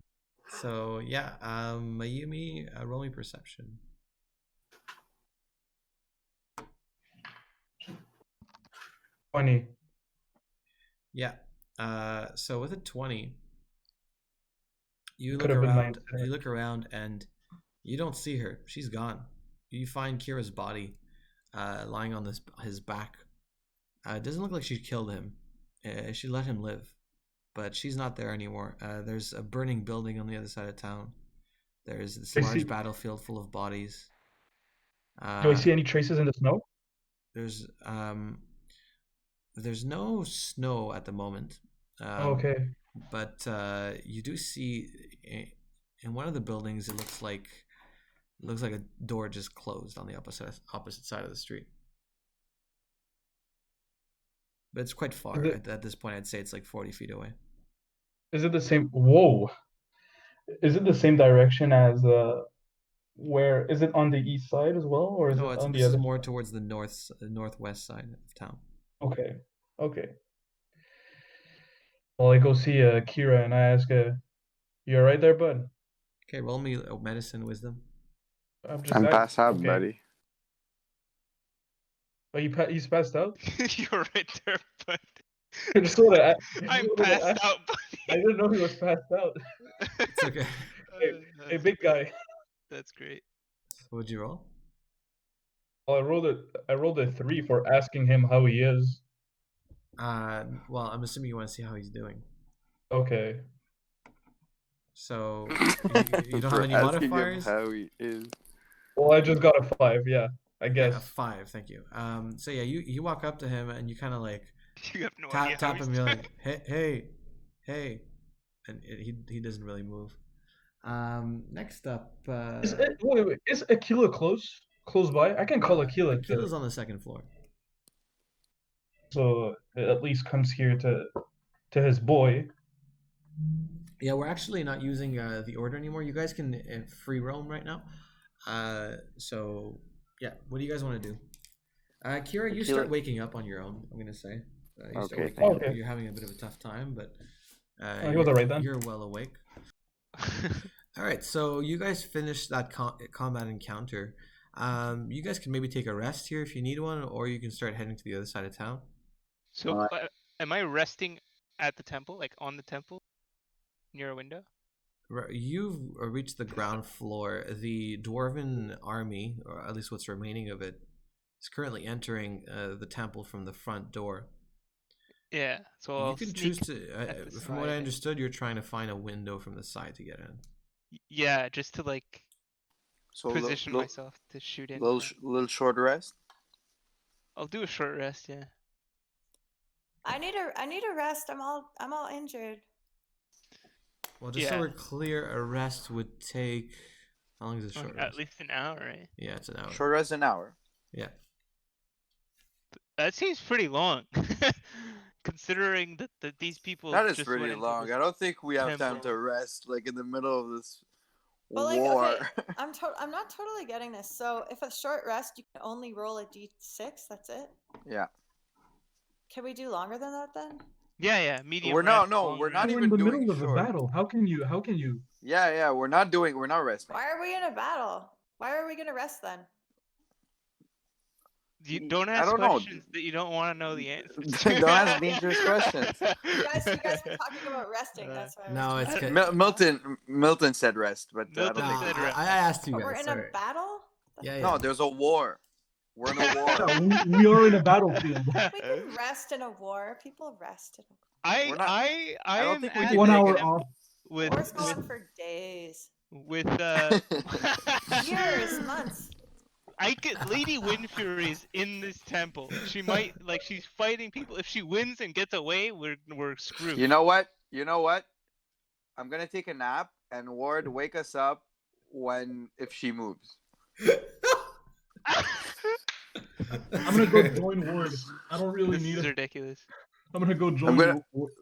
So yeah, Mayumi, roll me perception. 20. Yeah. So with a 20, you Could look have been my around. incentive. You look around, and you don't see her. She's gone. You find Kira's body, lying on his back. It doesn't look like she killed him. She let him live, but she's not there anymore. There's a burning building on the other side of town. There's this large battlefield full of bodies. Do I see any traces in the snow? There's no snow at the moment. Okay. But you do see in one of the buildings, it looks like a door just closed on the opposite side of the street. But it's quite far. At this point, I'd say it's like 40 feet away. Is it the same? Whoa. Is it the same direction as where? Is it on the east side as well, or is No, it on the this is other? more towards the northwest side of town. Okay. Okay. Well, I go see Kira and I ask, "You all right there, bud?" Okay, roll me medicine wisdom. I'm passed out, okay. buddy. Oh, he's passed out? You're right there, but I'm passed out, buddy. I didn't know he was passed out. It's okay. Hey, big guy. That's great. What'd you roll? Well, I rolled a 3 for asking him how he is. Well, I'm assuming you want to see how he's doing. Okay. So you don't have any modifiers? How he is. Well, I just got a 5. Yeah, I guess. A 5. Thank you. So yeah, you walk up to him and you kind of like you have no idea tap him. You're like, hey, and he doesn't really move. Next up, wait. Is Aquila close by? I can call Aquila. Aquila's on the second floor. So it at least comes here to his boy. Yeah, we're actually not using the order anymore. You guys can free roam right now. So yeah, what do you guys want to do? Kira, you start waking up on your own. I'm gonna say. Okay, You're having a bit of a tough time, but he was alright then. You're well awake. All right, so you guys finished that combat encounter. You guys can maybe take a rest here if you need one, or you can start heading to the other side of town. So, am I resting at the temple, like on the temple, near a window? You've reached the ground floor. The dwarven army, or at least what's remaining of it, is currently entering the temple from the front door. Yeah, so you can choose to. From what I understood, you're trying to find a window from the side to get in. Yeah, just to like. So position myself to shoot in. little short rest. I'll do a short rest. Yeah. I need a rest. I'm all injured. Well, just so we're clear, a rest would take. How long is a short rest? At least an hour, right? Yeah, it's an hour. Short rest an hour. Yeah. That seems pretty long, considering that these people. That is just pretty went into long. this I don't think we have time temple. to rest like in the middle of this But like, war. okay, I'm not totally getting this. So if a short rest, you can only roll a d6. That's it. Yeah. Can we do longer than that then? Yeah. Medium. We're rest, no, long we're not rest. We're even in the doing middle of short. a battle. How can you? Yeah, we're not resting. Why are we in a battle? Why are we gonna rest then? You don't I ask don't know. questions that you don't want to know the answers. Don't ask dangerous questions. You guys were talking about resting. That's why. No, I was it's confused. good. Milton said rest, but I Milton don't think. said rest. I asked you But guys. we're in sorry. a battle. Yeah. No, there's a war. We're in a war. Yeah, we are in a battlefield. We can rest in a war. People rest in a We're not- I don't am think we at can 1 make hour it. off. with war's going for days, years, months. I get Lady Windfury's in this temple. She might she's fighting people. If she wins and gets away, we're screwed. You know what? I'm gonna take a nap, and Ward wake us up if she moves. I'm gonna go join Ward. I don't really This need is it. ridiculous. I'm gonna go join gonna- Ward.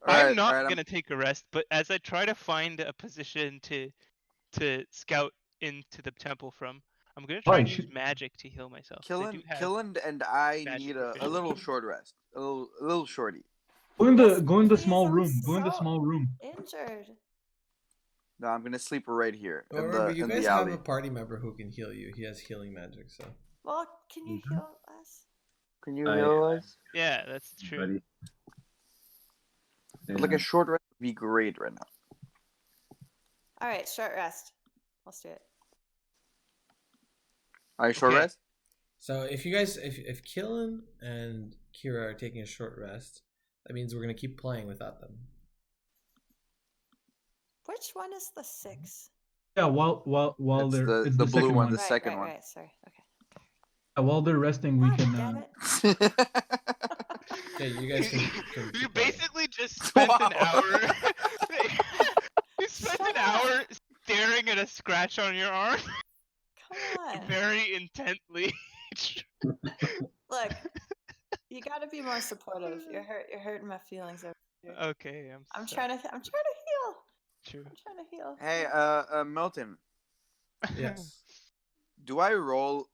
I'm not gonna take a rest, but as I try to find a position to scout into the temple from, I'm gonna try and use magic to heal myself. Killen and I magic need a proficiency. little short rest, a little shorty. Go in the Please, small I'm room. Go in the so small room. Injured. No, I'm gonna sleep right here Well, in remember, the you in guys the have alley. a party member who can heal you. He has healing magic, so. Well, can you heal us? Can you heal us? Yeah, that's true. Buddy. Like a short rest would be great right now. All right, short rest. Let's do it. Are you short Okay. rest? So if you guys, if Killen and Kira are taking a short rest, that means we're gonna keep playing without them. Which one is the 6? Yeah, while It's they're the blue second one, one. the second one. Right. Sorry. Okay. While they're resting, we God can. damn it. Okay, you guys can You keep playing. basically just spent an Wow. hour. You spent an hour staring at a scratch on your arm Come on. very intently. Look, you got to be more supportive. You're hurting my feelings over here. Okay, I'm sorry. trying to heal. True. I'm trying to heal. Hey, Milton, Yes. do I roll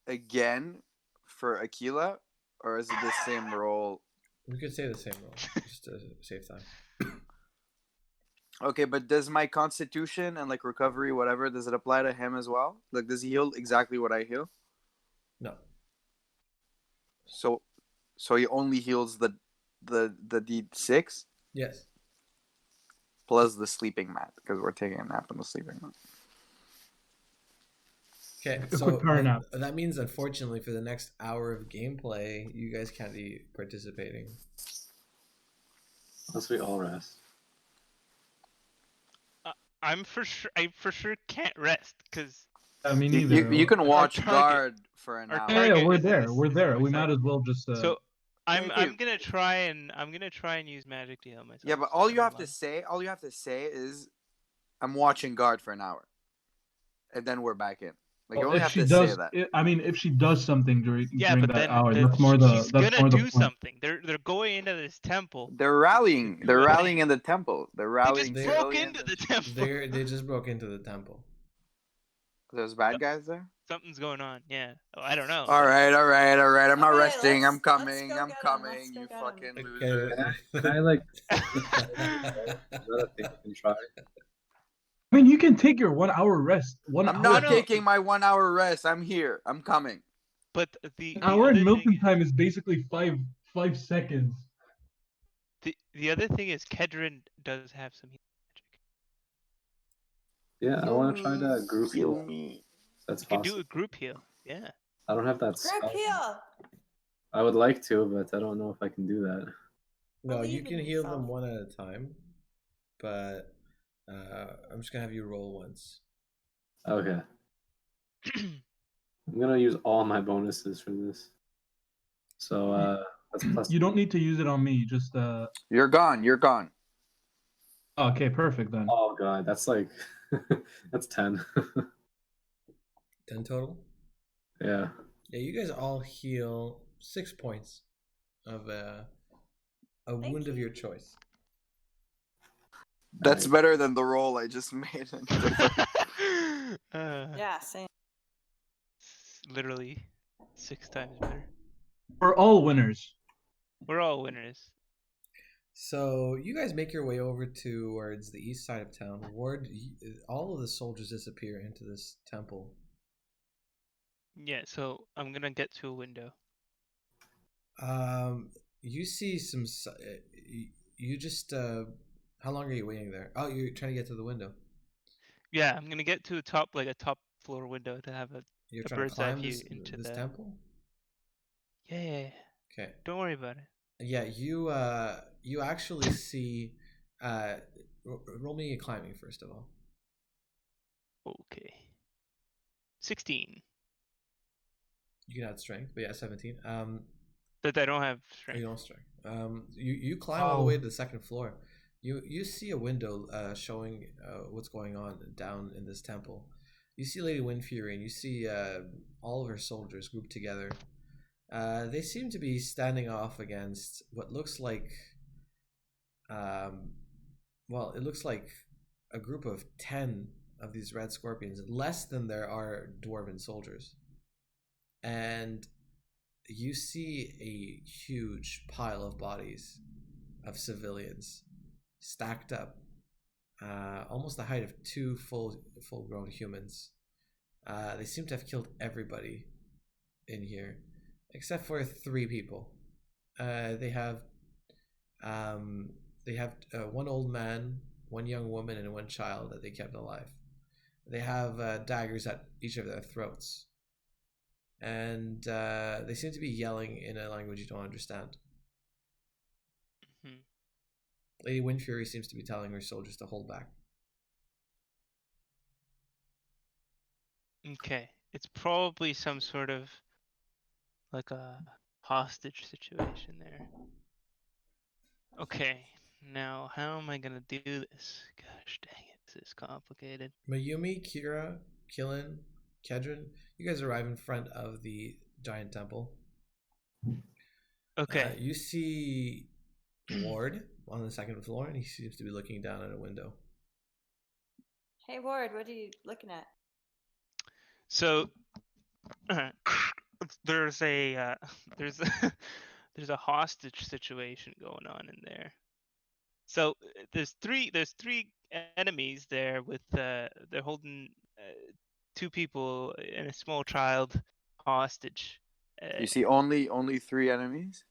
again for Aquila, or is it the same roll? We could say the same roll, just to save time. Okay, but does my constitution and recovery, whatever, does it apply to him as well? Like, does he heal exactly what I heal? No. So he only heals the D6 Yes. plus the sleeping mat, because we're taking a nap on the sleeping mat. Okay, A so quick power nap. that means, unfortunately, for the next hour of gameplay, you guys can't be participating. Unless we all rest. I for sure can't rest because Me neither. You can watch target- guard for an our hour. target- Yeah, we're is in there. this- We're is there. in We this might as well just. so I'm Thank you. gonna try and use magic to heal myself. Yeah, but so all you never have to mind. say is, I'm watching guard for an hour, and then we're back in. Like, you Well, only if have she to does, say that. if she does something during but that then hour, then that's more the. she's That's gonna more the do point. something. They're going into this temple. They're rallying. do They're a rallying thing. in the temple. They're They rallying. just broke civilians. into the temple. They just broke into the temple. There's bad guys there. Something's going on. Yeah. Oh, I don't know. All right. I'm not Okay, resting. I'm let's coming. go I'm get 'em. coming. Let's go You get 'em. fucking Okay. loser. Can I another thing we can try? I mean, you can take your 1 hour rest. I'm not taking my 1 hour rest. I'm here. I'm coming. But the An hour other in Milton thing, time is basically five seconds. the other thing is Kedron does have some healing magic. Yeah, I want to try to group Heal heal. me. That's You can possible. do a group heal. Yeah. I don't have that Group spell. heal. I would like to, but I don't know if I can do that. No, you Believe can in heal yourself. them one at a time, but I'm just gonna have you roll once. Okay. I'm gonna use all my bonuses for this. So that's plus. You don't need to use it on me. Just You're gone. You're gone. okay, perfect then. Oh god, that's like that's 10. 10 total. Yeah. Yeah, you guys all heal 6 points of a wound of your choice. That's Nice. better than the roll I just made. Yeah, same. Literally 6 times better. We're all winners. We're all winners. So you guys make your way over towards the east side of town. Ward, all of the soldiers disappear into this temple. Yeah, so I'm gonna get to a window. You see some. You just. How long are you waiting there? Oh, you're trying to get to the window. Yeah, I'm gonna get to a top floor window to have a You're a trying to bird's eye climb view this into this the. temple. Yeah. Okay. Don't worry about it. Yeah, you actually see. Roll me a climbing first of all. Okay. 16. You can add strength, but yeah, 17. But I don't have You strength. don't strength. You climb all the way to the second floor. You see a window showing what's going on down in this temple. You see Lady Windfury, and you see all of her soldiers grouped together. They seem to be standing off against what looks like, it looks like a group of 10 of these red scorpions, less than there are dwarven soldiers. And you see a huge pile of bodies of civilians stacked up, almost the height of 2 full-grown humans. They seem to have killed everybody in here, except for 3 people. They have one old man, 1 young woman, and 1 child that they kept alive. They have daggers at each of their throats. And they seem to be yelling in a language you don't understand. Mhm. Lady Windfury seems to be telling her soldiers to hold back. Okay. It's probably some sort of like a hostage situation there. Okay. Now, how am I gonna do this? Gosh dang it, this is complicated. Mayumi, Kira, Killen, Kedron, you guys arrive in front of the giant temple. Okay. You see Ward on the second floor, and he seems to be looking down at a window. Hey Ward, what are you looking at? So there's a there's a, there's a hostage situation going on in there. So there's three enemies there with they're holding 2 people and a small child hostage. You see only 3 enemies?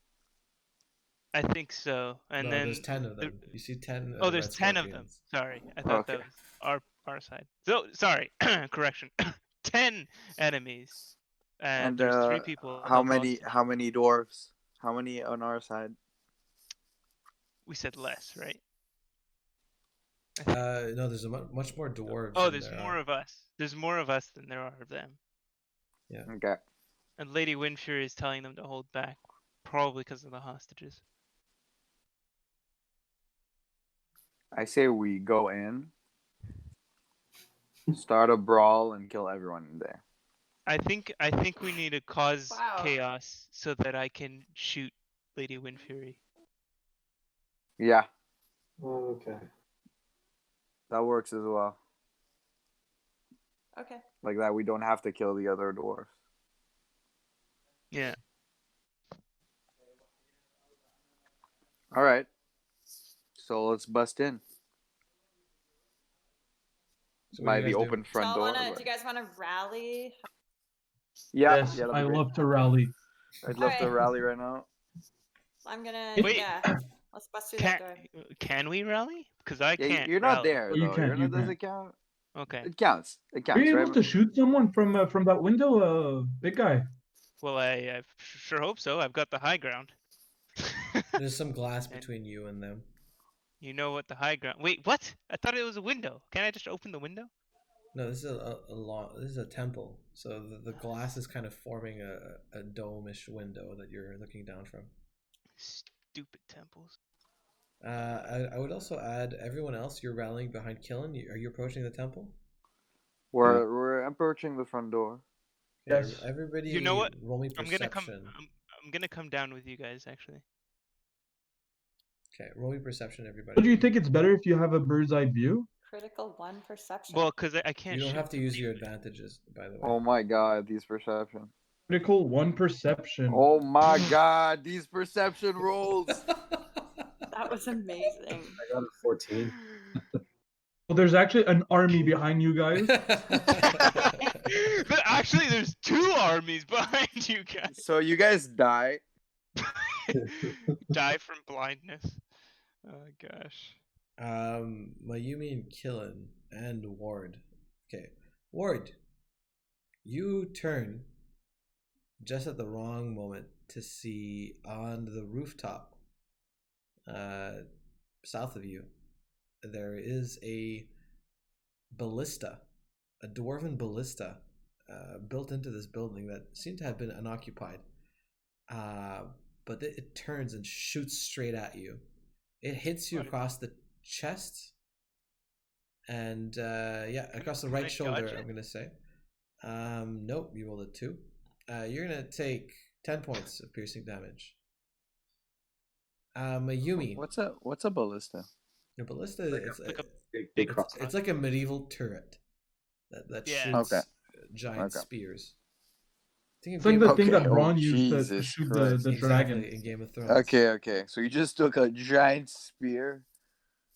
I think so. And No, then there's 10 of them. You see 10 oh, there's red 10 of them. scorpions. Sorry, I thought Okay. that was our side. So sorry, correction. 10 enemies. And There's 3 people how held many hostage. dwarves? How many on our side? We said less, right? No, there's much more dwarves. Oh, than there's there more are. of us. There's more of us than there are of them. Yeah. Okay. And Lady Windfury is telling them to hold back, probably because of the hostages. I say we go in, start a brawl, and kill everyone in there. I think we need to cause Wow. chaos so that I can shoot Lady Windfury. Yeah, Okay. that works as well. Okay. Like that, we don't have to kill the other dwarves. Yeah. All right. So let's bust in So what by do you the guys do? open Do, front door. do you guys want to rally? Yeah, Yes, yeah, that'd I be great. love to rally. I'd love to Alright. rally right now. I'm gonna. Wait. Yeah. Let's bust through that door. Can we rally? Because I Yeah, can't. you're not rally. there Oh, you though. can't, You're you not. Does can't. it count? Okay. It counts. It Are counts, you right? able to shoot someone from that window, big guy? Well, I sure hope so. I've got the high ground. There's some glass And between you and them. you know what the high ground? Wait, what? I thought it was a window. Can I just open the window? No, this is a long. This is a temple. So the glass is kind of forming a dome-ish window that you're looking down from. Stupid temples. I would also add everyone else. You're rallying behind Killen. Are you approaching the temple? We're approaching the front door. Okay, Yes. everybody. You know what? Roll me I'm perception. gonna come down with you guys actually. Okay, roll me perception, everybody. But do you think it's better if you have a bird's eye view? Critical 1 perception. Well, because I can't. You don't shoot have to from use your anywhere. advantages, by the way. Oh my god, these perception. Critical 1 perception. Oh my god, these perception rolls. That was amazing. I got a 14. Well, there's actually an army behind you guys. But actually, there's 2 armies behind you guys. So you guys die. Die from blindness. Oh gosh. Mayumi and Killen and Ward. Okay, Ward, you turn just at the wrong moment to see on the rooftop, south of you, there is a ballista, a dwarven ballista, built into this building that seemed to have been unoccupied. But it turns and shoots straight at you. It hits you across the chest and across the right shoulder, I'm gonna say. Nope, you rolled a 2. You're gonna take 10 points of piercing damage. Mayumi, What's a ballista? your ballista, like a Big cross. it's like a medieval turret that Yeah. shoots Okay. giant Okay. spears. I think It's like the thing that Okay, Braun oh, used to Jesus shoot Christ. the dragon. in Game of Thrones. Okay. So you just took a giant spear.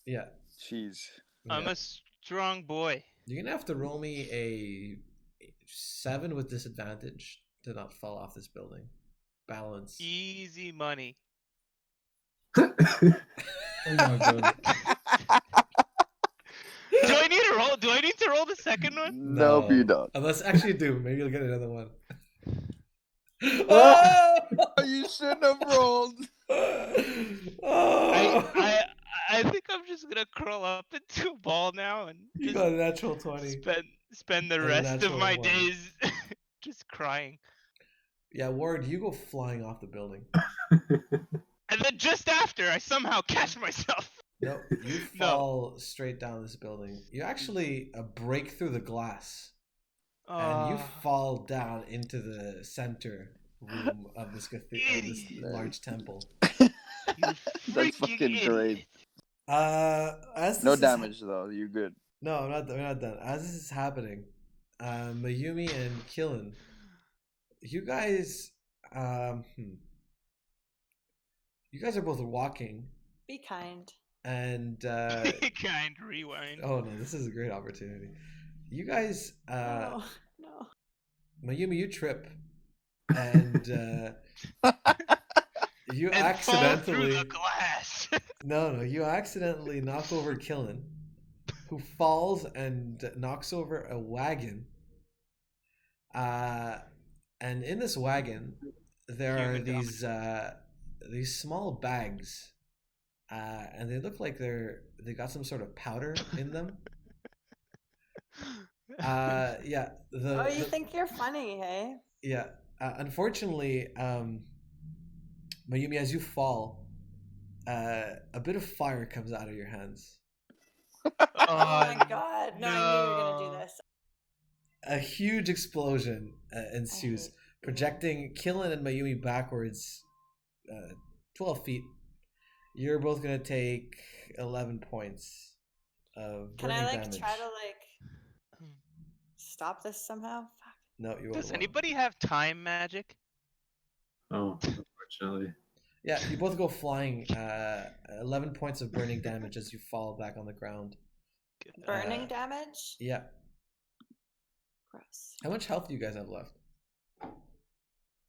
Yeah. Jeez. I'm a strong boy. You're gonna have to roll me a 7 with disadvantage to not fall off this building. Balance. Easy money. Oh my god. Do I need to roll? Do I need to roll the second one? Nope, you don't. Unless actually do. Maybe you'll get another one. Oh, you shouldn't have rolled. I think I'm just gonna curl up into a ball now and You just got a natural 20. spend the And a rest of natural my 1. days just crying. Yeah, Ward, you go flying off the building. And then just after, I somehow catch myself. No, you fall straight down this building. You actually break through the glass. And you fall down into the center room of this large temple. That's fucking great. No damage though. You're good. No, we're not done. As this is happening, Mayumi and Killen, you guys, you guys are both walking. Be kind. And kind rewind. oh no, this is a great opportunity. You guys, No. Mayumi, you trip, and you And accidentally fall through the glass. no, you accidentally knock over Killen, who falls and knocks over a wagon. And in this wagon, there are these small bags, and they look like they got some sort of powder in them. Yeah. You think you're funny, hey? Yeah. Unfortunately, Mayumi, as you fall, a bit of fire comes out of your hands. Oh my god. No, I knew you were going to do this. A huge explosion ensues, projecting Killen and Mayumi backwards 12 feet. You're both going to take 11 points of burning Can I damage. try to stop this somehow? Fuck. No, you won't. Does anybody have time magic? Oh, unfortunately. Yeah, you both go flying. 11 points of burning damage as you fall back on the ground. Burning damage? Yeah. Gross. How much health do you guys have left?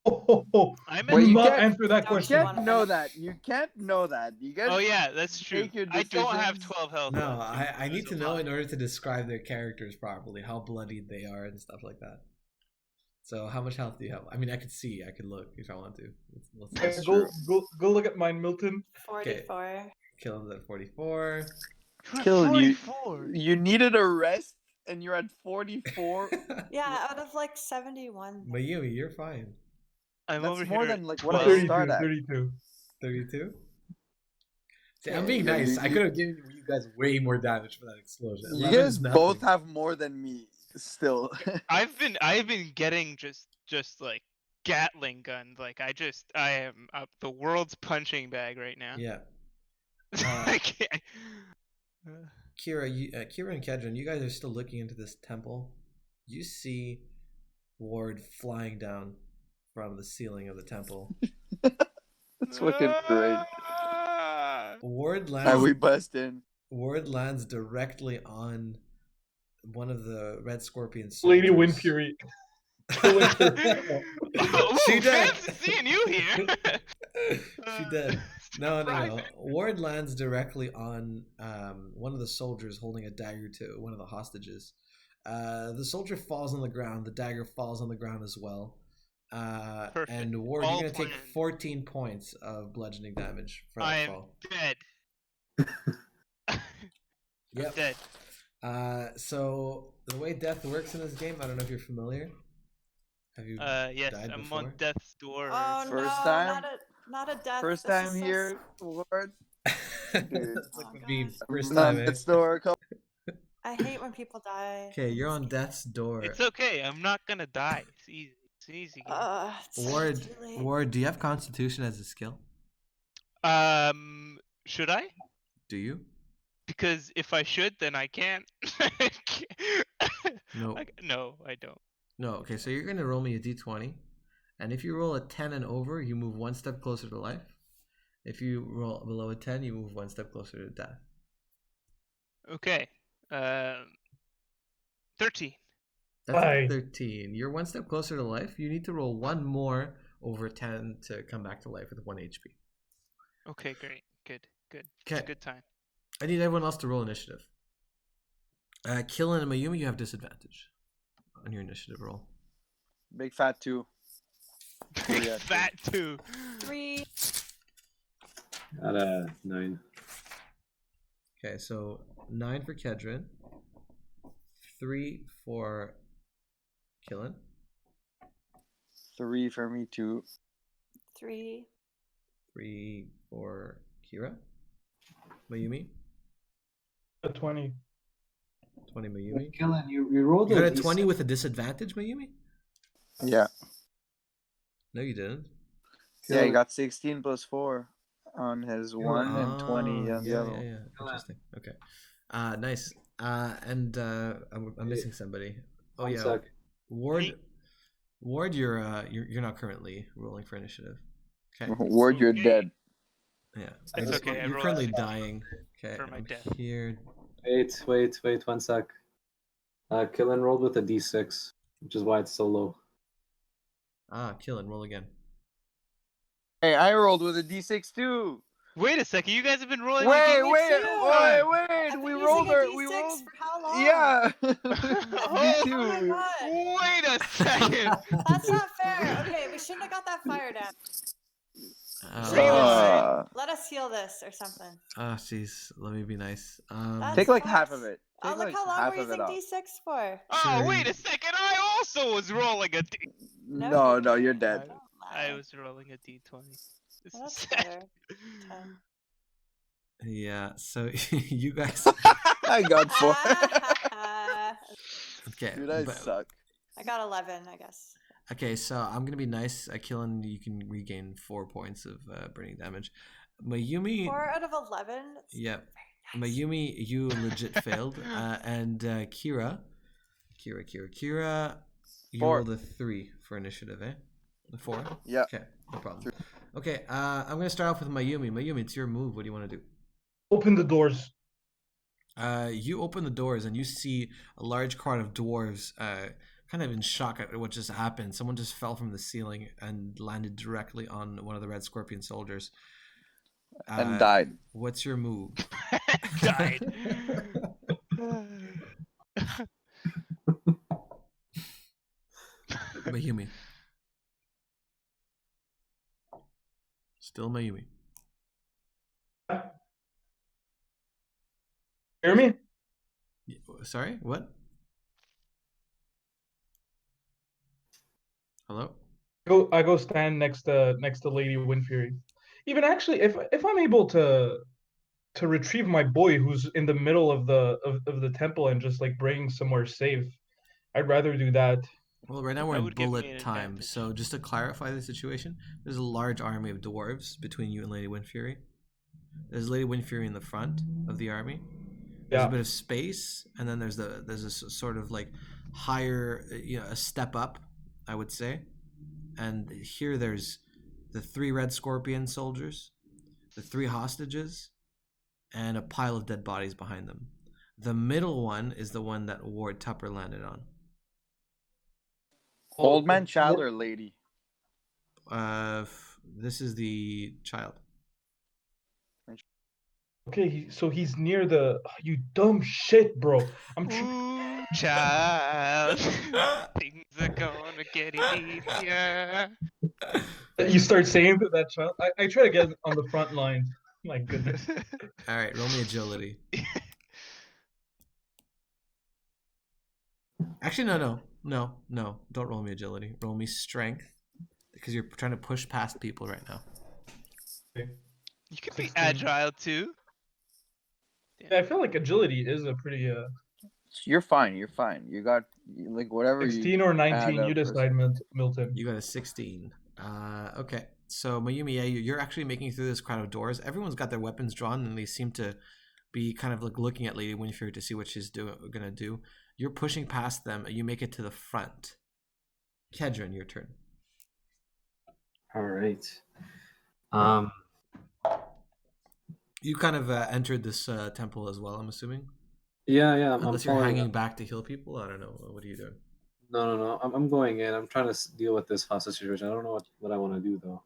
I'm Do at not 12. answer that Don't You question. can't know that. You can't know that. You guys. Oh yeah, that's true. Make your I don't have decisions. 12 health. No, I need to There's a know lot. in order to describe their characters properly, how bloodied they are and stuff like that. So how much health do you have? I mean, I could see, I could look if I want to. Let's Go look at mine, Milton. 44. Killen's at 44. Kill you. 44. You needed a rest and you're at 44. Yeah, out of like 71. Mayumi, you're fine. I'm That's over more here. than like what I 12. start at. 32. 32? See, I'm Yeah, being nice. I you- could have given you guys way more damage for that explosion. You 11 guys is nothing. both have more than me still. I've been getting just like Gatling guns. Like I am the world's punching bag right now. Yeah. I can't. Kira, Kira and Kedron, you guys are still looking into this temple. You see Ward flying down from the ceiling of the temple. That's fucking great. Ward And we lands. bust in. Ward lands directly on one of the Red Scorpion soldiers. Lady Wind Fury. Killing her. She Ooh, did. fancy seeing you here. She did. No. Surprising. Ward lands directly on one of the soldiers holding a dagger to one of the hostages. The soldier falls on the ground. The dagger falls on the ground as well. Perfect. And Ward, All you're going to take planned. 14 points of bludgeoning damage from I that am fall. dead. Yep. I'm dead. So the way death works in this game, I don't know if you're familiar. Have you Yes, died I'm before? on death's door. Oh First no, time? not a death. First This is time so here, Ward. Dude. That's like Oh, the meme. God. First No, time, eh? it's door. I hate when people die. Okay, you're on death's door. It's okay. I'm not gonna die. It's easy. It's an easy game. It's Ward, too late. Ward, do you have Constitution as a skill? Should I? Do you? Because if I should, then I can't. No. No, I don't. No. Okay, so you're gonna roll me a d20, and if you roll a 10 and over, you move one step closer to life. If you roll below a 10, you move one step closer to death. Okay. 13. That's a Bye. 13. You're one step closer to life. You need to roll one more over 10 to come back to life with 1 HP. Okay, great. Good. It's Okay. a good time. I need everyone else to roll initiative. Killen and Mayumi, you have disadvantage on your initiative roll. Big fat 2. Big Yeah, fat too. 3. At a 9. Okay, so 9 for Kedron, 3 for Killen, 3 for me too. 3. 3 for Kira, Mayumi, A 20. 20 Mayumi. Killen, you rolled You got a D6. 20 with a disadvantage, Mayumi? Yeah. No, you didn't. Yeah, he Killen, got 16 plus 4 on his one and 20 on the yeah, other. yeah. Interesting. Okay. Nice. And I'm missing somebody. Oh one yeah, sec. Ward. Ward, you're not currently rolling for initiative. Okay. Ward, you're Okay. dead. Yeah. It's You're- okay, I You're rolled currently it dying. Okay. for my I'm death. here. Wait, 1 sec. Killen rolled with a D6, which is why it's so low. Killen, roll again. Hey, I rolled with a d6 too. Wait a second. You guys have been rolling. Wait, like wait, you- wait. I've We been rolled using a our. D6 We rolled. for how long? Yeah. Me Oh too. my God. Wait a second. That's not fair. Okay, we shouldn't have got that fire down. Let us heal this or something. Jeez. Let me be nice. That's Take like fucked. half of it. Take Oh, look like how long half we're of it using off. D6 for. Oh, Sure. wait a second. I also was rolling a D. No, you no, you're didn't. dead. Don't I lie. was rolling a D20. This Well, is that's sad. better. 10. Yeah. So you guys. I got 4. Okay. Dude, I but- suck. I got 11, I guess. Okay, so I'm gonna be nice. Killen, you can regain 4 points of burning damage. Mayumi. 4 out of 11? That's Yep. very nice. Mayumi, you legit failed. And Kira, you 4. rolled a 3 for initiative, eh? A 4? Yeah. Okay, no problem. Okay, I'm gonna start off with Mayumi. Mayumi, it's your move. What do you want to do? Open the doors. You open the doors and you see a large crowd of dwarves, kind of in shock at what just happened. Someone just fell from the ceiling and landed directly on one of the Red Scorpion soldiers. And died. What's your move? Died. Mayumi. Still Mayumi. Hear me? Sorry, what? Hello? I go stand next to Lady Windfury. Even actually, if I'm able to retrieve my boy who's in the middle of the temple and just like bring him somewhere safe, I'd rather do that. Well, right now we're That in would give me bullet an time, advantage. so just to clarify the situation, there's a large army of dwarves between you and Lady Windfury. There's Lady Windfury in the front of the army. There's a bit of space, and then there's a sort of like higher, a step up, I would say. And here there's the 3 red scorpion soldiers, the 3 hostages, and a pile of dead bodies behind them. The middle one is the one that Ward Tupper landed on. Old man, child, or lady? This is the child. Okay, so he's near the. You dumb shit, bro. Ooh, child. Things are gonna get easier. You start saying to that child. I try to get on the front lines. My goodness. All right, roll me agility. Actually, no. Don't roll me agility. Roll me strength, because you're trying to push past people right now. Okay. You can be 16. agile too. Yeah, I feel like agility is a pretty You're fine. You're fine. You got like whatever. 16 or 19. add You a decide, Milton. You got a 16. Okay. So Mayumi, yeah, you're actually making it through this crowd of doors. Everyone's got their weapons drawn, and they seem to be kind of like looking at Lady Windfury to see what she's gonna do. You're pushing past them, and you make it to the front. Kedron, your turn. All right. You kind of entered this temple as well, I'm assuming. Yeah. Unless you're hanging back to heal people, I don't know. What are you doing? No. I'm going in. I'm trying to deal with this hostage situation. I don't know what I want to do though.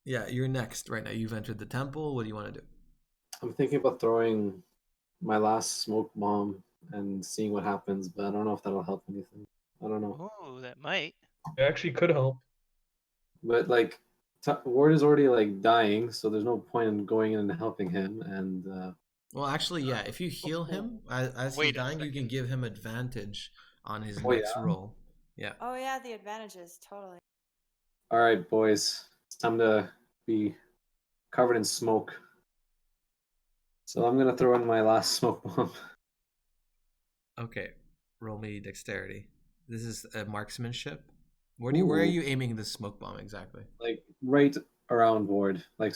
Yeah, you're next right now. You've entered the temple. What do you want to do? I'm thinking about throwing my last smoke bomb and seeing what happens, but I don't know if that'll help anything. I don't know. Oh, that might. It actually could help. But like, Ward is already like dying, so there's no point in going in and helping him. And Well, actually, yeah. If you heal him as he's Wait a dying, you can second. give him advantage on his Oh, next yeah? roll. Yeah. Oh yeah, the advantages, totally. all right, boys, it's time to be covered in smoke. So I'm gonna throw in my last smoke bomb. Okay. Roll me dexterity. This is a marksmanship. Where are you aiming this smoke bomb exactly? Like right around Ward, like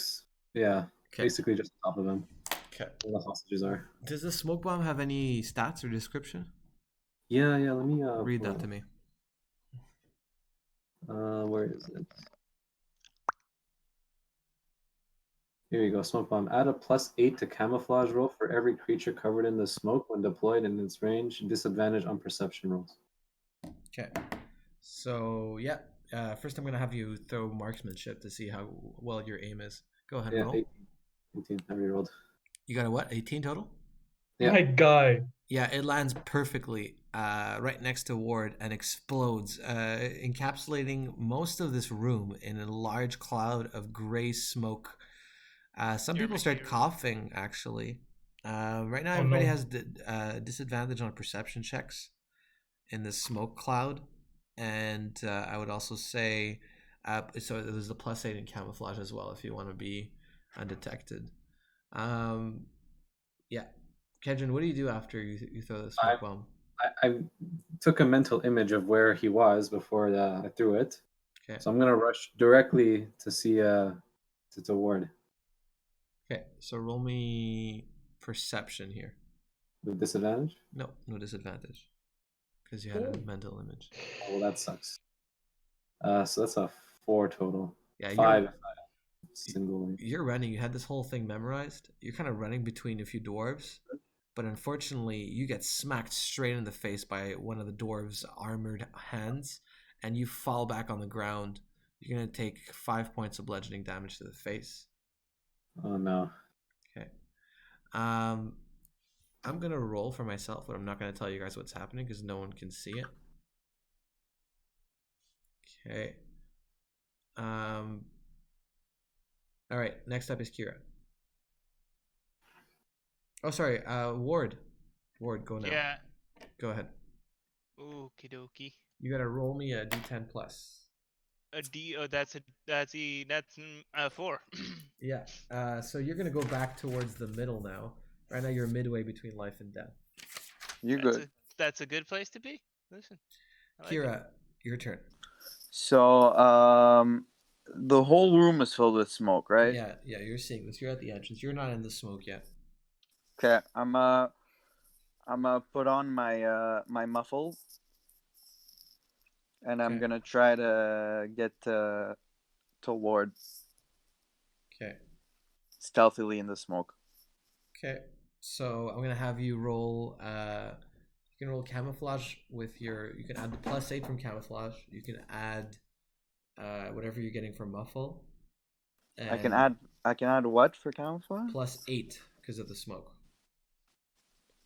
yeah, Okay. basically just on top of him. Okay. Where the hostages are. Does the smoke bomb have any stats or description? Yeah. Let me Read that to me. Where is it? Here you go, smoke bomb. Add a +8 to camouflage roll for every creature covered in the smoke when deployed in its range. Disadvantage on perception rolls. Okay. So yeah. First, I'm gonna have you throw marksmanship to see how well your aim is. Go ahead and roll. 18. I rerolled. You got a what? 18 total? Yeah. My guy. Yeah, it lands perfectly right next to Ward and explodes, encapsulating most of this room in a large cloud of gray smoke. Some people start coughing, actually. Right now, everybody has disadvantage on perception checks in the smoke cloud. And I would also say, so there's a +8 in camouflage as well if you want to be undetected. Yeah. Kedron, what do you do after you throw the smoke bomb? I took a mental image of where he was before I threw it. Okay. So I'm gonna rush directly to see to Ward. Okay, so roll me perception here. With disadvantage? No disadvantage. Because you had a mental image. Oh, well, that sucks. So that's a 4 total. Yeah, 5 single. You're running. You had this whole thing memorized. You're kind of running between a few dwarves, but unfortunately, you get smacked straight in the face by one of the dwarves' armored hands, and you fall back on the ground. You're gonna take 5 points of bludgeoning damage to the face. Oh no. Okay. I'm gonna roll for myself, but I'm not gonna tell you guys what's happening because no one can see it. Okay. All right. Next up is Kira. Oh, sorry. Ward. Ward, go now. Yeah. Go ahead. Okie dokie. You gotta roll me a d10 plus. a D. Oh, that's 4. Yeah. So you're gonna go back towards the middle now. Right now you're midway between life and death. You That's good? that's a good place to be. Listen, I like it. Kira, your turn. So, the whole room is filled with smoke, right? Yeah, you're seeing this. You're at the entrance. You're not in the smoke yet. Okay, I'm put on my my muffle, and I'm Okay. gonna try to get toward Okay. stealthily in the smoke. Okay. So I'm gonna have you roll. You can roll camouflage with your. You can add the +8 from camouflage. You can add whatever you're getting from muffle. I can add what for camouflage? +8 because of the smoke.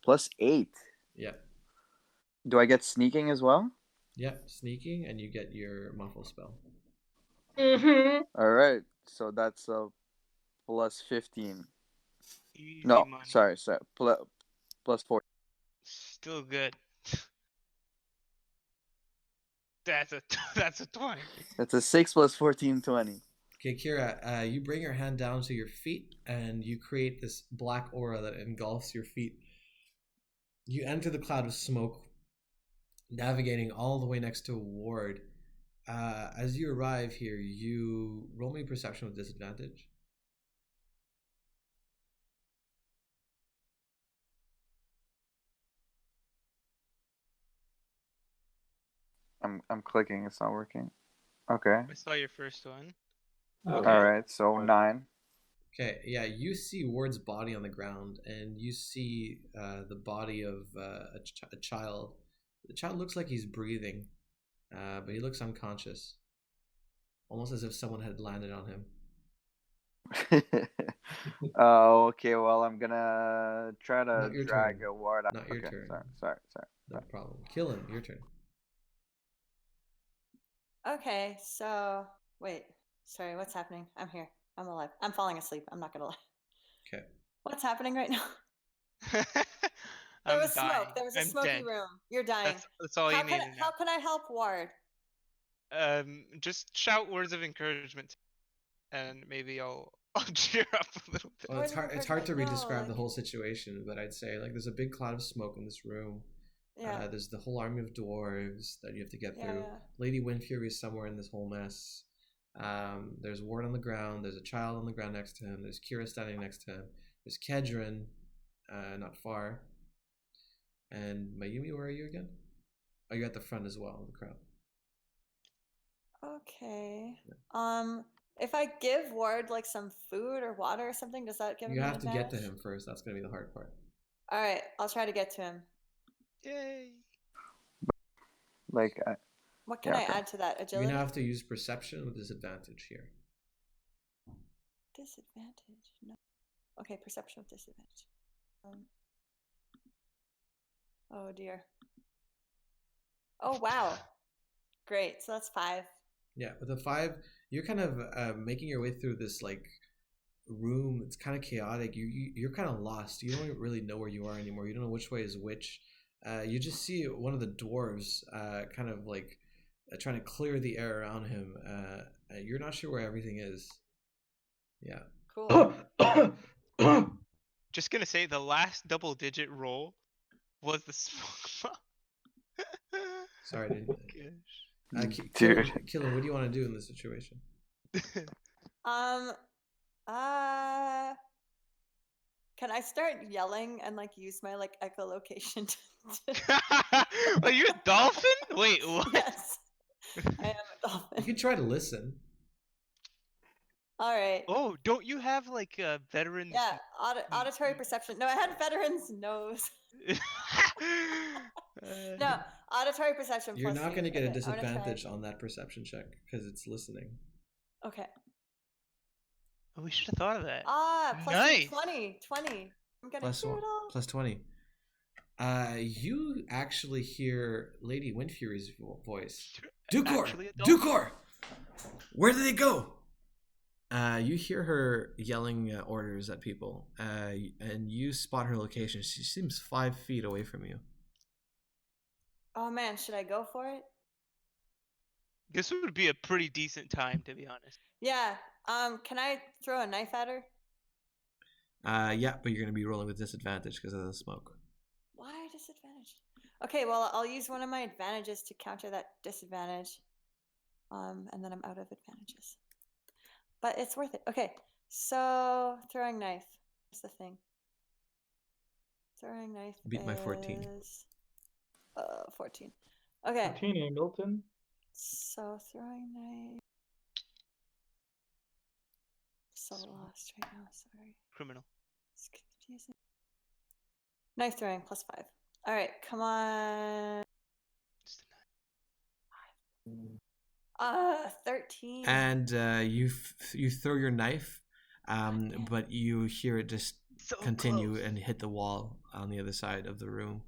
+8. Yeah. Do I get sneaking as well? Yeah, sneaking, and you get your muffle spell. All right, so that's a +15. Easy No, money. sorry, +4. Still good. That's a 20. That's a 6 + 14, 20. Okay, Kira, you bring your hand down to your feet, and you create this black aura that engulfs your feet. You enter the cloud of smoke, navigating all the way next to a ward. As you arrive here, you roll me perception with disadvantage. I'm clicking. It's not working. Okay. I saw your first one. Okay. All right. So 9. Okay, yeah, you see Ward's body on the ground, and you see the body of a child. The child looks like he's breathing, but he looks unconscious, almost as if someone had landed on him. Oh, okay. Well, I'm gonna try to Not your drag turn. a ward out. Not your Okay, turn. sorry. No problem. Kill him. Your turn. Okay, so wait. Sorry, what's happening? I'm here. I'm alive. I'm falling asleep. I'm not gonna lie. Okay. What's happening right now? There I'm was dying. smoke. There was a I'm smoky dead. room. You're dying. That's all you need to How can I help Ward? know. Just shout words of encouragement, and maybe I'll cheer up a little bit. Well, it's Words of hard to encouragement. No, re-describe the like- whole situation, but I'd say like there's a big cloud of smoke in this room. Yeah. There's the whole army of dwarves that you have to get Yeah, through. yeah. Lady Windfury is somewhere in this whole mess. There's Ward on the ground. There's a child on the ground next to him. There's Kira standing next to him. There's Kedron, not far. And Mayumi, where are you again? Oh, you're at the front as well, the crowd. Okay. If I give Ward like some food or water or something, does that give him You an have to get to advantage? him first. That's gonna be the hard part. All right, I'll try to get to him. Yay! Like, What can Yeah, I okay. add to that? You're Agility? gonna have to use perception with disadvantage here. Disadvantage. No. Okay, perception with disadvantage. Oh dear. Oh wow. Great. So that's 5. Yeah, with a 5, you're kind of making your way through this like room. It's kind of chaotic. You're kind of lost. You don't really know where you are anymore. You don't know which way is which. You just see one of the dwarves kind of like trying to clear the air around him. You're not sure where everything is. Yeah. Cool. Just gonna say the last double-digit roll was the smoke bomb. Sorry, dude. Gosh. Dude. Killen, what do you want to do in this situation? Can I start yelling and like use my like echolocation? Are you a dolphin? Wait, what? Yes, I am a You dolphin. can try to listen. All right. Oh, don't you have like a veteran's? Yeah, auditory perception. No, I had veteran's nose. No, auditory perception. You're plus not going to feet. get a Okay, I'm gonna try. disadvantage on that perception check because it's listening. Okay. Oh, we should have thought of that. Plus Nice. 20. 20. I'm gonna Plus hear 1, it all. plus 20. You actually hear Lady Windfury's voice. Dukor! Actually a dolphin. Dukor! Where did they go? You hear her yelling orders at people, and you spot her location. She seems 5 feet away from you. Oh man, should I go for it? This would be a pretty decent time, to be honest. Yeah. Can I throw a knife at her? Yeah, but you're gonna be rolling with disadvantage because of the smoke. Why disadvantage? Okay, well, I'll use one of my advantages to counter that disadvantage. And then I'm out of advantages. But it's worth it. Okay, so throwing knife. What's the thing? Throwing knife Beat my 14. 14. Okay. 14, Milton. So throwing knife. So lost right now. Sorry. Criminal. It's confusing. Knife throwing +5. All right, come on. 13. And you throw your knife, but you hear it just So continue close. and hit the wall on the other side of the room.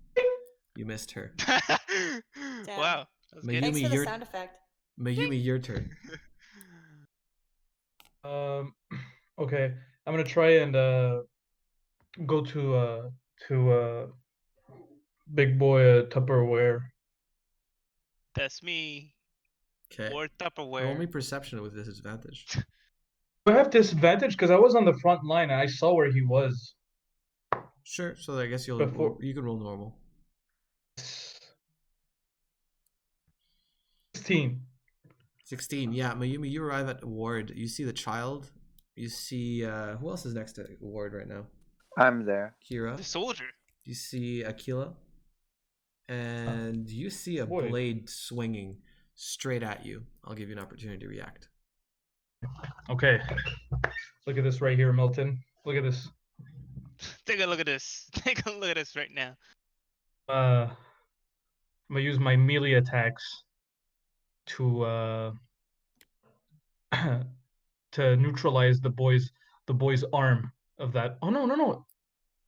You missed her. Damn. Wow. That was good. Thanks for the your sound effect. Mayumi, your turn. Okay, I'm gonna try and go to big boy Tupperware. That's me. Okay. Or Tupperware. Roll me perception with disadvantage. Do I have disadvantage because I was on the front line and I saw where he was. Sure. So I guess you can roll normal. 16. 16. Yeah, Mayumi, you arrive at Ward. You see the child. You see who else is next to Ward right now? I'm there. Kira. The soldier. You see Akila. And you see a Boy. blade swinging straight at you. I'll give you an opportunity to react. Okay. Look at this right here, Milton. Look at this. Take a look at this. Take a look at this right now. I'm gonna use my melee attacks to to neutralize the boy's arm of that. Oh no.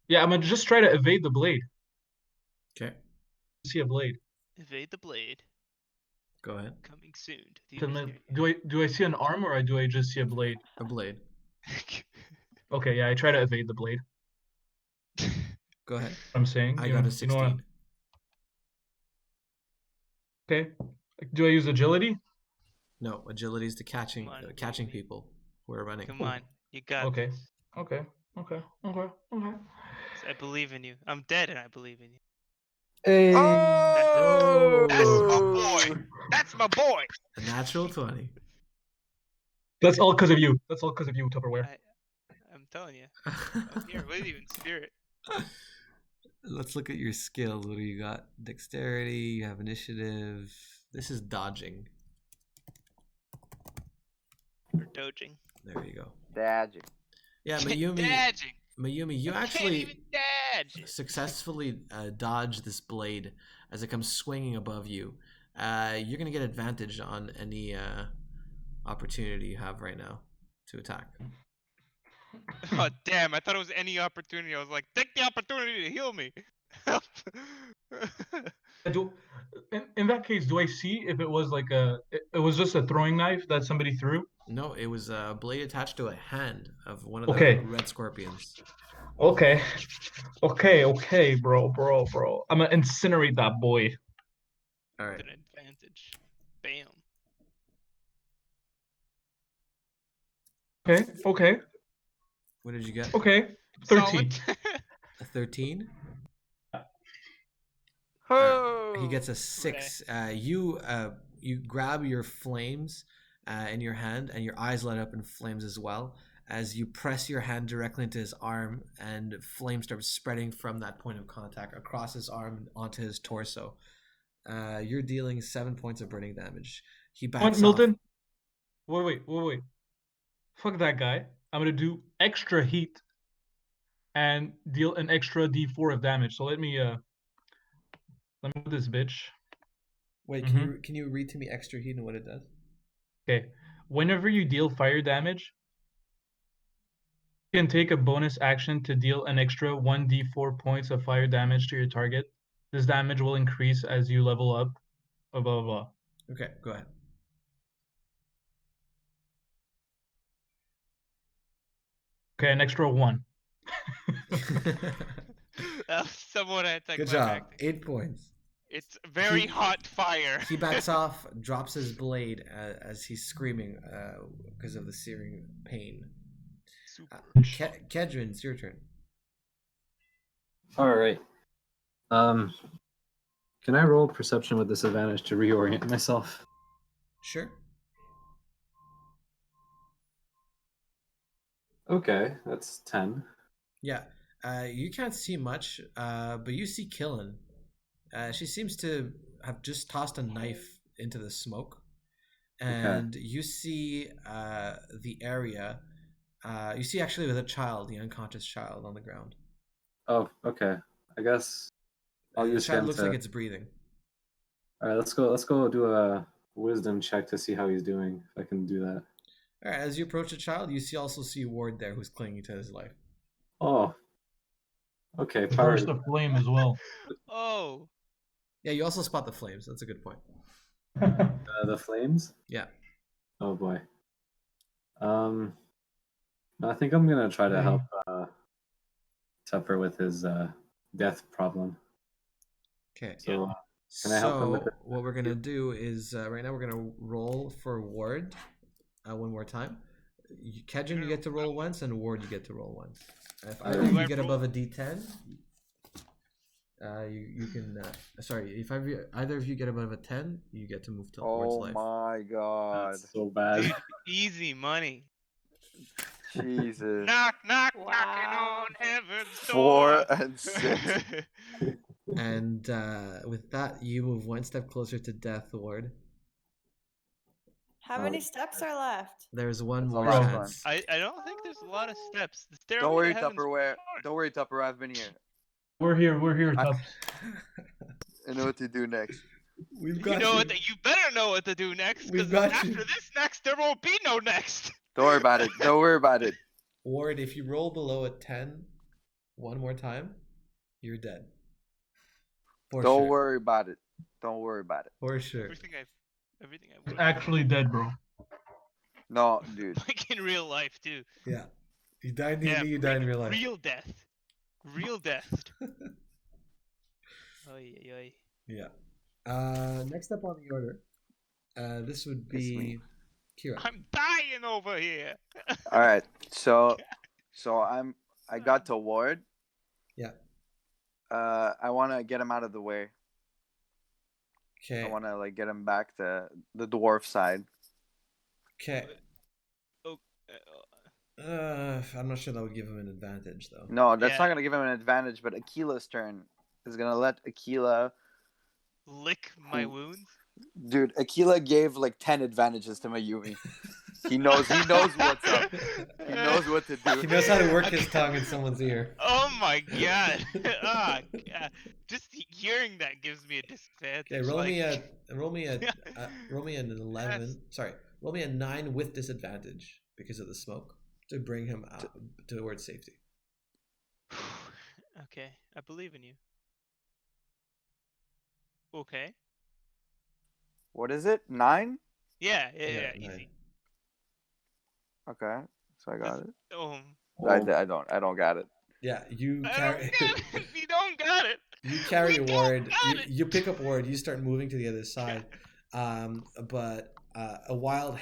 Yeah, I'm gonna just try to evade the blade. Okay. See a blade. Evade the blade. Go ahead. Coming soon to the Do I see an arm or do I just see a blade? A blade. Okay, yeah, I try to evade the blade. Go ahead. I'm saying. I got a 16. Okay. Do I use agility? No, agility is to catching Come on, catching Mayumi. people who are running. Come on. You got Okay. this. Okay. I believe in you. I'm dead and I believe in you. Hey. Oh! That's my boy. That's my boy. A natural 20. That's all because of you. That's all because of you, Tupperware. I'm telling you. I'm here with you in spirit. Let's look at your skills. What do you got? Dexterity, you have initiative. This is dodging. Or dodging. There you go. Dodging. Yeah, Mayumi. Dodging. Mayumi, you I can't actually even dodge it. successfully dodge this blade as it comes swinging above you. You're going to get advantage on any opportunity you have right now to attack. Oh, damn. I thought it was any opportunity. I was like, take the opportunity to heal me. In that case, do I see if it was like it was just a throwing knife that somebody threw? No, it was a blade attached to a hand of one of the Okay. red scorpions. Okay, bro. I'm gonna incinerate that boy. All With right. an advantage. Bam. Okay. What did you get? Okay. 13. Solid. A 13? Oh! He gets a 6. You grab your flames in your hand, and your eyes light up in flames as well as you press your hand directly into his arm, and flames start spreading from that point of contact across his arm and onto his torso. You're dealing 7 points of burning damage. He backs Milton? off. Wait. Fuck that guy. I'm gonna do extra heat and deal an extra D4 of damage. So let me do this bitch. Wait, can you read to me extra heat and what it does? Okay. Whenever you deal fire damage, you can take a bonus action to deal an extra 1d4 points of fire damage to your target. This damage will increase as you level up. Blah blah blah. Okay, go ahead. Okay, an extra 1. Someone had to take Good my job. back. 8 points. It's very He- hot fire. He backs off, drops his blade as he's screaming because of the searing pain. Super. Kedrin, it's your turn. All right. Can I roll perception with disadvantage to reorient myself? Sure. Okay, that's 10. Yeah. You can't see much, but you see Killen. She seems to have just tossed a knife into the smoke. And you see the area. You see actually with a child, the unconscious child on the ground. Oh, okay. I guess I'll The use child him looks to... like it's breathing. All right, let's go do a wisdom check to see how he's doing. If I can do that. All right, as you approach the child, you also see Ward there who's clinging to his life. Oh. Okay, Burst priority. of flame as well. Oh. Yeah, you also spot the flames. That's a good point. The flames? Yeah. Oh boy. I think I'm gonna try to help Tupper with his death problem. Okay. So can I help him with it? What we're gonna do is right now we're gonna roll for Ward one more time. Kedrin, you get to roll once, and Ward, you get to roll once. If either of you get above a D10, you can. Sorry, if either of you get above a 10, you get to move to Ward's Oh life. my god. That's so bad. Dude, easy money. Jesus. Knock, knock, Wow. knocking on heaven's 4 door. and 6. And with that, you move one step closer to death, Ward. How many steps are left? There's one That's the more last chance. I don't think there's a lot of steps. The stairway Don't to worry, heaven's Tupperware. hard. Don't worry, Tupper. I've been here. We're here, Tubbs. I know what to do next. We've You got know what? You better know what to do next, We've because got after you. this next, there won't be no next. Don't worry about it. Don't worry about it. Ward, if you roll below a 10 one more time, you're dead. For Don't sure. worry about it. Don't worry about it. For sure. Everything I would. Actually dead, bro. No, dude. Like in real life too. Yeah. You die in D&D, you die in real life. Real death. Real death. Oy, oy, oy. Yeah. Next up on the order, this would be Kira. I'm dying over here. All right. So I got to Ward. Yeah. I want to get him out of the way. Okay. I want to get him back to the dwarf side. Okay. Oh, I'm not sure that would give him an advantage though. No, that's Yeah. not gonna give him an advantage. But Akila's turn is gonna let Akila. lick my wounds. Dude, Akila gave 10 advantages to Mayumi. He knows what's up. He knows what to do. He knows how to work his tongue in someone's ear. Oh my god. Oh, god. Just hearing that gives me a disadvantage. Okay, roll me like- an 11. Sorry, roll me a 9 with disadvantage because of the smoke to bring him out towards safety. Okay, I believe in you. Okay. What is it? 9? Yeah, Yeah, easy. Okay, so I got it. Oh, I don't got it. Yeah, you I carry. don't get it. You don't got it. You carry We don't Ward. got it. You pick up Ward. You start moving to the other side. But a wild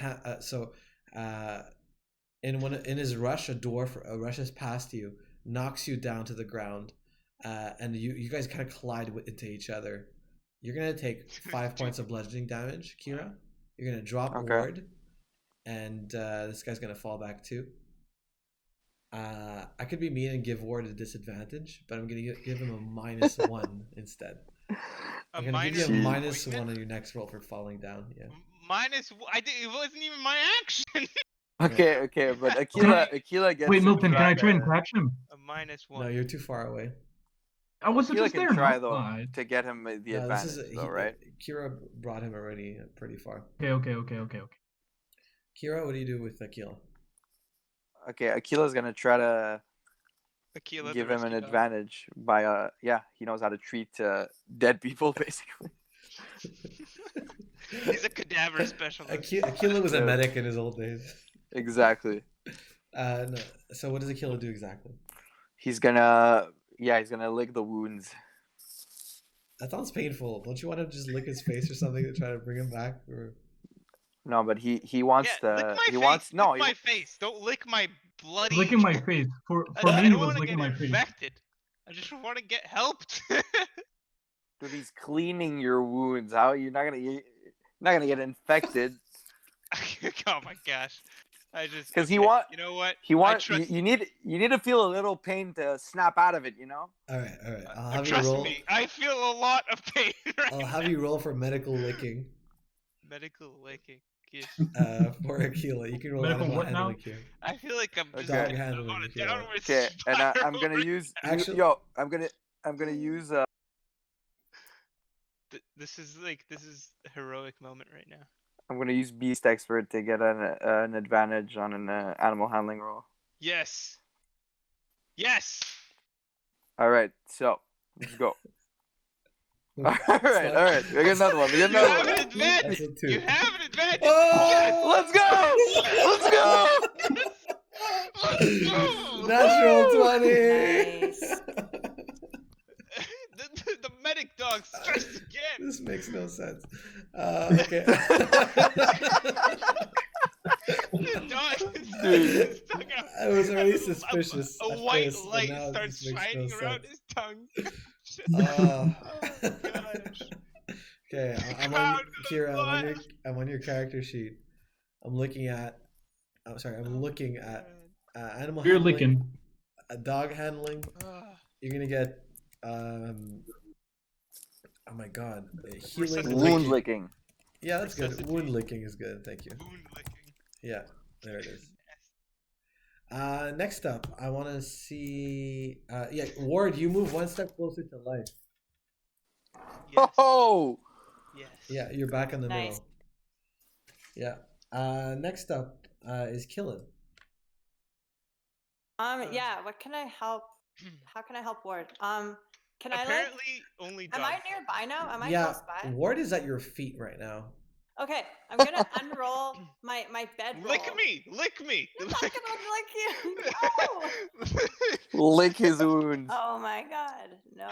in his rush, a dwarf rushes past you, knocks you down to the ground, and you guys kind of collide into each other. You're gonna take 5 points of bludgeoning damage, Kira. You're gonna drop Okay. Ward, and this guy's gonna fall back too. I could be mean and give Ward a disadvantage, but I'm gonna give him a -1 instead. I'm gonna give you a -1 on your next roll for falling down. Yeah. It wasn't even my action. Okay, but Akila gets. Wait, to Milton, can I try and to- catch him? A -1. No, you're too far away. I wasn't Akila just can there. try no? though Alright. to get him the No, advantage, though, right? Kira brought him already pretty far. Okay. Kira, what do you do with Akila? Okay, Akila's gonna try to Akila, give the him an rescue dog. advantage by he knows how to treat dead people basically. He's a cadaver specialist. Akila was a Yeah. medic in his old days. Exactly. No. So what does Akila do exactly? He's gonna lick the wounds. That sounds painful. Don't you want to just lick his face or something to try to bring him back? Or No, but he wants Yeah, lick to. my He face. wants no. Lick my face. Don't lick my bloody. Licking my face. For I me, it don't was want to licking get my face. infected. I just want to get helped. Dude, he's cleaning your wounds. How you're not gonna get infected? Oh my gosh. I just Because okay, he want. you know what? He I wants. trust You need to feel a little pain to snap out of it. You know. all right. I'll have you trust roll. me, I feel a lot of pain right I'll have you roll for medical licking. Medical licking. Yes. For Aquila. You can roll Medical animal what now? handling here. I feel like I'm just Okay. Dog handling, on a if you want. downward Okay, and I'm spiral gonna right use. Actually- I'm gonna use. This is a heroic moment right now. I'm gonna use Beast Expert to get an advantage on an animal handling roll. Yes. Yes. All right, so let's go. All It's right. not- We get another one. You have an That's advantage. a 2. You have an advantage. Oh! Let's go! Let's go. Natural 20! Nice. The medic dog stressed again. This makes no sense. Okay. The dog Dude. is stuck out. I was already suspicious. A at white first, but light now it starts just makes shining no around sense. his tongue. Oh. Oh, gosh. Okay, I'm Crowd on goes Kira. wild. I'm on your character sheet. I'm looking at. I'm sorry. I'm looking at animal You're handling, licking. dog handling. Ah. You're gonna get. Oh my god, healing. Wound licking. Yeah, that's good. Wound Resuscitation. licking is good. Thank you. Wound licking. Yeah, there it is. Next up, I want to see. Yeah, Ward, you move one step closer to life. Yes. Oh! Yes. Yeah, you're back in the Nice. middle. Yeah. Next up is Killen. Yeah. What can I help? How can I help Ward? Can I like? Apparently, only Am dog. I nearby now? Am I Yeah, close by? Ward is at your feet right now. Okay, I'm gonna unroll my bedroll. Lick me! Lick me! I'm not gonna lick you. No. Lick his wounds. Oh my god, no.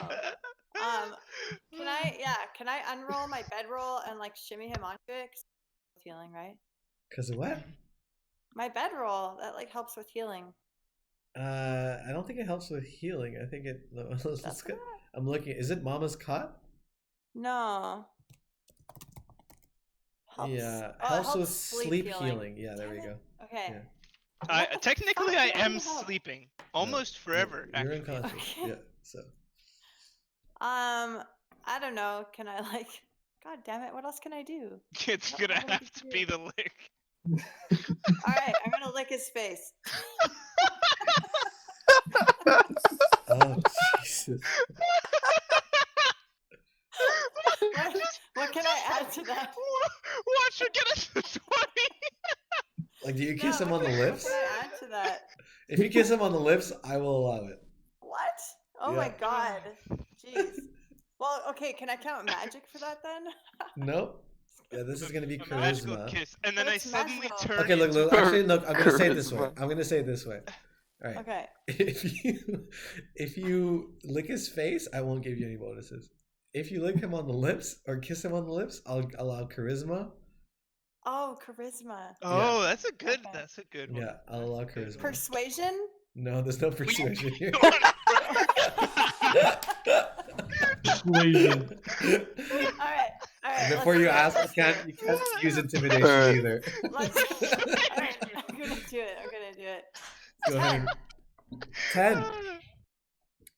Can I unroll my bedroll and like shimmy him onto it? 'Cause it's healing, right? Cause of what? My bedroll that like helps with healing. I don't think it helps with healing. I think it. Let's That's go. not- I'm looking. Is it Mama's cot? No. Helps. Yeah, Oh, it helps helps with sleep healing. Yeah, there we Damn go. it. Okay. Yeah. I, What the technically, fuck? I What am the hell? sleeping almost forever. You're actually. unconscious. Okay. Yeah. So. I don't know. Can I like? God damn it! What else can I do? It's What- gonna what would have you to do? be the lick. All right, I'm gonna lick his face. Oh Jesus. What can I add to that? Watch her get us to 20. Like, do you kiss No, him on what the can- lips? What can I add to that? If you kiss him on the lips, I will allow it. What? Oh my Yeah. god. Jeez. Well, okay. Can I count magic for that then? Nope. Yeah, this is gonna be A magical charisma. kiss, and then But I it's suddenly magical. turn. Okay, look. into- Actually, look. I'm gonna say it this way. Charisma. I'm gonna say it this way. All right. Okay. If you lick his face, I won't give you any bonuses. If you lick him on the lips or kiss him on the lips, I'll allow charisma. Oh, charisma. Oh, that's a good. Okay. That's a good one. Yeah, I'll allow That's a good charisma. one. Persuasion. No, there's no persuasion here. Persuasion. All right. All right. Before you ask, you can't use intimidation Alright. either. Let's. All right. I'm gonna do it. I'm gonna do it. Go ahead. 10.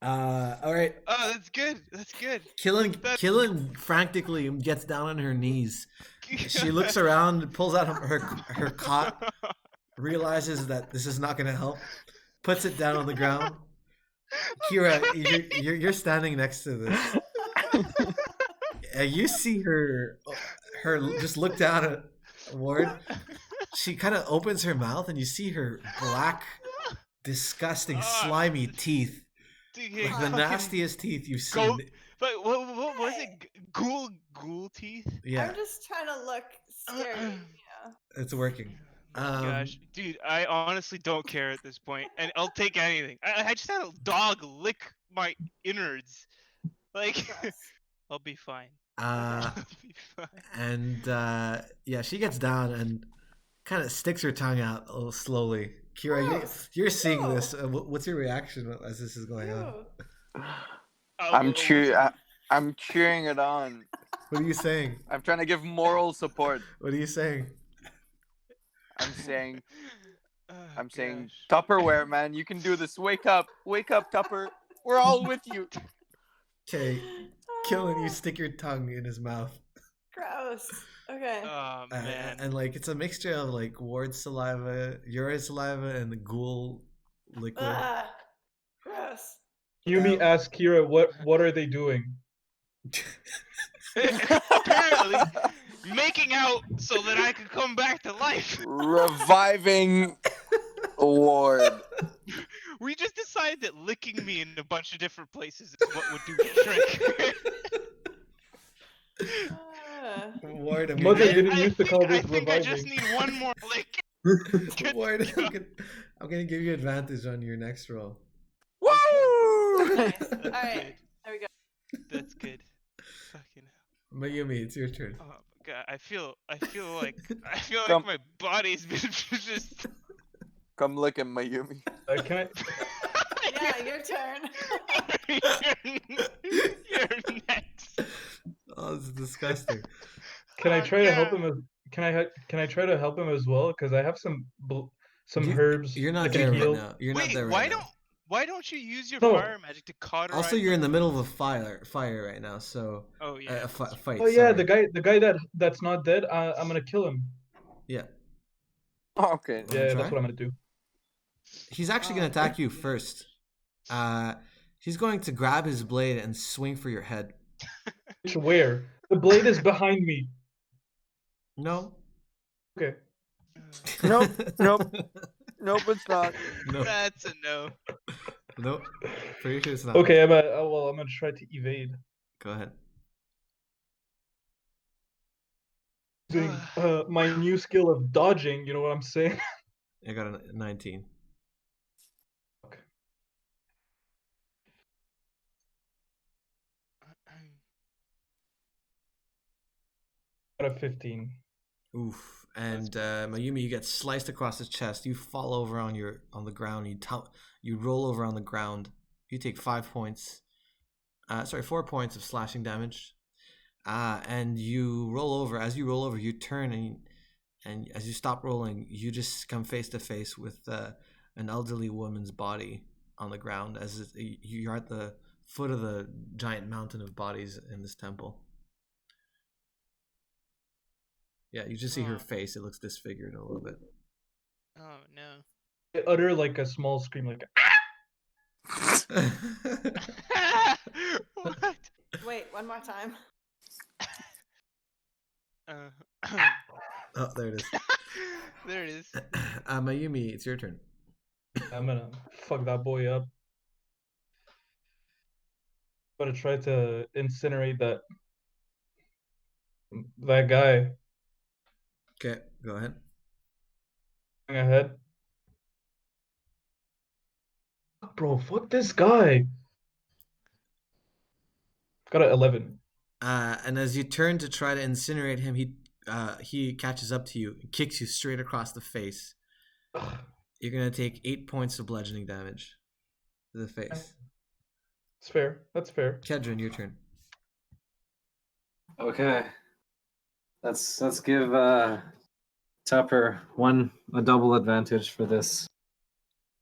All right. Oh, that's good. That's good. Killen frantically gets down on her knees. She looks around, pulls out her cot, realizes that this is not going to help, puts it down on the ground. Kira, you're standing next to this. You see her just look down at Ward. She kind of opens her mouth, and you see her black, disgusting, slimy teeth. Dude, Like the fucking nastiest teeth you've seen. Goat. But what was it? Ghoul teeth? Yeah, I'm just trying to look scary. You know. it's working. Gosh, dude, I honestly don't care at this point, and I'll take anything. I just had a dog lick my innards. Like, Gross. I'll be fine. Uh, I'll be fine. and yeah, she gets down and kind of sticks her tongue out a little slowly. Kira, Gross. you're seeing Ew. this. What's your reaction as this is going on? Ew. I'm cheering it on. What are you saying? I'm trying to give moral support. What are you saying? I'm saying, Oh, saying, gosh. Tupperware, man, you can do this. Wake up, Tupper. We're all with you. Okay, Killen, you stick your tongue in his mouth. Gross. Okay. Oh man. And like it's a mixture of like Ward's saliva, your saliva, and the ghoul liquid. Gross. Yumi asks Kira, "What are they doing?" Apparently, making out so that I could come back to life. Reviving Ward. We just decided that licking me in a bunch of different places is what would do the trick. Ward, I'm Mother gonna, didn't used to call I this think I just reviving. need one more lick. Ward, I'm gonna give you advantage on your next roll. Woo! Nice. That's All right. good. There we go. That's good. Fucking hell. Mayumi, it's your turn. Oh my god, I feel like Come. my body's been just. Come look at Mayumi. Can I? Yeah, your turn. You're next. Oh, this is disgusting. Can I Oh, try to help God. him? Can I try to help him as well? Because I have some herbs. You're not that can there right heal. now. You're Wait, not there why right now. why don't you use your No. fire magic to cauterize? Also, you're in the middle of a fire right now, so Oh yeah. a fight. Oh yeah, sorry. the guy that's not dead. I'm gonna kill him. Yeah. Okay. Wanna Yeah, try? that's what I'm gonna do. He's actually going to attack you first. He's going to grab his blade and swing for your head. Where? The blade is behind me. No. Okay. Nope. Nope, it's not. No. That's a no. Nope. Pretty sure it's not. Okay, I'm gonna try to evade. Go ahead. Using my new skill of dodging. You know what I'm saying? I got a 19. Got a 15. Oof. And Mayumi, you get sliced across the chest. You fall over on the ground. You roll over on the ground. You take 5 points. 4 points of slashing damage. And you roll over. As you roll over, you turn and as you stop rolling, you just come face to face with an elderly woman's body on the ground. As you're at the foot of the giant mountain of bodies in this temple. Yeah, you just see her face. It looks disfigured a little bit. Oh no. I utter like a small scream, like. What? Wait, one more time. Oh, there it is. There it is. Mayumi, it's your turn. I'm gonna fuck that boy up. I'm gonna try to incinerate that guy. Okay, go ahead. Going ahead. Bro, fuck this guy. Got an 11. And as you turn to try to incinerate him, he catches up to you and kicks you straight across the face. You're gonna take 8 points of bludgeoning damage to the face. That's fair. That's fair. Kedron, your turn. Okay. Let's give Tupper a double advantage for this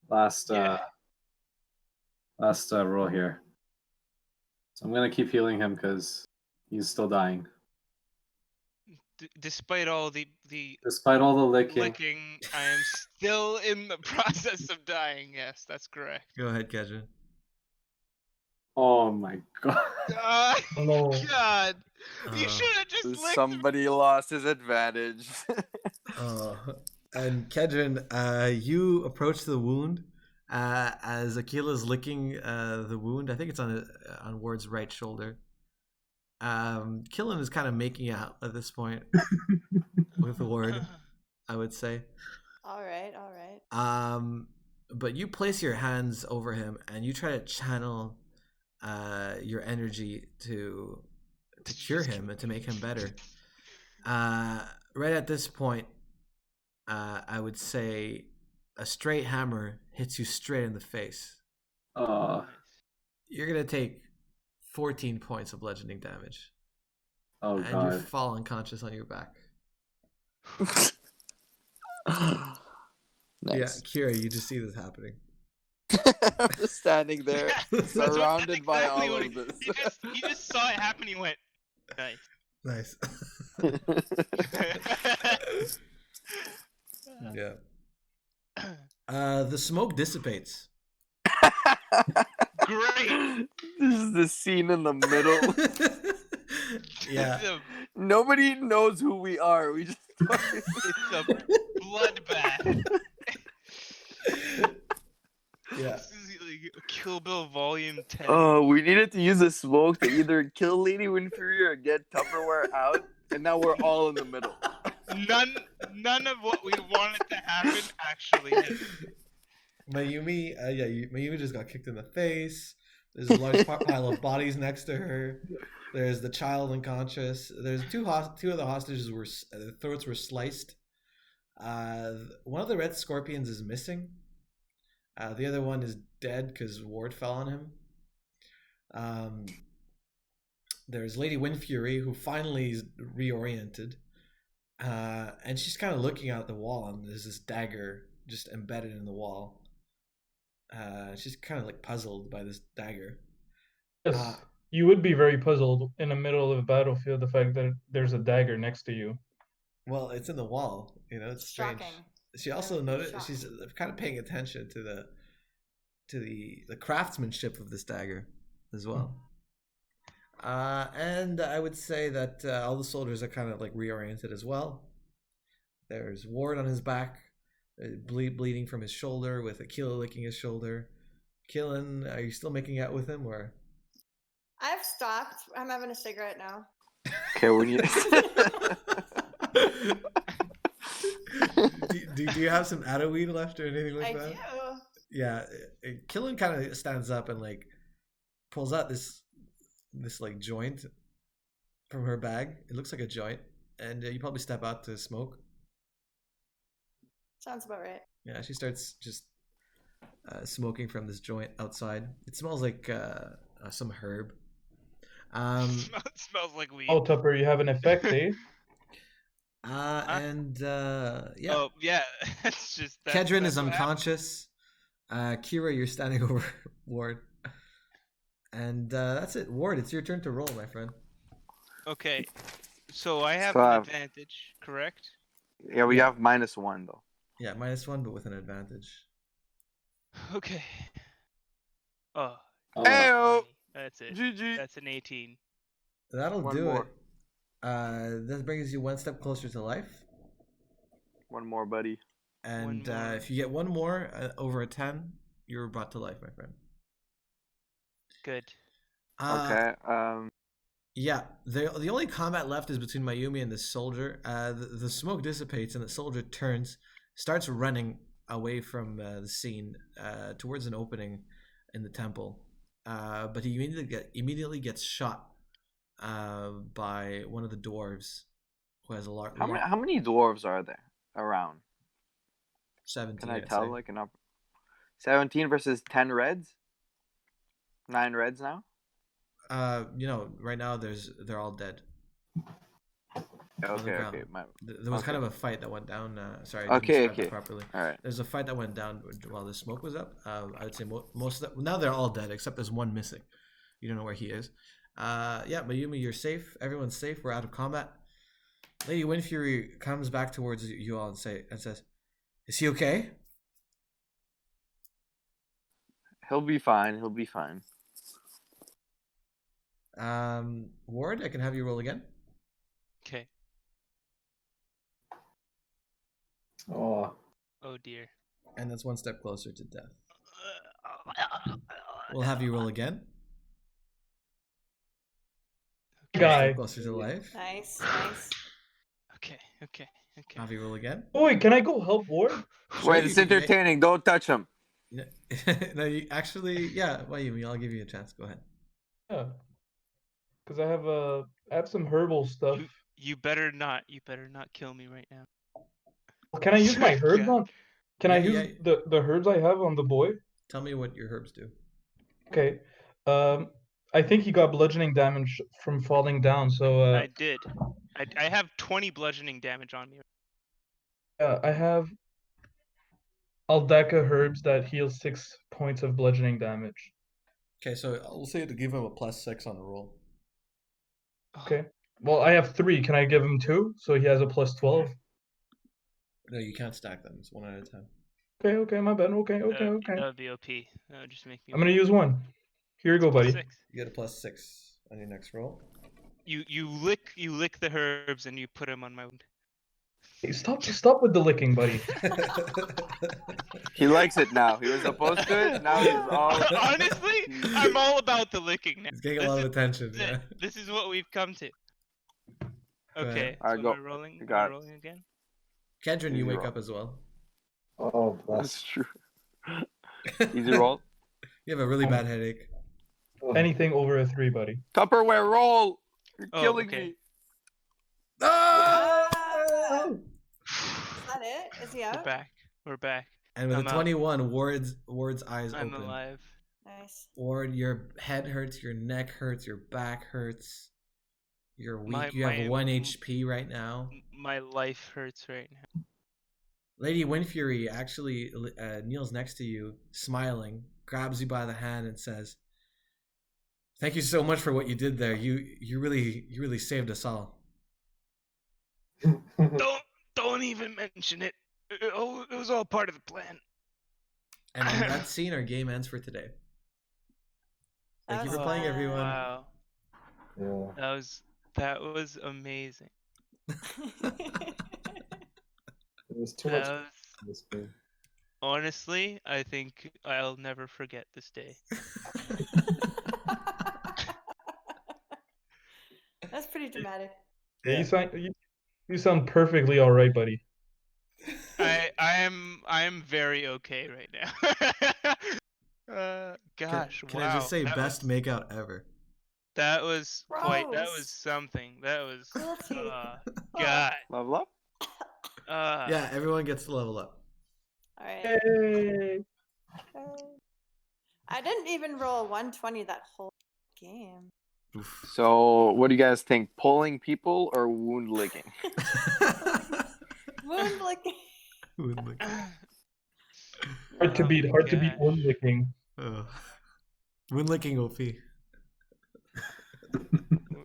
last roll here. So I'm gonna keep healing him because he's still dying. Despite all the Despite all the licking. I am still in the process of dying. Yes, that's correct. Go ahead, Kedron. Oh my god. Oh No. God! You should have just licked. Somebody lost his advantage. And Kedron, you approach the wound as Akila's licking the wound. I think it's on Ward's right shoulder. Killen is kind of making out at this point with Ward, I would say. All right. But you place your hands over him and you try to channel your energy to to cure him and to make him better. Right at this point, I would say a straight hammer hits you straight in the face. Oh, You're gonna take 14 points of bludgeoning damage, oh and you God. fall unconscious on your back. Nice. Yeah, Kira, you just see this happening. I'm just standing there, That's what- surrounded by exactly all what of this. You just saw it happen. You went, nice. Nice. Yeah. The smoke dissipates. Great. This is the scene in the middle. Yeah. Nobody knows who we are. We just It's a bloodbath. Yeah. This is like Kill Bill Volume 10. Oh, we needed to use the smoke to either kill Lady Winfury or get Tupperware out, and now we're all in the middle. None of what we wanted to happen actually happened. Mayumi, Mayumi just got kicked in the face. There's a large pile of bodies next to her. There's the child unconscious. There's two of the hostages were their throats were sliced. One of the red scorpions is missing. The other one is dead because Ward fell on him. There's Lady Windfury, who finally is reoriented. And she's kind of looking out the wall, and there's this dagger just embedded in the wall. She's kind of like puzzled by this dagger. Yes, you would be very puzzled in the middle of a battlefield, the fact that there's a dagger next to you. Well, it's in the wall. You know, it's strange. Shocking. She also noticed she's kind of paying attention to the craftsmanship of this dagger as well. And I would say that all the soldiers are kind of like reoriented as well. There's Ward on his back, bleeding from his shoulder, with Aquila licking his shoulder. Killen, are you still making out with him, or? I've stopped. I'm having a cigarette now. Okay, we need. do you have some Adderweed left or anything like I that? do. Yeah, Killen kind of stands up and like pulls out this like joint from her bag. It looks like a joint, and you probably step out to smoke. Sounds about right. Yeah, she starts just smoking from this joint outside. It smells like some herb. It smells like weed. Oh, Tupper, you have an effect, eh? And yeah. Oh yeah, that's just. Kedron is what happened. unconscious. Kira, you're standing over Ward. And that's it. Ward, it's your turn to roll, my friend. Okay, so I have So, an advantage, correct? Yeah, we have -1 though. Yeah, -1, but with an advantage. Okay. Oh. Heyo! 20. That's it. GG. That's an 18. That'll One do more. it. That brings you one step closer to life. One more, buddy. And One more. if you get one more over a 10, you're brought to life, my friend. Good. Okay. Yeah, the only combat left is between Mayumi and the soldier. The smoke dissipates and the soldier starts running away from the scene towards an opening in the temple. But he immediately gets shot by one of the dwarves who has a large. How many dwarves are there around? 17. Can I I'd tell? say. Like an up. 17 versus 10 reds. 9 reds now. Right now they're all dead. Okay. ground. Okay. There was kind of a fight that went down. Sorry, I didn't Okay, describe that okay. properly. All right. There's a fight that went down while the smoke was up. I would say most of them, now they're all dead except there's one missing. You don't know where he is. Yeah, Mayumi, you're safe. Everyone's safe. We're out of combat. Lady Windfury comes back towards you all and says, "Is he okay?" He'll be fine. He'll be fine. Ward, I can have you roll again. Okay. Oh, Oh dear. And that's one step closer to death. We'll have you roll again. Guy. Closer to life. Nice. Okay. Have you roll again. Boy, can I go help Ward? Wait, it's entertaining. Don't touch him. No, you actually, yeah. Mayumi, I'll give you a chance. Go ahead. Yeah. Because I I have some herbal stuff. You better not. You better not kill me right now. Can I use my herbs God. on? Can I Yeah, use yeah. the herbs I have on the boy? Tell me what your herbs do. Okay. I think he got bludgeoning damage from falling down. So I did. I have 20 bludgeoning damage on me. I have Aldeka herbs that heal 6 points of bludgeoning damage. Okay, so I'll say to give him a +6 on the roll. Okay. Well, I have 3. Can I give him 2? So he has a +12. No, you can't stack them. It's one at a time. Okay, my bad. Okay. That would be OP. That would just make me. I'm gonna use 1. Here you go, buddy. +6. You get a +6 on your next roll. You lick the herbs and you put them on my wound. Hey, stop with the licking, buddy. He likes it now. He was opposed to it. Now he's all. Honestly, I'm all about the licking now. He's getting a lot of attention. Yeah. This is what we've come to. Okay, Alright, so go. am I rolling? You Am got I it. rolling again? Kedron, you Easy wake roll. up as well. Oh, That's bless. true. Easy roll. You have a really bad headache. Anything over a 3, buddy. Tupperware roll. You're Oh, killing okay. me. Ah! Is that it? Is he We're out? back. We're back. And with I'm a out. 21, Ward's eyes I'm open. alive. Nice. Ward, your head hurts, your neck hurts, your back hurts. You're weak. My- you have my- 1 HP right now. My life hurts right now. Lady Windfury actually kneels next to you, smiling, grabs you by the hand, and says, "Thank you so much for what you did there. You really saved us all." Don't even mention it. It was all part of the plan. And on that scene, our game ends for today. Thank you for playing, everyone. Wow, Yeah. that was amazing. It was too much That in was, this game. honestly, I think I'll never forget this day. That's pretty dramatic. Yeah, you sound perfectly all right, buddy. I am very okay right now. Gosh, Can wow. I just say that best was, makeout ever? that was quite. That Gross. was something. That was. Cruelty. God. Level up. Yeah, everyone gets to level up. All right. Hey. I didn't even roll a 120 that whole game. Oof. So, what do you guys think? Pulling people or wound licking? Wound licking. Wound licking. Hard to beat. Hard to beat wound licking. Wound licking OP.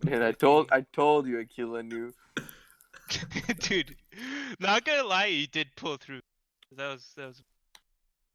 And I told you, Aquila knew. Dude, not gonna lie, you did pull through. That was